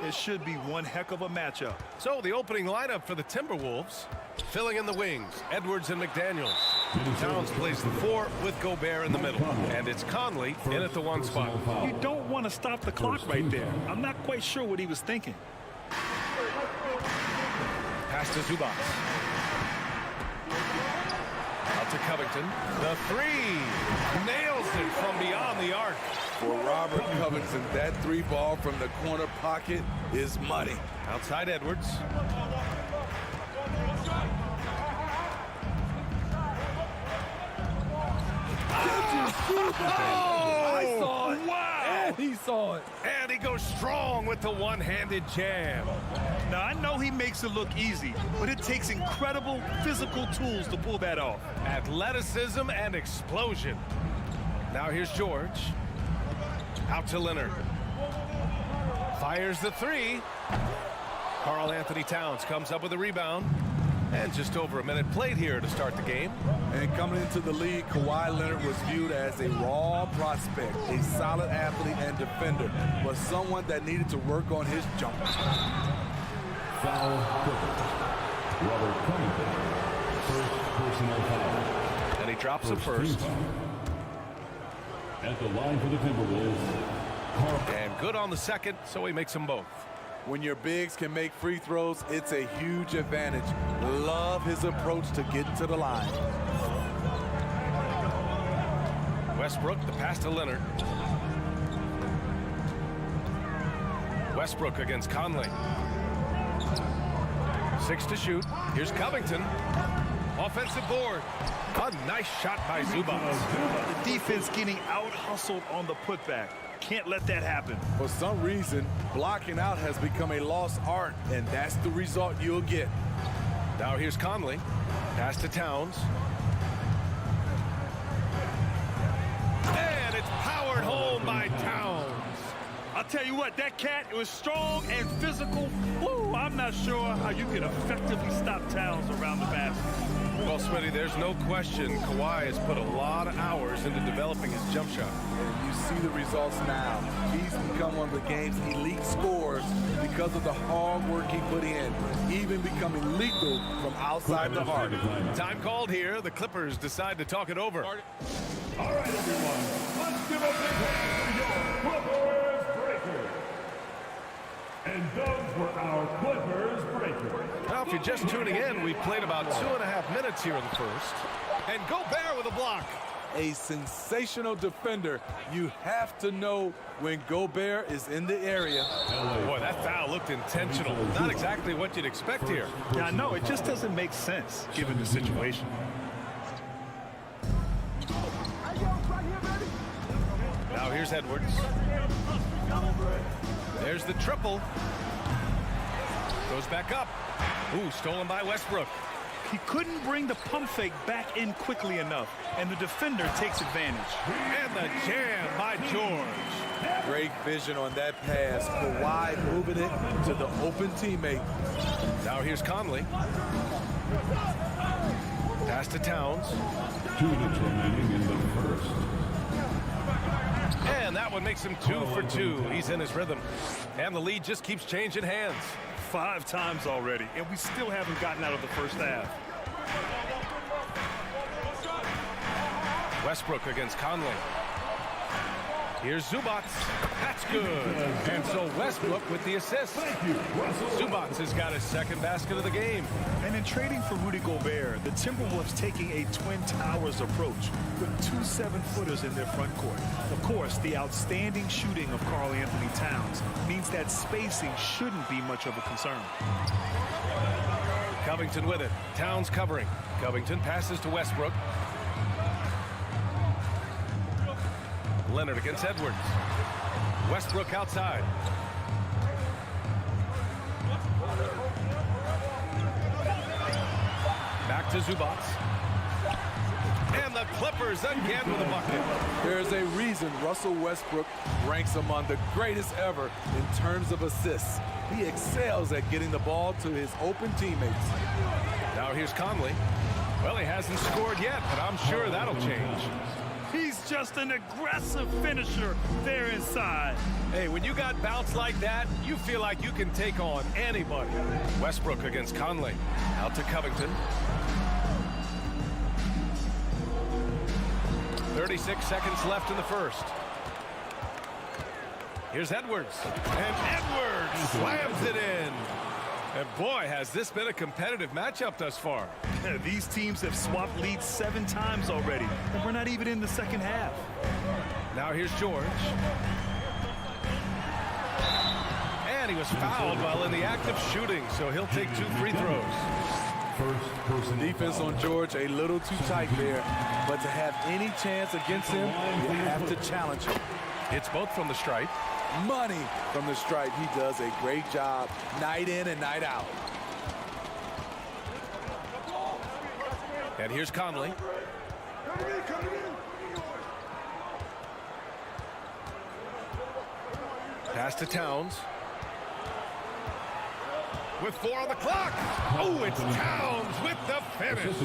It should be one heck of a matchup. So the opening lineup for the Timberwolves, filling in the wings, Edwards and McDaniels. Towns plays the 4 with Gobert in the middle. And it's Conley in at the 1 spot. You don't want to stop the clock right there. I'm not quite sure what he was thinking. Pass to Zubac. Out to Covington. The 3. Nails it from beyond the arc. For Robert Covington, that 3 ball from the corner pocket is money. Outside Edwards. I saw it. Wow! And he saw it. And he goes strong with the one-handed jam. Now, I know he makes it look easy, but it takes incredible physical tools to pull that off. Athleticism and explosion. Now here's George. Out to Leonard. Fires the 3. Karl Anthony Towns comes up with a rebound. And just over a minute played here to start the game. And coming into the league, Kawhi Leonard was viewed as a raw prospect, a solid athlete and defender, but someone that needed to work on his jump. Foul. Robert Covington. First personal foul. And he drops it first. At the line for the Timberwolves. And good on the second, so he makes them both. When your bigs can make free throws, it's a huge advantage. Love his approach to getting to the line. Westbrook, the pass to Leonard. Westbrook against Conley. 6 to shoot. Here's Covington. Offensive board. A nice shot by Zubac. The defense getting out-hustled on the putback. Can't let that happen. For some reason, blocking out has become a lost art, and that's the result you'll get. Now here's Conley. Pass to Towns. And it's powered home by Towns. I'll tell you what, that cat was strong and physical. Woo, I'm not sure how you can effectively stop Towns around the basket. Well, Smitty, there's no question Kawhi has put a lot of hours into developing his jump shot. And you see the results now. He's become one of the game's elite scorers because of the hard work he put in, even becoming lethal from outside the arc. Time called here. The Clippers decide to talk it over. All right, everyone. Let's give a big hand to your Clippers Breakers. And those were our Clippers Breakers. Now, if you're just tuning in, we've played about 2.5 minutes here in the first. And Gobert with a block. A sensational defender. You have to know when Gobert is in the area. Boy, that foul looked intentional. Not exactly what you'd expect here. Yeah, I know. It just doesn't make sense given the situation. Now here's Edwards. There's the triple. Goes back up. Ooh, stolen by Westbrook. He couldn't bring the pump fake back in quickly enough, and the defender takes advantage. And the jam by George. Great vision on that pass. Kawhi moving it to the open teammate. Now here's Conley. Pass to Towns. 2 minutes remaining in the first. And that one makes him 2 for 2. He's in his rhythm. And the lead just keeps changing hands. 5 times already, and we still haven't gotten out of the first half. Westbrook against Conley. Here's Zubac. That's good. And so Westbrook with the assist. Zubac has got his second basket of the game. And in trading for Rudy Gobert, the Timberwolves taking a Twin Towers approach with 2 7-footers in their front court. Of course, the outstanding shooting of Karl Anthony Towns means that spacing shouldn't be much of a concern. Covington with it. Towns covering. Covington passes to Westbrook. Leonard against Edwards. Westbrook outside. Back to Zubac. And the Clippers again with a bucket. There There's a reason Russell Westbrook ranks among the greatest ever in terms of assists. He excels at getting the ball to his open teammates. Now here's Conley. Well, he hasn't scored yet, but I'm sure that'll change. He's just an aggressive finisher there inside. Hey, when you got bounce like that, you feel like you can take on anybody. Westbrook against Conley. Out to Covington. 36 seconds left in the first. Here's Edwards. And Edwards slams it in. And boy, has this been a competitive matchup thus far. These teams have swapped leads 7 times already, and we're not even in the second half. Now here's George. And he was fouled while in the act of shooting, so he'll take 2 free throws. Defense on George a little too tight there, but to have any chance against him, you have to challenge him. It's both from the stripe. Money from the stripe. He does a great job night in and night out. And here's Conley. Pass to Towns. With 4 on the clock. Oh, it's Towns with the finish.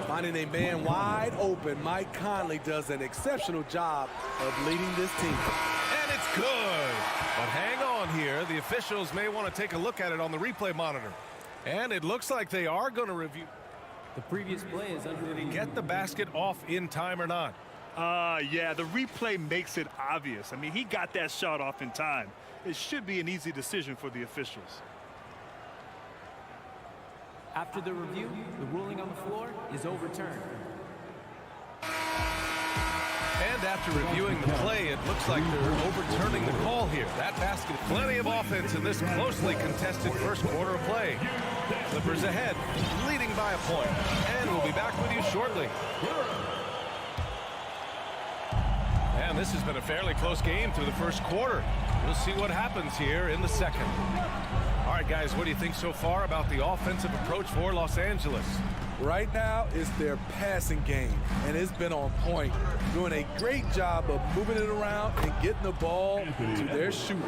Finding a man wide open, Mike Conley does an exceptional job of leading this team. And it's good. But hang on here. The officials may want to take a look at it on the replay monitor. And it looks like they are going to review. The previous play is under Did he get the basket off in time or not? Yeah, the replay makes it obvious. I mean, he got that shot off in time. It should be an easy decision for the officials. After the review, the ruling on the floor is overturned. And after reviewing the play, it looks like they're overturning the call here. That basket, plenty of offense in this closely contested first quarter of play. Clippers ahead, leading by a point. And we'll be back with you shortly. And this has been a fairly close game through the first quarter. We'll see what happens here in the second. All right, guys, what do you think so far about the offensive approach for Los Angeles? Right now, it's their passing game, and it's been on point. Doing a great job of moving it around and getting the ball to their shooters.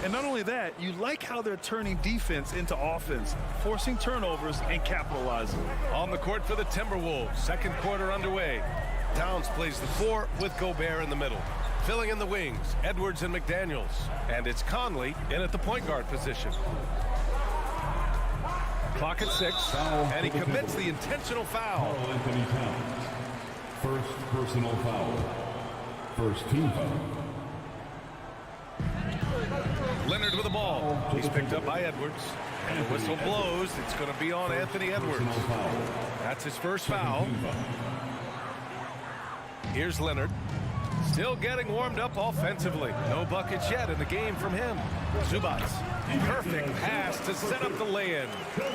And not only that, you like how they're turning defense into offense, forcing turnovers and capitalizing. On the court for the Timberwolves, second quarter underway. Towns plays the 4 with Gobert in the middle. Filling in the wings, Edwards and McDaniels. And it's Conley in at the point guard position. Clock at 6, and he commits the intentional foul. Anthony Towns. First personal foul. First team foul. Leonard with the ball. He's picked up by Edwards. And the whistle blows. It's going to be on Anthony Edwards. That's his first foul. Here's Leonard. Still getting warmed up offensively. No buckets yet in the game from him. Zubats. Perfect pass to set up the lay-in.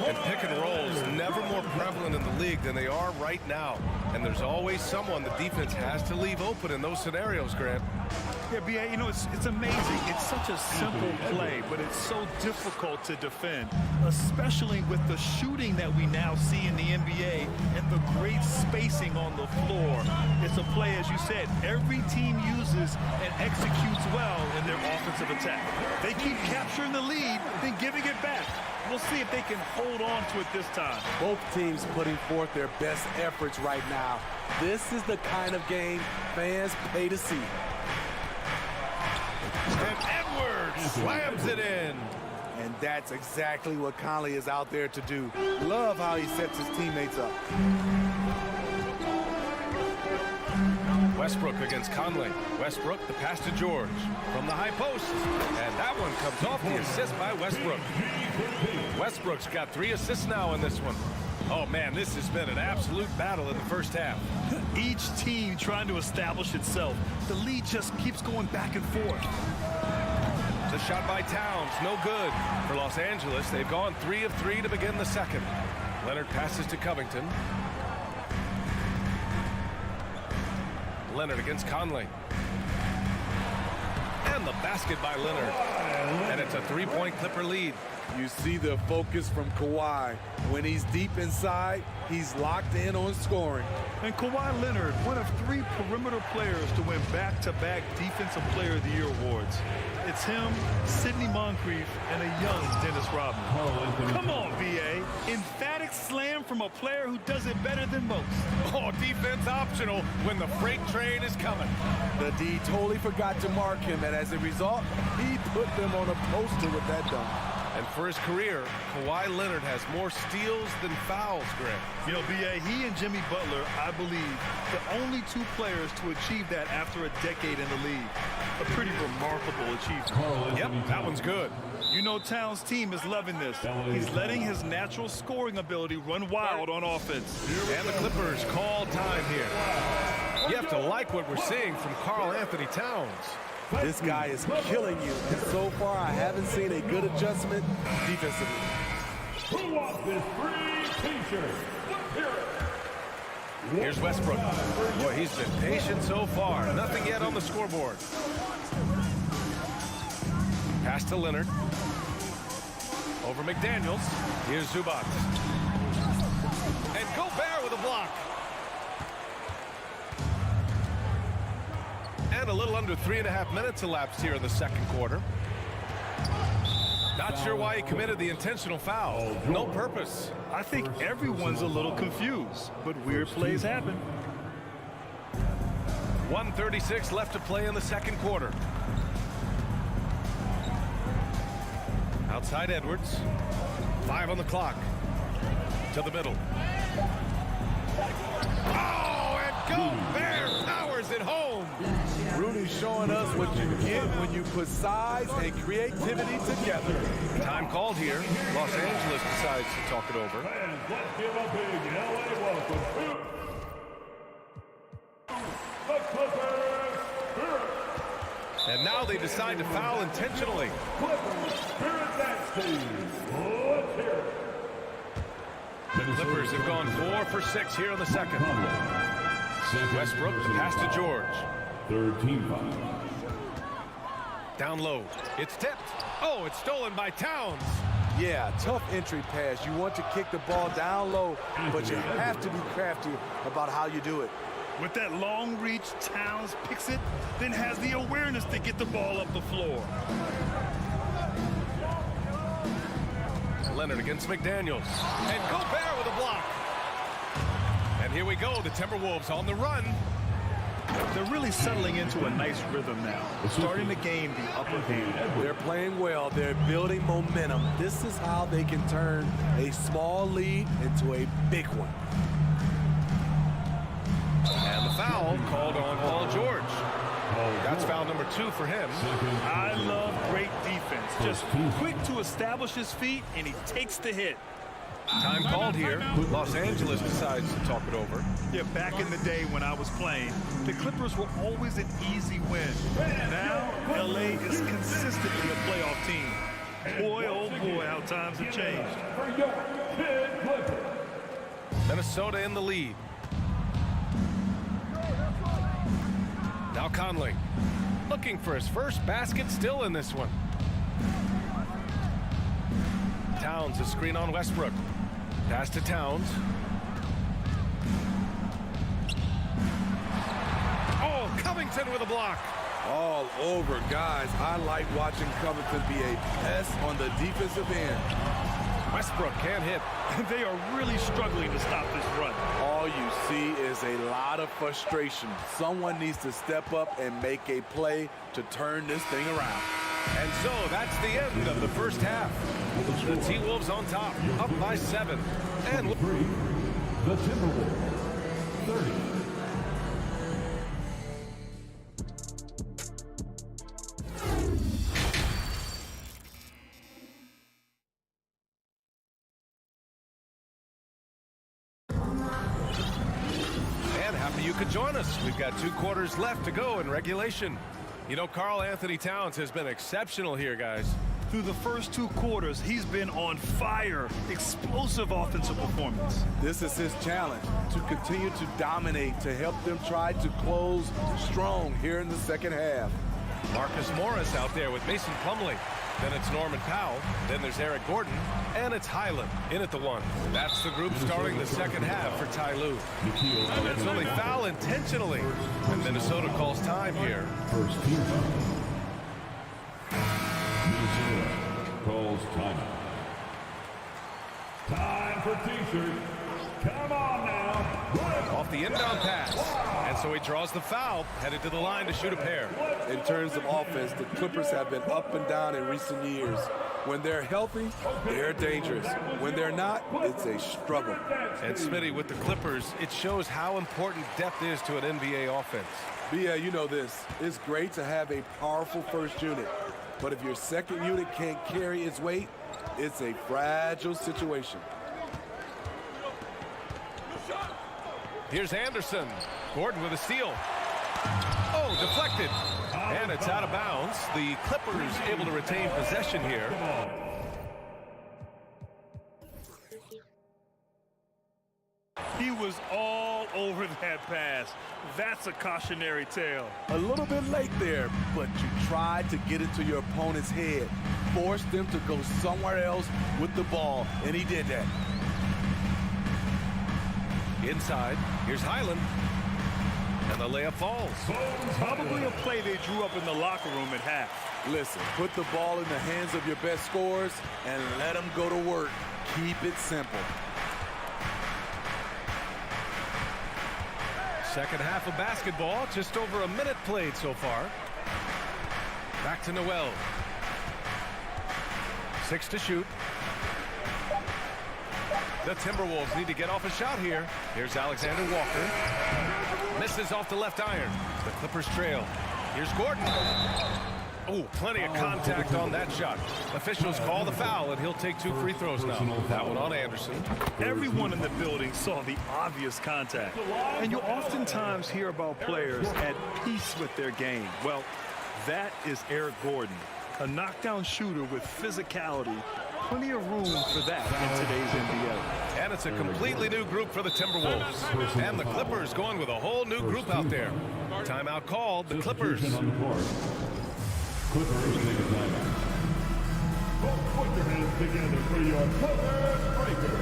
And pick and rolls never more prevalent in the league than they are right now. And there's always someone the defense has to leave open in those scenarios, Grant. Yeah, B.A., you know, it's amazing. It's such a simple play, but it's so difficult to defend, especially with the shooting that we now see in the NBA and the great spacing on the floor. It's a play, as you said, every team uses and executes well in their offensive attack. They keep capturing the lead, then giving it back. We'll see if they can hold on to it this time. Both teams putting forth their best efforts right now. This is the kind of game fans pay to see. And Edwards slams it in. And that's exactly what Conley is out there to do. Love how he sets his teammates up. Westbrook against Conley. Westbrook, the pass to George from the high post. And that one comes off the assist by Westbrook. Westbrook's got 3 assists now in this one. Oh, man, this has been an absolute battle in the first half. Each team trying to establish itself. The lead just keeps going back and forth. The shot by Towns, no good. For Los Angeles, they've gone 3 of 3 to begin the second. Leonard passes to Covington. Leonard against Conley. And the basket by Leonard. And it's a 3-point Clipper lead. You see the focus from Kawhi. When he's deep inside, he's locked in on scoring. And Kawhi Leonard, one of 3 perimeter players to win back-to-back Defensive Player of the Year awards. It's him, Sidney Moncrief, and a young Dennis Rodman. Come on, B.A. Emphatic slam from a player who does it better than most. Oh, defense optional when the freight train is coming. The D totally forgot to mark him, and as a result, he put them on a poster with that dunk. And for his career, Kawhi Leonard has more steals than fouls, Greg. You know, B.A., he and Jimmy Butler, I believe, the only 2 players to achieve that after a decade in the league. A pretty remarkable achievement. Yep, that one's good. You know Towns' team is loving this. He's letting his natural scoring ability run wild on offense. And the Clippers call time here. You have to like what we're seeing from Karl Anthony Towns. This guy is killing you, and so far I haven't seen a good adjustment defensively. Who wants this free t-shirt? Let's hear it. Here's Westbrook. Boy, he's been patient so far. Nothing yet on the scoreboard. Pass to Leonard. Over McDaniels. Here's Zubac. And Gobert with a block. And a little under 3.5 minutes elapsed here in the second quarter. Not sure why he committed the intentional foul. No purpose. I think everyone's a little confused, but weird plays happen. 1:36 left to play in the second quarter. Outside Edwards. 5 on the clock. To the middle. Oh, and Gobert powers it home. Rudy's showing us what you get when you put size and creativity together. Time called here. Los Angeles decides to talk it over. Fans, let's give a big LA welcome to the Clippers Spirit. And now they decide to foul intentionally. Clippers Spirit dance team. Let's hear it. The Clippers have gone 4 for 6 here in the second. Westbrook pass to George. Third team foul. Down low. It's tipped. Oh, it's stolen by Towns. Yeah, tough entry pass. You want to kick the ball down low, but you have to be crafty about how you do it. With that long reach, Towns picks it, then has the awareness to get the ball up the floor. Leonard against McDaniels. And Gobert with a block. And here we go. The Timberwolves on the run. They're really settling into a nice rhythm now. Starting to gain the upper hand. They're playing well. They're building momentum. This is how they can turn a small lead into a big one. And the foul called on Paul George. That's foul number 2 for him. I love great defense. Just quick to establish his feet, and he takes the hit. Time called here. Los Angeles decides to talk it over. Yeah, back in the day when I was playing, the Clippers were always an easy win. Now, LA is consistently a playoff team. Boy, oh boy, how times have changed. Minnesota in the lead. Now Conley looking for his first basket, still in this one. Towns, a screen on Westbrook. Pass to Towns. Oh, Covington with a block. All over, guys. I like watching Covington be a pest on the defensive end. Westbrook can't hit. They are really struggling to stop this run. All you see is a lot of frustration. Someone needs to step up and make a play to turn this thing around. And so that's the end of the first half. The T-Wolves on top, up by 7. And the Timberwolves, 30. And happy you could join us. We've got 2 quarters left to go in regulation. You know, Karl Anthony Towns has been exceptional here, guys. Through the first 2 quarters, he's been on fire. Explosive offensive performance. This is his challenge, to continue to dominate, to help them try to close strong here in the second half. Marcus Morris out there with Mason Plumlee. Then it's Norman Powell. Then there's Eric Gordon. And it's Highland in at the 1. That's the group starting the second half for Ty Lue. It's only foul intentionally. And Minnesota calls time here. First team foul. Minnesota calls timeout. Time for T-shirt. Come on now. Off the inbound pass. And so he draws the foul, headed to the line to shoot a pair. In terms of offense, the Clippers have been up and down in recent years. When they're healthy, they're dangerous. When they're not, it's a struggle. And Smitty, with the Clippers, it shows how important depth is to an NBA offense. Yeah, you know this. It's great to have a powerful first unit. But if your second unit can't carry its weight, it's a fragile situation. Here's Anderson. Gordon with a steal. Oh, deflected. And it's out of bounds. The Clippers able to retain possession here. He was all over that pass. That's a cautionary tale. A little bit late there, but you tried to get into your opponent's head. Forced them to go somewhere else with the ball, and he did that. Inside, here's Highland. And the layup falls. Probably a play they drew up in the locker room at half. Listen, put the ball in the hands of your best scorers and let them go to work. Keep it simple. Second half of basketball, just over a minute played so far. Back to Noel. 6 to shoot. The Timberwolves need to get off a shot here. Here's Alexander Walker. Misses off the left iron. The Clippers trail. Here's Gordon. Oh, plenty of contact on that shot. Officials call the foul, and he'll take 2 free throws now. That one on Anderson. Everyone in the building saw the obvious contact. And you oftentimes hear about players at peace with their game. Well, that is Eric Gordon, a knockdown shooter with physicality. Plenty of room for that in today's NBA. And it's a completely new group for the Timberwolves. And the Clippers going with a whole new group out there. Timeout called, the Clippers. Clippers take a timeout. Put your hands together for your Clippers breaker.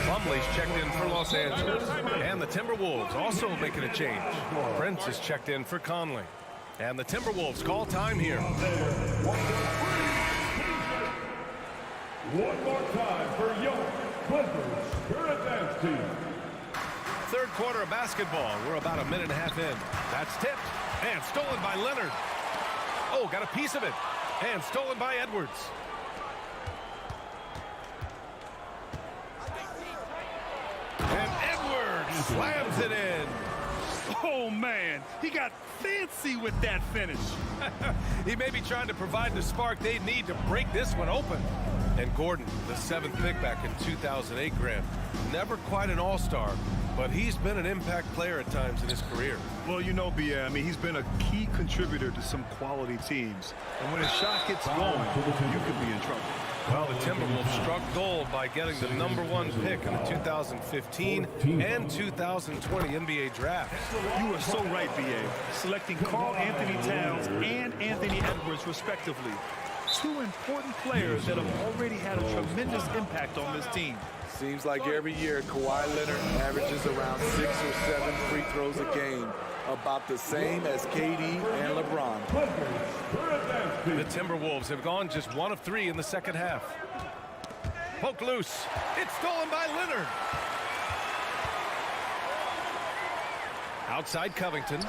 Plumlee's checked in for Los Angeles. And the Timberwolves also making a change. Prince is checked in for Conley. And the Timberwolves call time here. One more time for your Clippers Spirit Dance Team. Third quarter of basketball. We're about a minute and a half in. That's tipped and stolen by Leonard. Oh, got a piece of it. And stolen by Edwards. And Edwards slams it in. Oh, man, he got fancy with that finish. He may be trying to provide the spark they need to break this one open. And Gordon, the 7th pick back in 2008, Graham. Never quite an all-star, but he's been an impact player at times in his career. Well, you know, B.A., I mean, he's been a key contributor to some quality teams. And when his shot gets going, you could be in trouble. Well, the Timberwolves struck gold by getting the #1 pick in the 2015 and 2020 NBA draft. You are so right, B.A. Selecting Karl Anthony Towns and Anthony Edwards, respectively. 2 important players that have already had a tremendous impact on this team. Seems like every year Kawhi Leonard averages around 6 or 7 free throws a game, about the same as KD and LeBron. The Timberwolves have gone just 1 of 3 in the second half. Poked loose. It's stolen by Leonard. Outside Covington.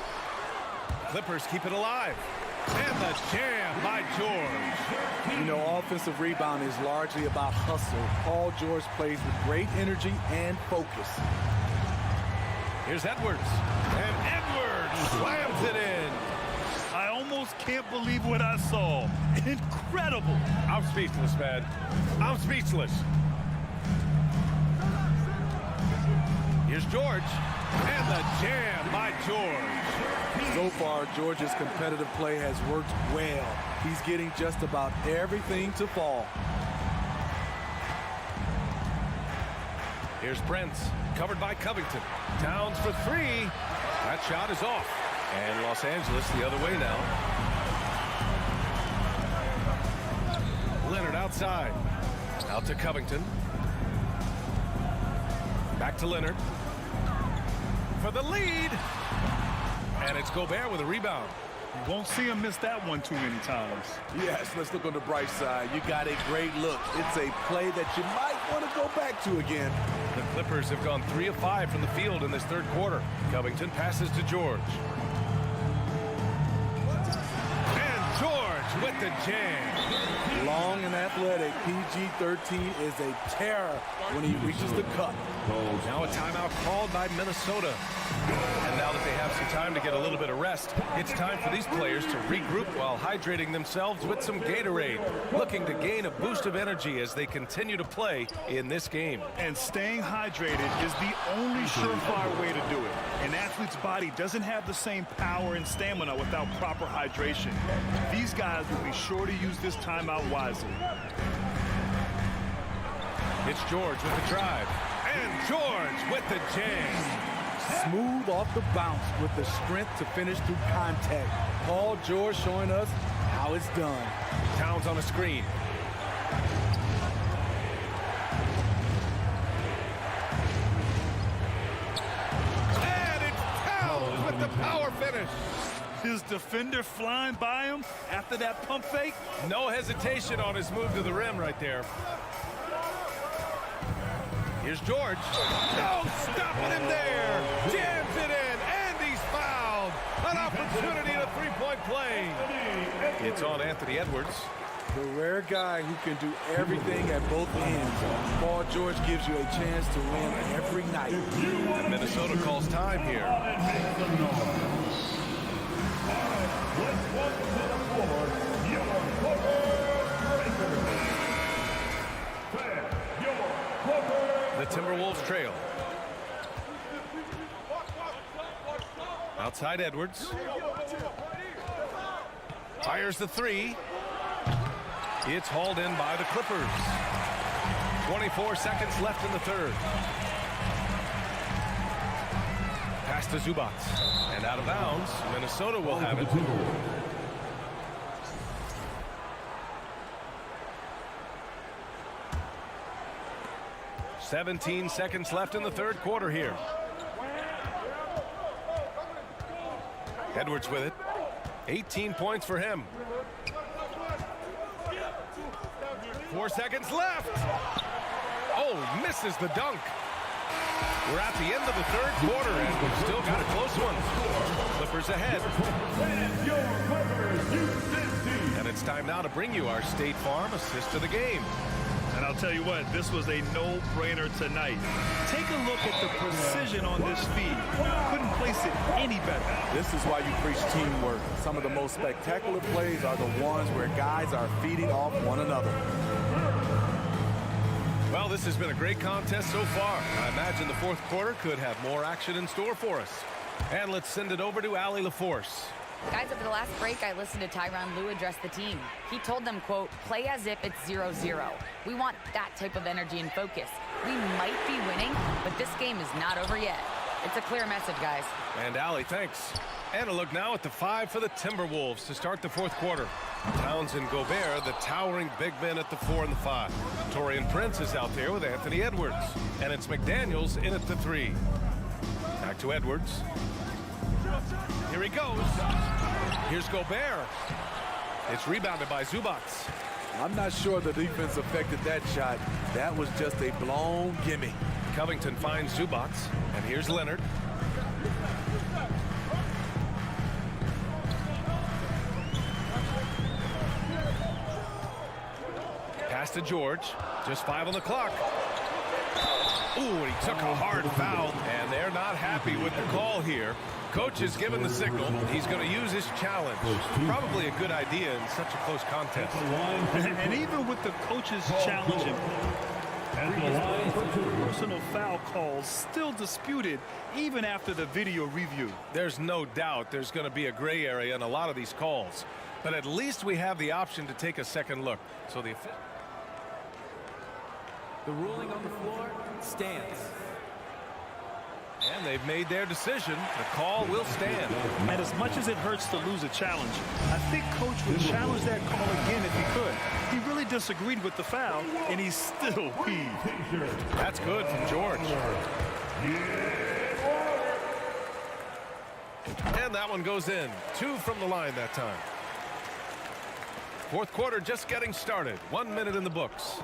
Clippers keep it alive. And the jam by George. You know, offensive rebound is largely about hustle. Paul George plays with great energy and focus. Here's Edwards. And Edwards slams it in. I almost can't believe what I saw. Incredible. I'm speechless, man. I'm speechless. Here's George. And the jam by George. So far, George's competitive play has worked well. He's getting just about everything to fall. Here's Prince, covered by Covington. Towns for three. That shot is off. And Los Angeles the other way now. Leonard outside. Out to Covington. Back to Leonard. For the lead. And it's Gobert with a rebound. You won't see him miss that one too many times. Yes, let's look on the bright side. You got a great look. It's a play that you might want to go back to again. The Clippers have gone 3 of 5 from the field in this third quarter. Covington passes to George. And George with the jam. Long and athletic, PG-13 is a terror when he reaches the cup. Now a timeout called by Minnesota. And now that they have some time to get a little bit of rest, it's time for these players to regroup while hydrating themselves with some Gatorade, looking to gain a boost of energy as they continue to play in this game. And staying hydrated is the only surefire way to do it. An athlete's body doesn't have the same power and stamina without proper hydration. These guys will be sure to use this timeout wisely. It's George with the drive. And George with the jam. Smooth off the bounce with the strength to finish through contact. Paul George showing us how it's done. Towns on a screen. And it's Towns with the power finish. His defender flying by him after that pump fake. No hesitation on his move to the rim right there. Here's George. No stopping him there. Jams it in, and he's fouled. An opportunity to three-point play. It's on Anthony Edwards. The rare guy who can do everything at both ends. Paul George gives you a chance to win every night. And Minnesota calls time here. Let's welcome to the floor, your Clippers breakers. Your Clippers. The Timberwolves trail. Outside Edwards. Fires the three. It's hauled in by the Clippers. 24 seconds left in the third. Pass to Zubac. And out of bounds. Minnesota will have it. 17 seconds left in the third quarter here. Edwards with it. 18 points for him. 4 seconds left. Oh, misses the dunk. We're at the end of the third quarter, and we've still got a close one. Clippers ahead. And it's time now to bring you our State Farm assist of the game. And I'll tell you what, this was a no-brainer tonight. Take a look at the precision on this feed. Couldn't place it any better. This is why you preach teamwork. Some of the most spectacular plays are the ones where guys are feeding off one another. Well, this has been a great contest so far. I imagine the fourth quarter could have more action in store for us. And let's send it over to Allie LaForce. Guys, over the last break, I listened to Tyronn Lue address the team. He told them, quote, play as if it's 0-0. We want that type of energy and focus. We might be winning, but this game is not over yet. It's a clear message, guys. And Allie, thanks. And a look now at the 5 for the Timberwolves to start the fourth quarter. Towns and Gobert, the towering big men at the 4 and the 5. Taurean Prince is out there with Anthony Edwards. And it's McDaniels in at the 3. Back to Edwards. Here he goes. Here's Gobert. It's rebounded by Zubac. I'm not sure the defense affected that shot. That was just a blown gimme. Covington finds Zubac. And here's Leonard. Pass to George. Just 5 on the clock. Ooh, and he took a hard foul. And they're not happy with the call here. Coach has given the signal. He's going to use his challenge. Probably a good idea in such a close contest. And even with the coach's challenge, At the line for two. Personal foul calls still disputed even after the video review. There's no doubt there's going to be a gray area in a lot of these calls. But at least we have the option to take a second look. So the ruling on the floor stands. And they've made their decision. The call will stand. And as much as it hurts to lose a challenge, I think Coach would challenge that call again if he could. He really disagreed with the foul, and he's still peeved. That's good from George. And that one goes in. 2 from the line that time. Fourth quarter just getting started. 1 minute in the books.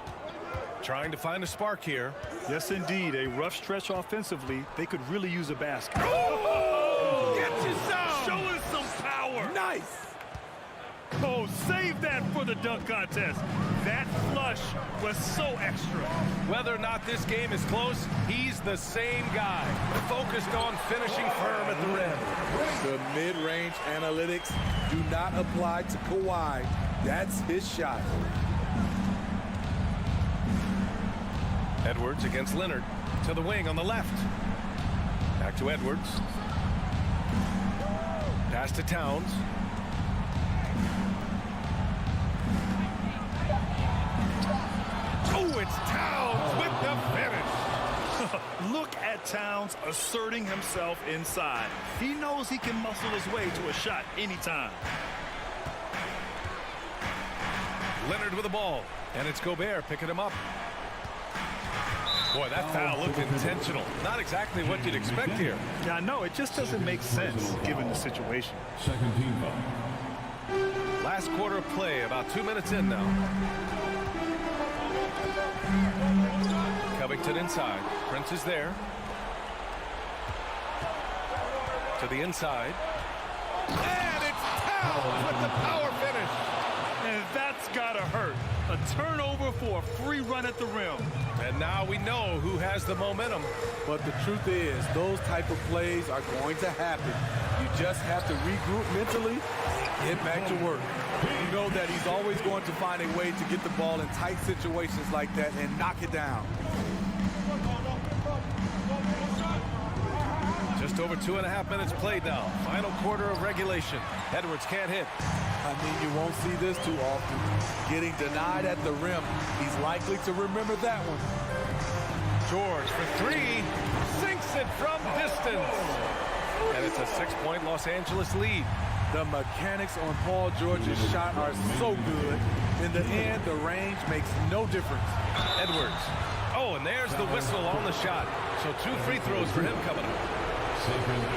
Trying to find a spark here. Yes, indeed. A rough stretch offensively. They could really use a basket. Oh! Get you some! Show us some power. Nice. Oh, save that for the dunk contest. That flush was so extra. Whether or not this game is close, he's the same guy. Focused on finishing firm at the rim. The mid-range analytics do not apply to Kawhi. That's his shot. Edwards against Leonard. To the wing on the left. Back to Edwards. Pass to Towns. Oh, it's Towns with the finish. Look at Towns asserting himself inside. He knows he can muscle his way to a shot anytime. Leonard with the ball. And it's Gobert picking him up. Boy, that foul looked intentional. Not exactly what you'd expect here. Yeah, I know. It just doesn't make sense given the situation. Second team foul. Last quarter of play, about 2 minutes in now. Covington inside. Prince is there. To the inside. And it's Towns with the power finish. And that's gotta hurt. A turnover for a free run at the rim. And now we know who has the momentum. But the truth is, those type of plays are going to happen. You just have to regroup mentally and get back to work. You know that he's always going to find a way to get the ball in tight situations like that and knock it down. Just over 2.5 minutes played now. Final quarter of regulation. Edwards can't hit. I mean, you won't see this too often. Getting denied at the rim. He's likely to remember that one. George for 3. Sinks it from distance. And it's a 6-point Los Angeles lead. The mechanics on Paul George's shot are so good. In the end, the range makes no difference. Edwards. Oh, and there's the whistle on the shot. So 2 free throws for him coming up.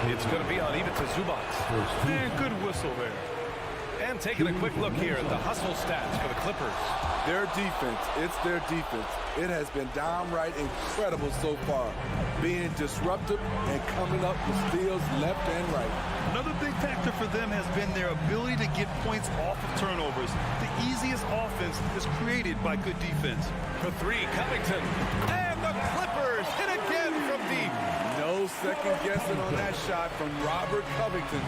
It's going to be on even to Zubac. Man, good whistle there. And taking a quick look here at the hustle stats for the Clippers. Their defense, it's their defense. It has been downright incredible so far. Being disruptive and coming up with steals left and right. Another big factor for them has been their ability to get points off of turnovers. The easiest offense is created by good defense. For 3, Covington. And the Clippers hit again from deep. No second guessing on that shot from Robert Covington.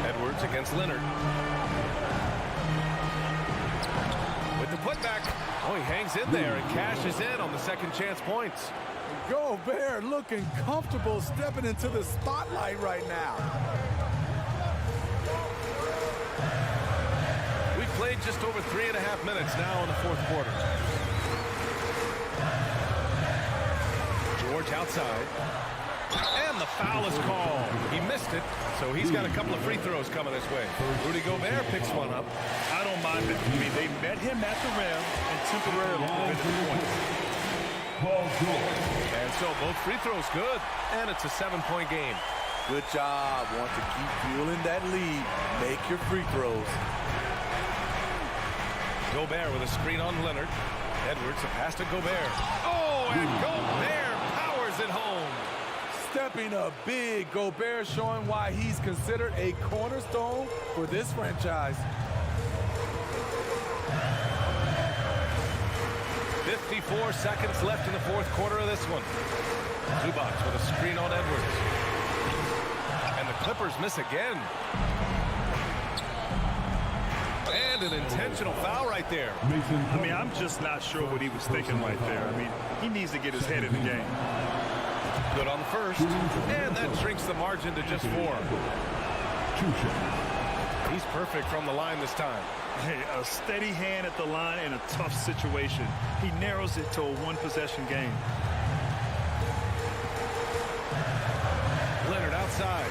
Edwards against Leonard. With the putback. Oh, he hangs in there and cashes in on the second chance points. Gobert looking comfortable stepping into the spotlight right now. We've played just over 3.5 minutes now in the fourth quarter. George outside. And the foul is called. He missed it, so he's got a couple of free throws coming his way. Rudy Gobert picks one up. I don't mind it. I mean, they met him at the rim and temporarily prevented the points. And so both free throws good, and it's a 7-point game. Good job. Want to keep fueling that lead. Make your free throws. Gobert with a screen on Leonard. Edwards, a pass to Gobert. Oh, and Gobert powers it home. Stepping up big, Gobert showing why he's considered a cornerstone for this franchise. 54 seconds left in the fourth quarter of this one. Zubac with a screen on Edwards. And the Clippers miss again. And an intentional foul right there. I mean, I'm just not sure what he was thinking right there. I mean, he needs to get his head in the game. Good on the first. And that shrinks the margin to just 4. He's perfect from the line this time. Hey, a steady hand at the line in a tough situation. He narrows it to a one-possession game. Leonard outside.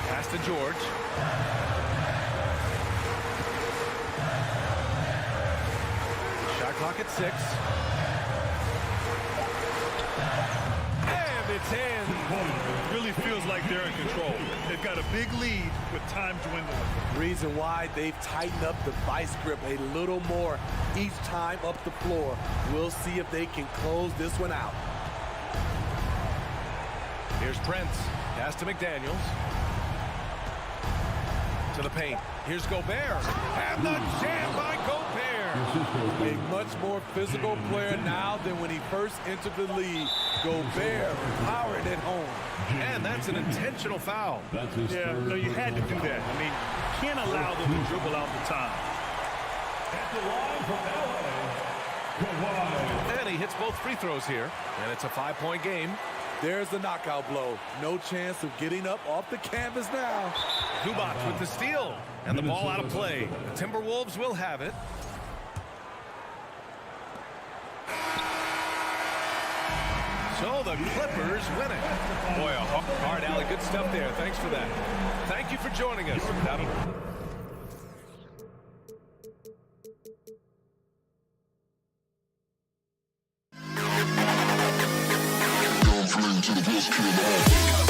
Pass to George. Shot clock at 6. And it's in. Really feels like they're in control. They've got a big lead with time dwindling. Reason why they've tightened up the vice grip a little more each time up the floor. We'll see if they can close this one out. Here's Prince. Pass to McDaniels. To the paint. Here's Gobert. And the jam by Gobert. A much more physical player now than when he first entered the league. Gobert powering it home. And that's an intentional foul. Yeah, no, you had to do that. I mean, you can't allow them to dribble out the time. At the line from LA, Kawhi. And he hits both free throws here. And it's a 5-point game. There's the knockout blow. No chance of getting up off the canvas now. Zubac with the steal. And the ball out of play. The Timberwolves will have it. So the Clippers win it. Boy, a hard alley. Good stuff there. Thanks for that. Thank you for joining us. To the best kid in the hall.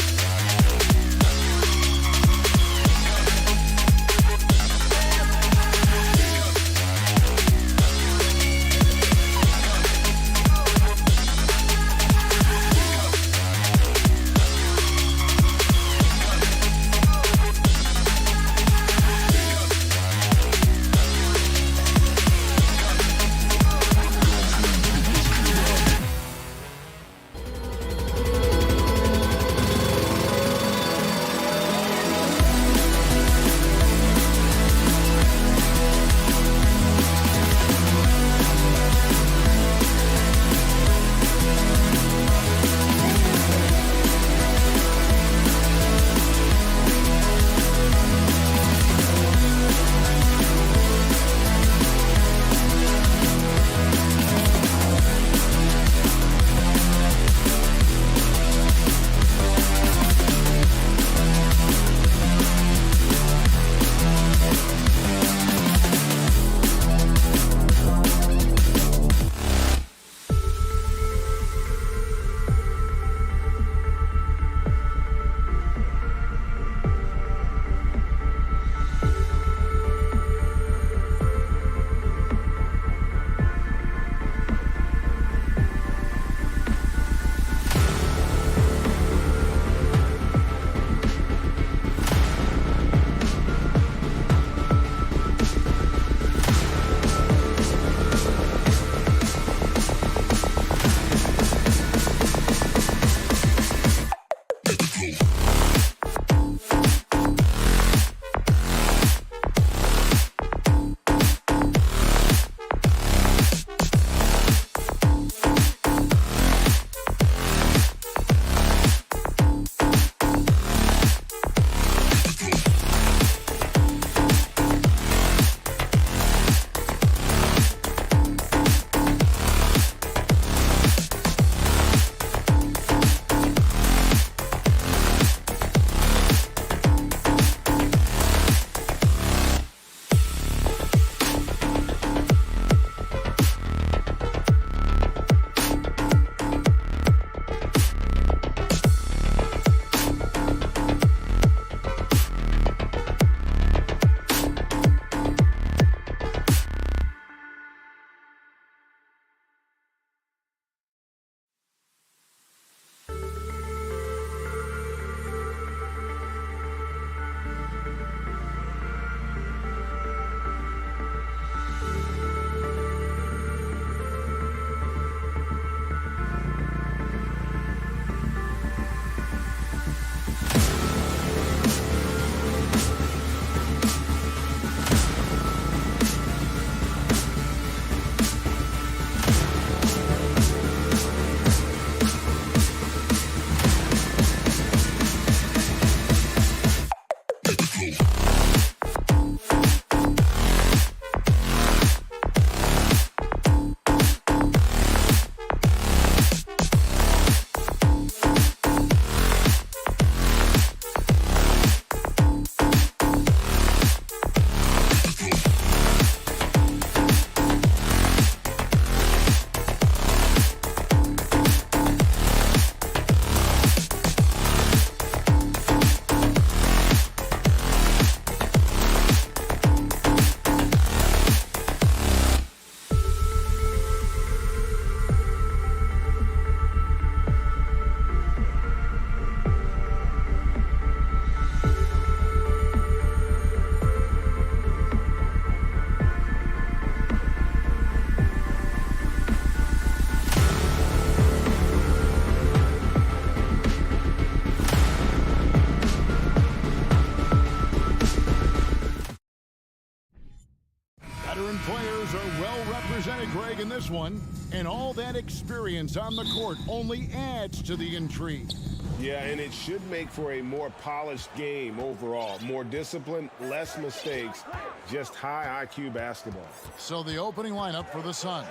is one, and all that experience on the court only adds to the intrigue. Yeah, and it should make for a more polished game overall. More discipline, less mistakes, just high IQ basketball. So the opening lineup for the Suns.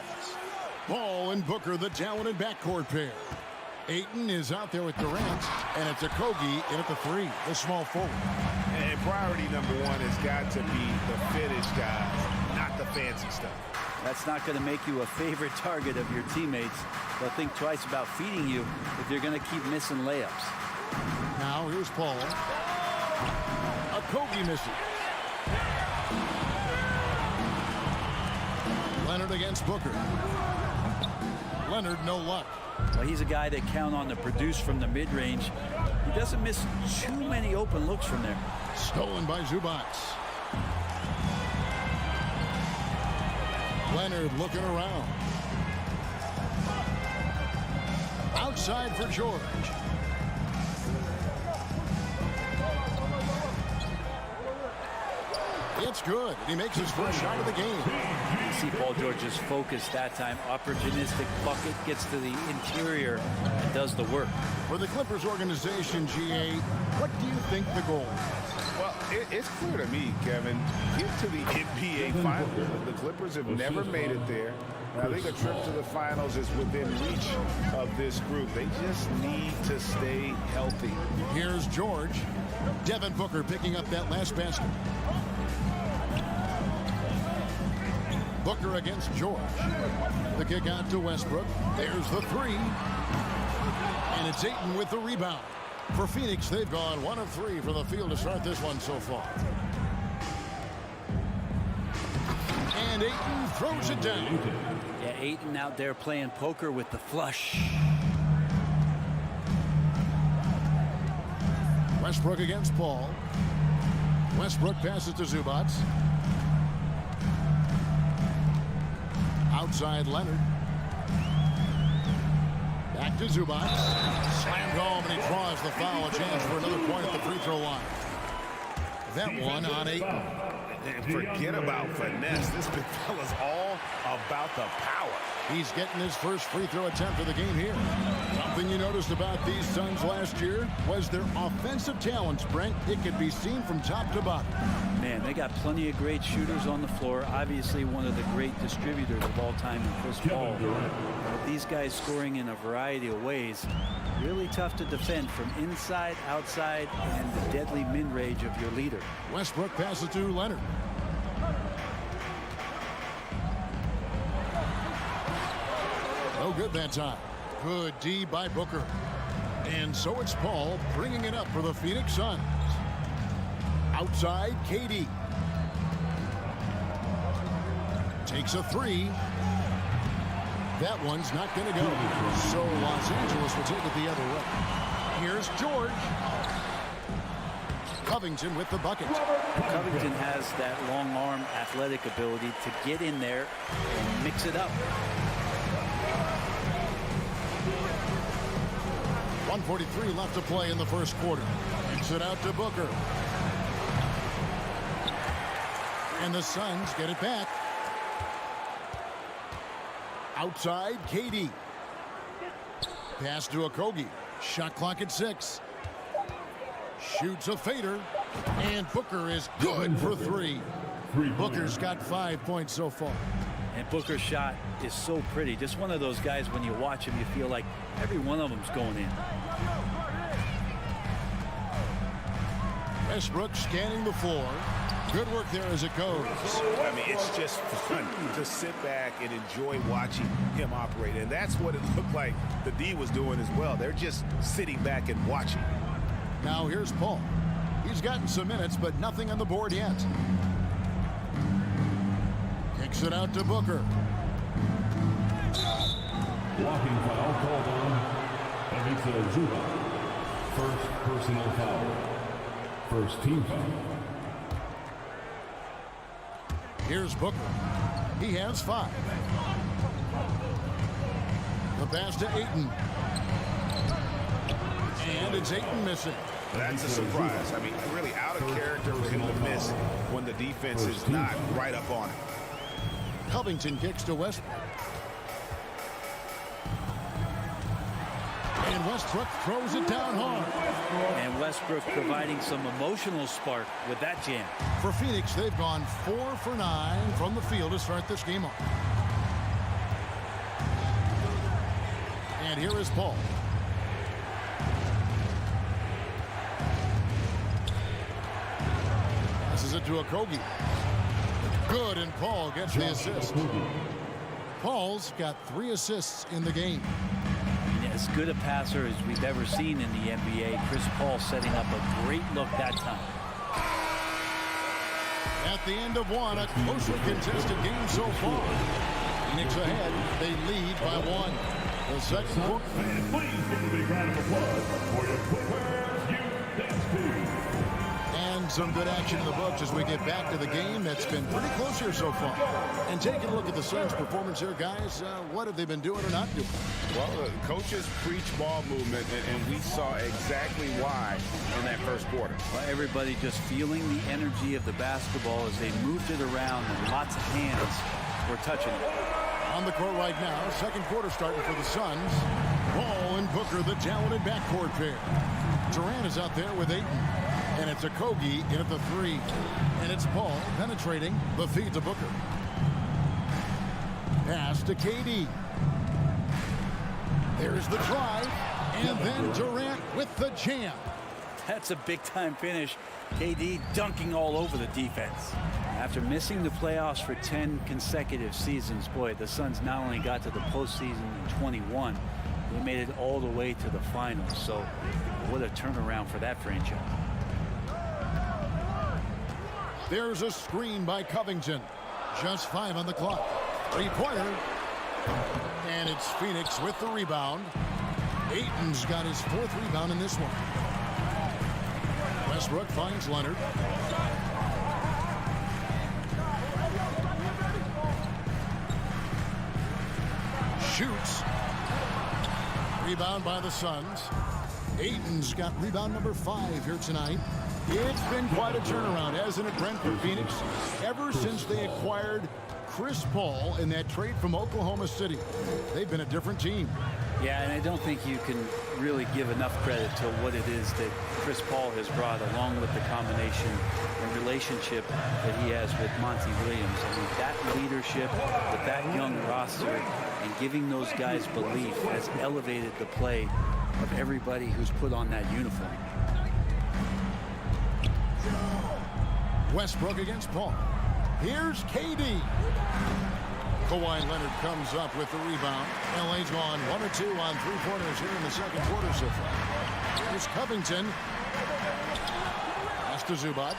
Ball and Booker, the talented backcourt pair. Ayton is out there with Durant, and it's Okogie in at the 3, the small forward. And priority number 1 has got to be the finish, guys, not the fancy stuff. That's not going to make you a favorite target of your teammates. They'll think twice about feeding you if you're going to keep missing layups. Now here's Paul. Okogie misses. Leonard against Booker. Leonard, no luck. Well, he's a guy they count on to produce from the mid-range. He doesn't miss too many open looks from there. Stolen by Zubac. Leonard looking around. Outside for George. It's good. He makes his first shot of the game. You see Paul George's focus that time. Opportunistic bucket, gets to the interior and does the work. For the Clippers organization, GA, what do you think the goal is? Well, it's clear to me, Kevin. Get to the NBA Finals. The Clippers have never made it there. I think a trip to the Finals is within reach of this group. They just need to stay healthy. Here's George. Devin Booker picking up that last basket. Booker against George. The kick out to Westbrook. There's the 3. And it's Ayton with the rebound. For Phoenix, they've gone 1 of 3 from the field to start this one so far. And Ayton throws it down. Yeah, Ayton out there playing poker with the flush. Westbrook against Paul. Westbrook passes to Zubac. Outside Leonard. Back to Zubac. Slammed home, and he draws the foul. A chance for another point at the free throw line. That one on Ayton. And forget about finesse. This big fella's all about the power. He's getting his first free throw attempt of the game here. Something you noticed about these Suns last year was their offensive talents, Brent. It could be seen from top to bottom. Man, they got plenty of great shooters on the floor. Obviously, one of the great distributors of all time in Chris Paul. But these guys scoring in a variety of ways. Really tough to defend from inside, outside, and the deadly mid-range of your leader. Westbrook passes to Leonard. No good that time. Good D by Booker. And so it's Paul bringing it up for the Phoenix Suns. Outside, KD. Takes a 3. That one's not going to go. So Los Angeles will take it the other way. Here's George. Covington with the bucket. Covington has that long arm athletic ability to get in there and mix it up. 1:43 left to play in the first quarter. Kicks it out to Booker. And the Suns get it back. Outside, KD. Pass to Okogie. Shot clock at 6. Shoots a fader. And Booker is good for 3. Booker's got 5 points so far. And Booker's shot is so pretty. Just one of those guys, when you watch him, you feel like every one of them's going in. Westbrook scanning the floor. Good work there as it goes. I mean, it's just fun to sit back and enjoy watching him operate. And that's what it looked like the D was doing as well. They're just sitting back and watching. Now here's Paul. He's gotten some minutes, but nothing on the board yet. Kicks it out to Booker. Blocking foul called on Ivica Zubac. First personal foul. First team foul. Here's Booker. He has 5. The pass to Ayton. And it's Ayton missing. That's a surprise. I mean, really out of character for him to miss when the defense is not right up on him. Covington kicks to Westbrook. Westbrook throws it down hard. And Westbrook providing some emotional spark with that jam. For Phoenix, they've gone 4 for 9 from the field to start this game off. And here is Paul. Passes it to Okogie. Good, and Paul gets the assist. Paul's got 3 assists in the game. As good a passer as we've ever seen in the NBA. Chris Paul setting up a great look that time. At the end of one, a closely contested game so far. Phoenix ahead. They lead by 1. The second quarter. And please give a big round of applause for your Clippers Youth Dance Team. And some good action in the books as we get back to the game. That's been pretty close here so far. And taking a look at the Suns' performance here, guys, what have they been doing or not doing? Well, the coaches preach ball movement, and we saw exactly why in that first quarter. Well, everybody just feeling the energy of the basketball as they moved it around, and lots of hands were touching it. On the court right now, second quarter starting for the Suns. Paul and Booker, the talented backcourt pair. Durant is out there with Ayton. And it's Okogie in at the 3. And it's Paul penetrating the feed to Booker. Pass to KD. There's the drive. And then Durant with the jam. That's a big-time finish. KD dunking all over the defense. After missing the playoffs for 10 consecutive seasons, boy, the Suns not only got to the postseason in 21, they made it all the way to the finals. So what a turnaround for that franchise. There's a screen by Covington. Just 5 on the clock. 3-pointer. And it's Phoenix with the rebound. Ayton's got his 4th rebound in this one. Westbrook finds Leonard. Shoots. Rebound by the Suns. Ayton's got rebound number 5 here tonight. It's been quite a turnaround, hasn't it, Brent, for Phoenix? Ever since they acquired Chris Paul in that trade from Oklahoma City, they've been a different team. Yeah, and I don't think you can really give enough credit to what it is that Chris Paul has brought, along with the combination and relationship that he has with Monty Williams. I mean, that leadership with that young roster and giving those guys belief has elevated the play of everybody who's put on that uniform. Westbrook against Paul. Here's KD. Kawhi Leonard comes up with the rebound. LA's gone 1 or 2 on 3-pointers here in the second quarter so far. Here's Covington. Pass to Zubac.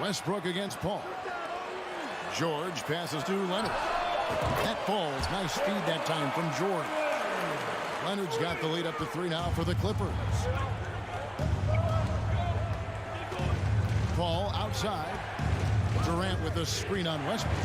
Westbrook against Paul. George passes to Leonard. That falls. Nice feed that time from George. Leonard's got the lead up to 3 now for the Clippers. Paul outside. Durant with the screen on Westbrook.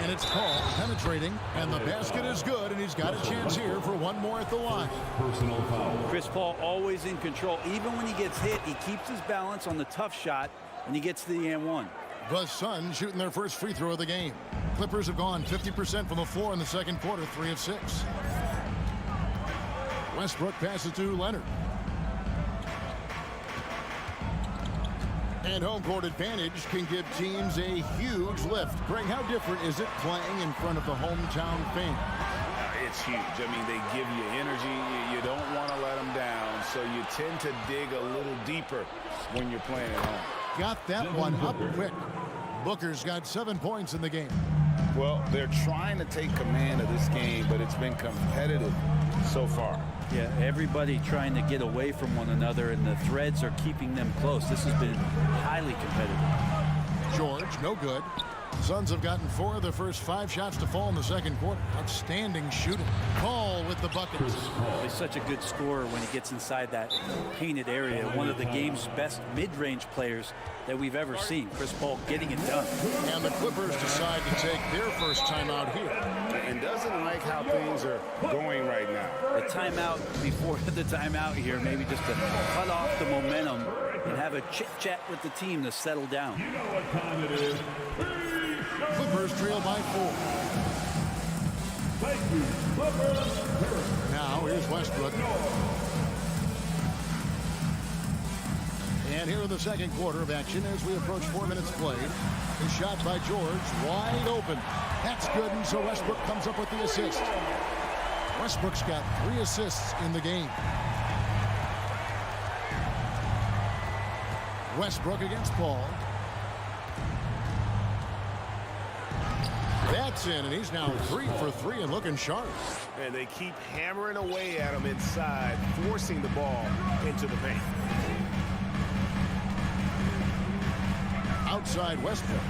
And it's Paul penetrating. And the basket is good. And he's got a chance here for one more at the line. Personal foul. Chris Paul always in control. Even when he gets hit, he keeps his balance on the tough shot. And he gets to the and 1. The Suns shooting their first free throw of the game. Clippers have gone 50% from the floor in the second quarter, 3 of 6. Westbrook passes to Leonard. And home court advantage can give teams a huge lift. Greg, how different is it playing in front of the hometown fans? It's huge. I mean, they give you energy. You don't want to let them down, so you tend to dig a little deeper when you're playing at home. Got that one up quick. Booker's got 7 points in the game. Well, they're trying to take command of this game, but it's been competitive so far. Yeah, everybody trying to get away from one another, and the threads are keeping them close. This has been highly competitive. George, no good. Suns have gotten 4 of their first 5 shots to fall in the second quarter. Outstanding shooting. Paul with the buckets. He's such a good scorer when he gets inside that painted area. One of the game's best mid-range players that we've ever seen. Chris Paul getting it done. And the Clippers decide to take their first timeout here. And doesn't like how things are going right now. A timeout before the timeout here, maybe just to cut off the momentum and have a chit-chat with the team to settle down. You know what time it is. Clippers trail by 4. Now here's Westbrook. And here in the second quarter of action as we approach 4 minutes played. A shot by George, wide open. That's good, and so Westbrook comes up with the assist. Westbrook's got 3 assists in the game. Westbrook against Paul. That's in, and he's now 3 for 3 and looking sharp. And they keep hammering away at him inside, forcing the ball into the paint. Outside Westbrook.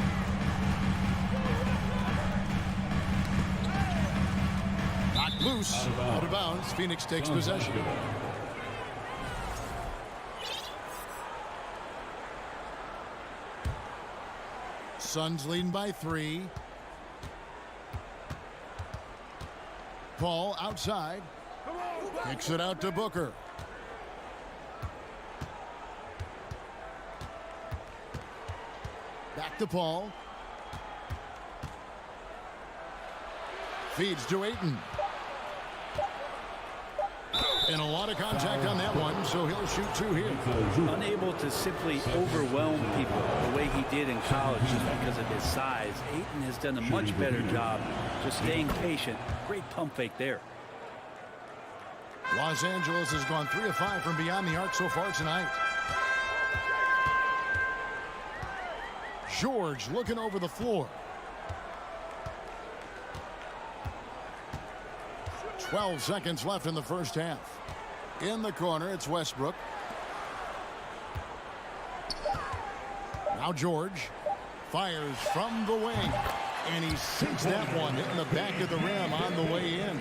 Knocked loose. Out of bounds. Phoenix takes possession. Suns leading by 3. Paul outside. Kicks it out to Booker. Back to Paul. Feeds to Ayton. And a lot of contact on that one, so he'll shoot 2 here. Unable to simply overwhelm people the way he did in college just because of his size. Ayton has done a much better job just staying patient. Great pump fake there. Los Angeles has gone 3 of 5 from beyond the arc so far tonight. George looking over the floor. 12 seconds left in the first half. In the corner, it's Westbrook. Now George fires from the wing. And he sinks that one, hitting the back of the rim on the way in.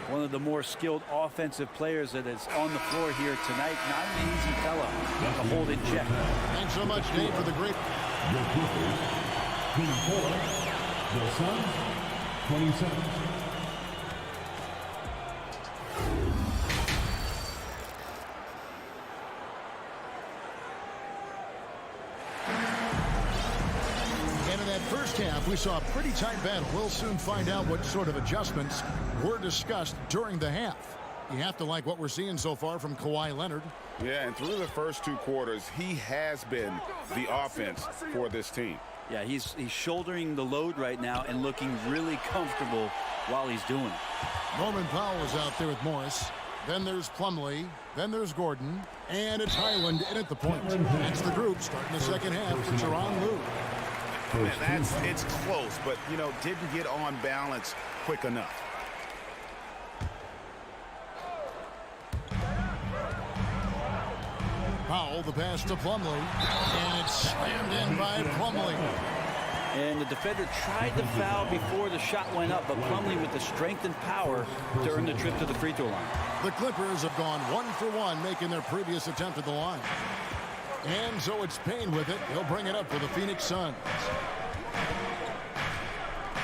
One of the more skilled offensive players that is on the floor here tonight. Not an easy fella to hold in check. Thanks so much, Dave, for the great... Your Clippers, Team 4, the Suns, 27. And in that first half, we saw a pretty tight battle. We'll soon find out what sort of adjustments were discussed during the half. You have to like what we're seeing so far from Kawhi Leonard. Yeah, and through the first 2 quarters, he has been the offense for this team. Yeah, he's shouldering the load right now and looking really comfortable while he's doing it. Norman Powell is out there with Morris. Then there's Plumlee. Then there's Gordon. And it's Highland in at the point. That's the group starting the second half for Tyronn Lue. Man, it's close, but, you know, didn't get on balance quick enough. Powell, the pass to Plumlee, and it's slammed in by Plumlee. And the defender tried to foul before the shot went up, but Plumlee with the strength and power to earn the trip to the free throw line. The Clippers have gone 1 for 1, making their previous attempt at the line. And so it's Payne with it. He'll bring it up for the Phoenix Suns.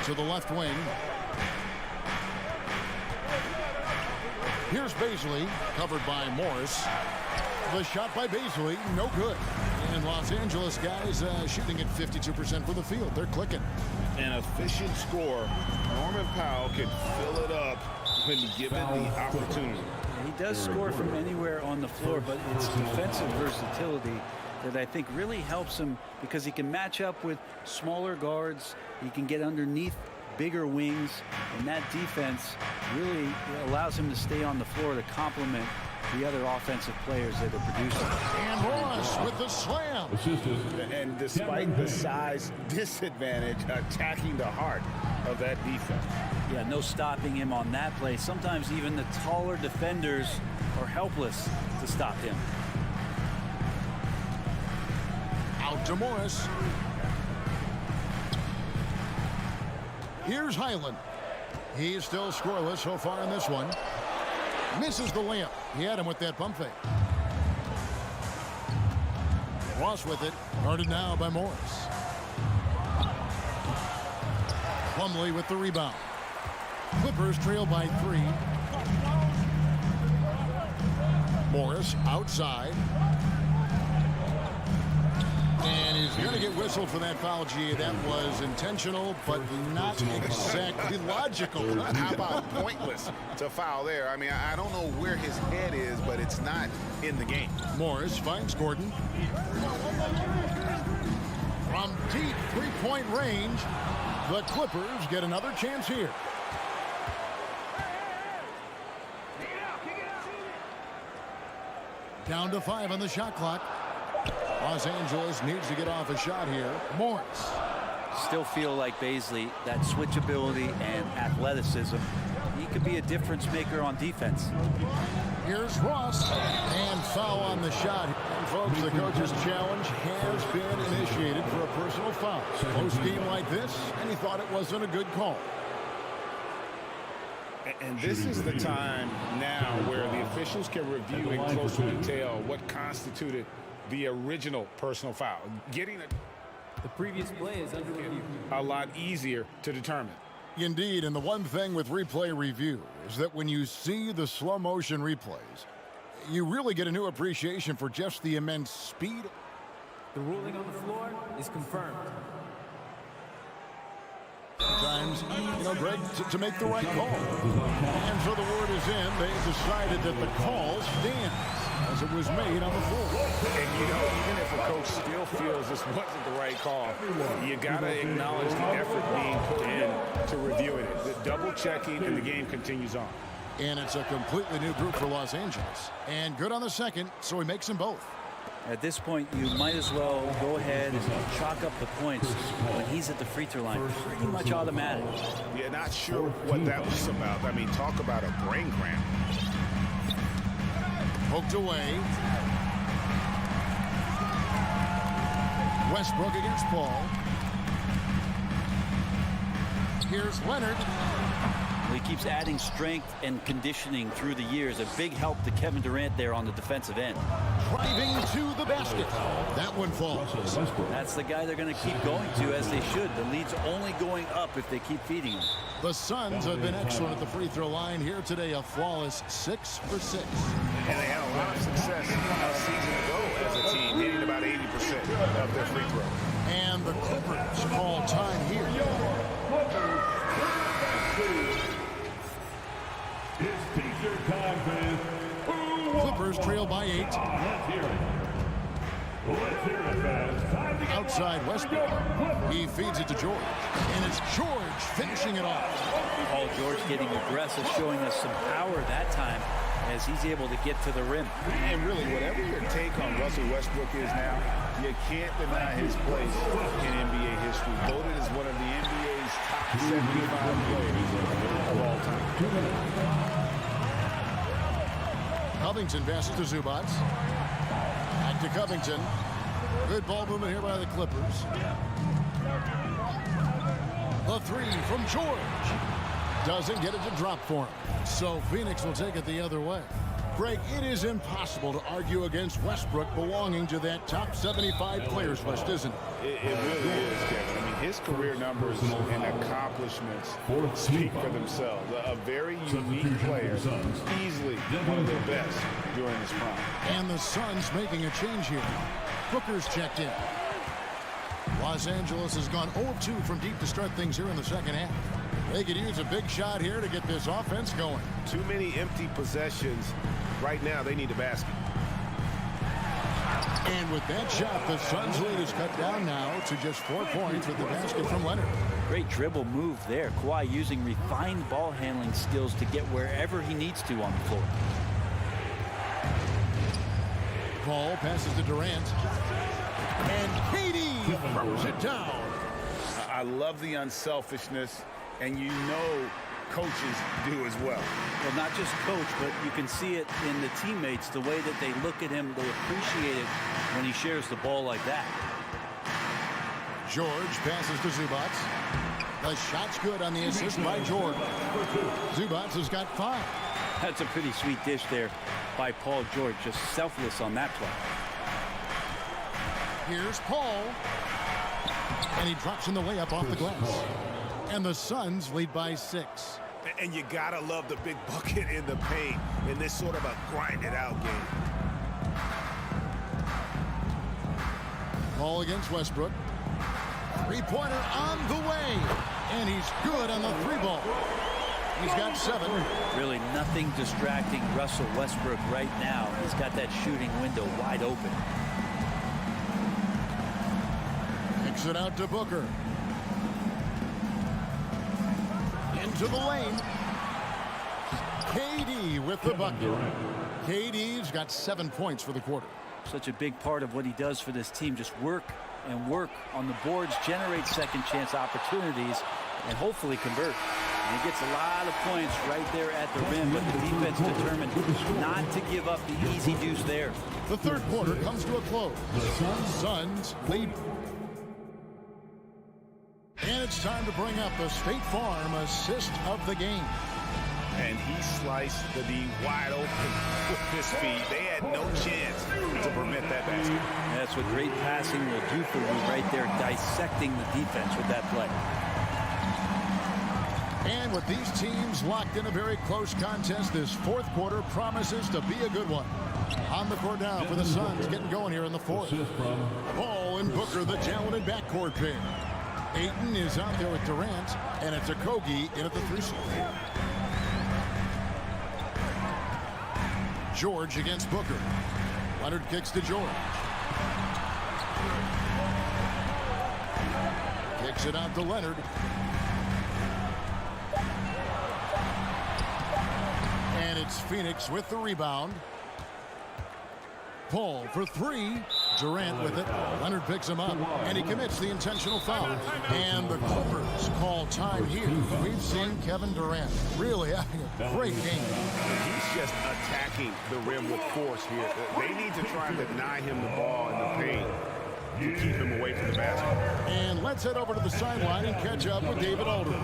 To the left wing. Here's Baisley, covered by Morris. The shot by Baisley, no good. And Los Angeles guys shooting at 52% for the field. They're clicking. An efficient score. Norman Powell can fill it up when given the opportunity. He does score from anywhere on the floor, but it's defensive versatility that I think really helps him because he can match up with smaller guards. He can get underneath bigger wings, and that defense really allows him to stay on the floor to complement the other offensive players that are producing. And Morris with the slam. And despite the size disadvantage, attacking the heart of that defense. Yeah, no stopping him on that play. Sometimes even the taller defenders are helpless to stop him. Out to Morris. Here's Highland. He's still scoreless so far in this one. Misses the layup. He had him with that pump fake. Ross with it. Guarded now by Morris. Plumlee with the rebound. Clippers trail by 3. Morris outside. And he's going to get whistled for that foul, G. That was intentional, but not exactly logical. How about pointless to foul there? I mean, I don't know where his head is, but it's not in the game. Morris finds Gordon. From deep three-point range, the Clippers get another chance here. Down to 5 on the shot clock. Los Angeles needs to get off a shot here. Morris. Still feel like Baisley, that switchability and athleticism, he could be a difference maker on defense. Here's Ross, and foul on the shot. And folks, the coach's challenge has been initiated for a personal foul. Close game like this, and he thought it wasn't a good call. And this is the time now where the officials can review in close detail what constituted the original personal foul. Getting the previous play is under review. A lot easier to determine. Indeed, and the one thing with replay review is that when you see the slow motion replays, you really get a new appreciation for just the immense speed. The ruling on the floor is confirmed. Sometimes, Greg, to make the right call. And so the word is in. They decided that the call stands as it was made on the floor. And, even if a coach still feels this wasn't the right call, you got to acknowledge the effort being put in to reviewing it. The double checking, and the game continues on. And it's a completely new group for Los Angeles. And good on the second, so he makes them both. At this point, you might as well go ahead and chalk up the points when he's at the free throw line. Pretty much automatic. Yeah, not sure what that was about. I mean, talk about a brain cramp. Poked away. Westbrook against Paul. Here's Leonard. He keeps adding strength and conditioning through the years. A big help to Kevin Durant there on the defensive end. Driving to the basket. That one falls. That's the guy they're going to keep going to, as they should. The lead's only going up if they keep feeding him. The Suns have been excellent at the free throw line here today. A flawless 6 for 6. And they had a lot of success a season ago as a team, hitting about 80% of their free throw. And the Clippers call time here. It's t-shirt time, fans. Clippers trail by 8. Let's hear it. Let's hear it, fans. Time to get outside Westbrook. He feeds it to George. And it's George finishing it off. Paul George getting aggressive, showing us some power that time as he's able to get to the rim. And really, whatever your take on Russell Westbrook is now, you can't deny his place in NBA history. Voted as one of the NBA's top 75 players of all time. Covington passes to Zubac. Back to Covington. Good ball movement here by the Clippers. The three from George. Doesn't get it to drop for him. So Phoenix will take it the other way. Greg, it is impossible to argue against Westbrook belonging to that top 75 players list, isn't it? It really is, Kevin. I mean, his career numbers and accomplishments speak for themselves. A very unique player, easily one of the best during his prime. And the Suns making a change here. Booker's checked in. Los Angeles has gone 0-2 from deep to start things here in the second half. They could use a big shot here to get this offense going. Too many empty possessions. Right now, they need a basket. And with that shot, the Suns' lead is cut down now to just 4 points with the basket from Leonard. Great dribble move there. Kawhi using refined ball handling skills to get wherever he needs to on the floor. Paul passes to Durant. And Katie throws it down. I love the unselfishness, and you know coaches do as well. Well, not just coach, but you can see it in the teammates, the way that they look at him. They appreciate it when he shares the ball like that. George passes to Zubac. The shot's good on the assist by George. Zubac has got 5. That's a pretty sweet dish there by Paul George, just selfless on that play. Here's Paul. And he drops in the layup off the glass. And the Suns lead by 6. And you gotta love the big bucket in the paint in this sort of a grinded out game. call against Westbrook. Three-pointer on the way. And he's good on the three ball. He's got 7. Really nothing distracting Russell Westbrook right now. He's got that shooting window wide open. Kicks it out to Booker. Into the lane. KD with the bucket. KD's got 7 points for the quarter. Such a big part of what he does for this team. Just work and work on the boards, generate second chance opportunities, and hopefully convert. And he gets a lot of points right there at the rim, but the defense determined not to give up the easy deuce there. The third quarter comes to a close. Suns lead. And it's time to bring up the State Farm assist of the game. And he sliced the D wide open with his feet. They had no chance to prevent that basket. That's what great passing will do for you right there, dissecting the defense with that play. And with these teams locked in a very close contest, this fourth quarter promises to be a good one. On the court now for the Suns, getting going here in the fourth. Paul and Booker, the talented backcourt pair. Ayton is out there with Durant, and it's Okogie in at the 3 slot. George against Booker. Leonard kicks to George. Kicks it out to Leonard. And it's Phoenix with the rebound. Paul for 3. Durant with it. Leonard picks him up, and he commits the intentional foul. And the Clippers call time here. We've seen Kevin Durant really having a great game. He's just attacking the rim with force here. They need to try and deny him the ball in the paint to keep him away from the basket. And let's head over to the sideline and catch up with David Aldridge.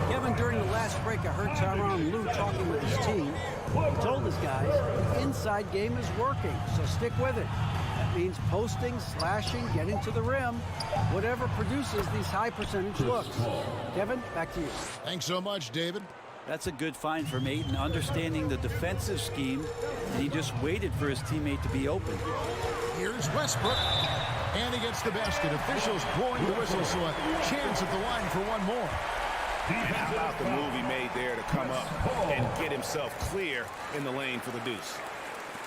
Kevin, during the last break, I heard Tyronn Lue talking with his team. He told his guys the inside game is working, so stick with it. That means posting, slashing, getting to the rim, whatever produces these high percentage looks. Kevin, back to you. Thanks so much, David. That's a good find from Ayton, understanding the defensive scheme, and he just waited for his teammate to be open. Here's Westbrook, and he gets the basket. Officials blowing the whistle, so a chance at the line for one more. How about the move he made there to come up and get himself clear in the lane for the deuce?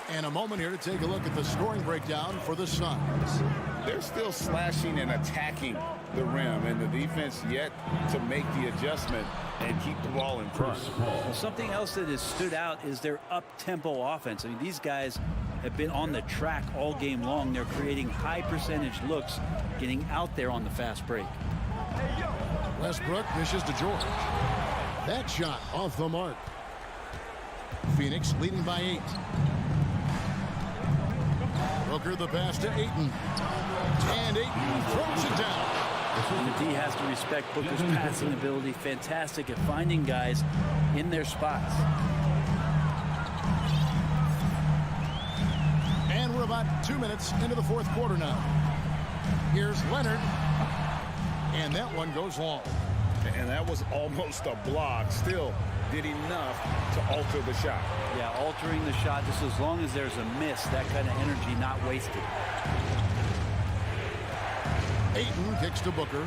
And a moment here to take a look at the scoring breakdown for the Suns. They're still slashing and attacking the rim, and the defense yet to make the adjustment and keep the ball in front. Well, something else that has stood out is their up-tempo offense. I mean, these guys have been on the track all game long. They're creating high percentage looks, getting out there on the fast break. Westbrook dishes to George. That shot off the mark. Phoenix leading by 8. Booker the pass to Ayton. And Ayton throws it down. And the D has to respect Booker's passing ability. Fantastic at finding guys in their spots. And we're about 2 minutes into the fourth quarter now. Here's Leonard. And that one goes long. And that was almost a block. Still did enough to alter the shot. Yeah, altering the shot just as long as there's a miss. That kind of energy not wasted. Ayton kicks to Booker.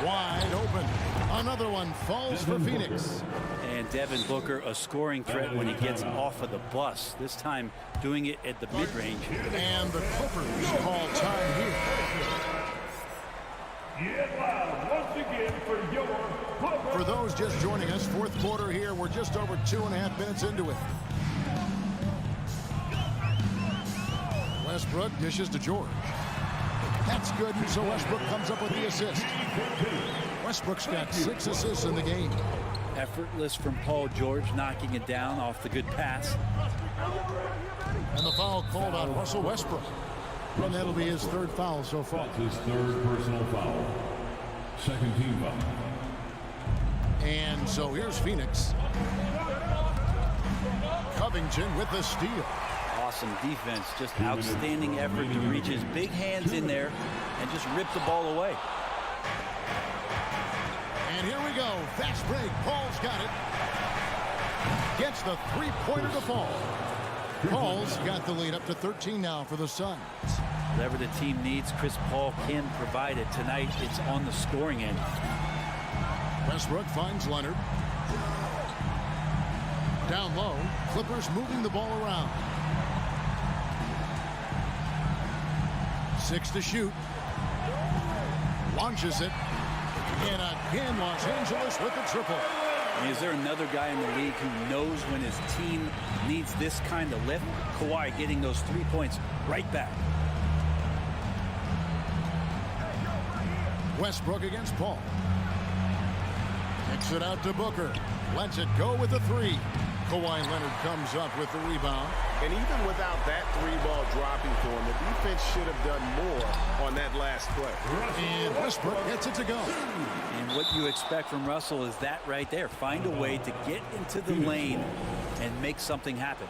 Wide open. Another one falls for Phoenix. And Devin Booker, a scoring threat when he gets off of the bus. This time doing it at the mid-range. And the Clippers call time here. Get loud once again for your Clippers. For those just joining us, fourth quarter here. We're just over 2.5 minutes into it. Westbrook dishes to George. That's good, and so Westbrook comes up with the assist. Westbrook's got 6 assists in the game. Effortless from Paul George, knocking it down off the good pass. And the foul called on Russell Westbrook. And that'll be his 3rd foul so far. His 3rd personal foul. 2nd team foul. And so here's Phoenix. Covington with the steal. Awesome defense, just outstanding effort to reach his big hands in there and just rip the ball away. And here we go. Fast break. Paul's got it. Gets the three-pointer to fall. Paul's got the lead up to 13 now for the Suns. Whatever the team needs, Chris Paul can provide it. Tonight, it's on the scoring end. Westbrook finds Leonard. Down low, Clippers moving the ball around. 6 to shoot. Launches it. And again, Los Angeles with the triple. Is there another guy in the league who knows when his team needs this kind of lift? Kawhi getting those 3 points right back. Westbrook against Paul. Kicks it out to Booker. Lets it go with the 3. Kawhi Leonard comes up with the rebound. And even without that 3-ball dropping for him, the defense should have done more on that last play. And Westbrook gets it to go. And what you expect from Russell is that right there. Find a way to get into the lane and make something happen.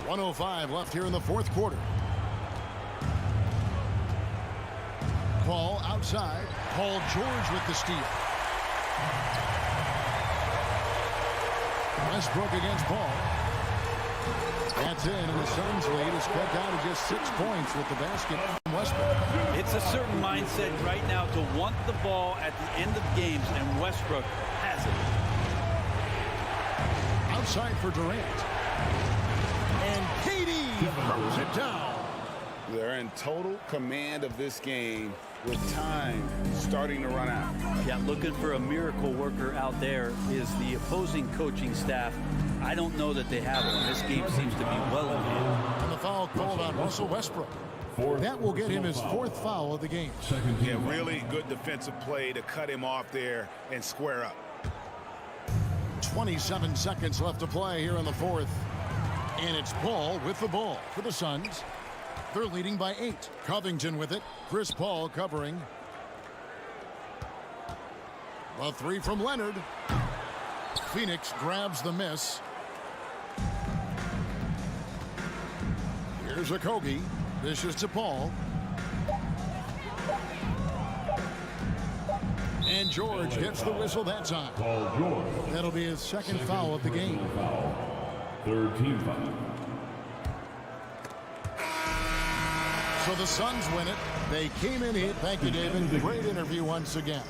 1:05 left here in the fourth quarter. Paul outside. Paul George with the steal. Westbrook against Paul. That's in, and the Suns lead is cut down to just 6 points with the basket from Westbrook. It's a certain mindset right now to want the ball at the end of games, and Westbrook has it. Outside for Durant. And KD throws it down. They're in total command of this game with time starting to run out. Yeah, looking for a miracle worker out there is the opposing coaching staff. I don't know that they have one. This game seems to be well in hand. And the foul called on Russell Westbrook. That will get him his 4th foul of the game. Yeah, really good defensive play to cut him off there and square up. 27 seconds left to play here in the 4th. And it's Paul with the ball for the Suns. They're leading by 8. Covington with it. Chris Paul covering. A 3 from Leonard. Phoenix grabs the miss. Here's Okogie. Dishes to Paul. And George gets the whistle that time. Paul George. That'll be his second foul of the game. Foul. 3rd team foul. So the Suns win it. They came in heat. Thank you, David. Great interview once again.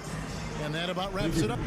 And that about wraps it up.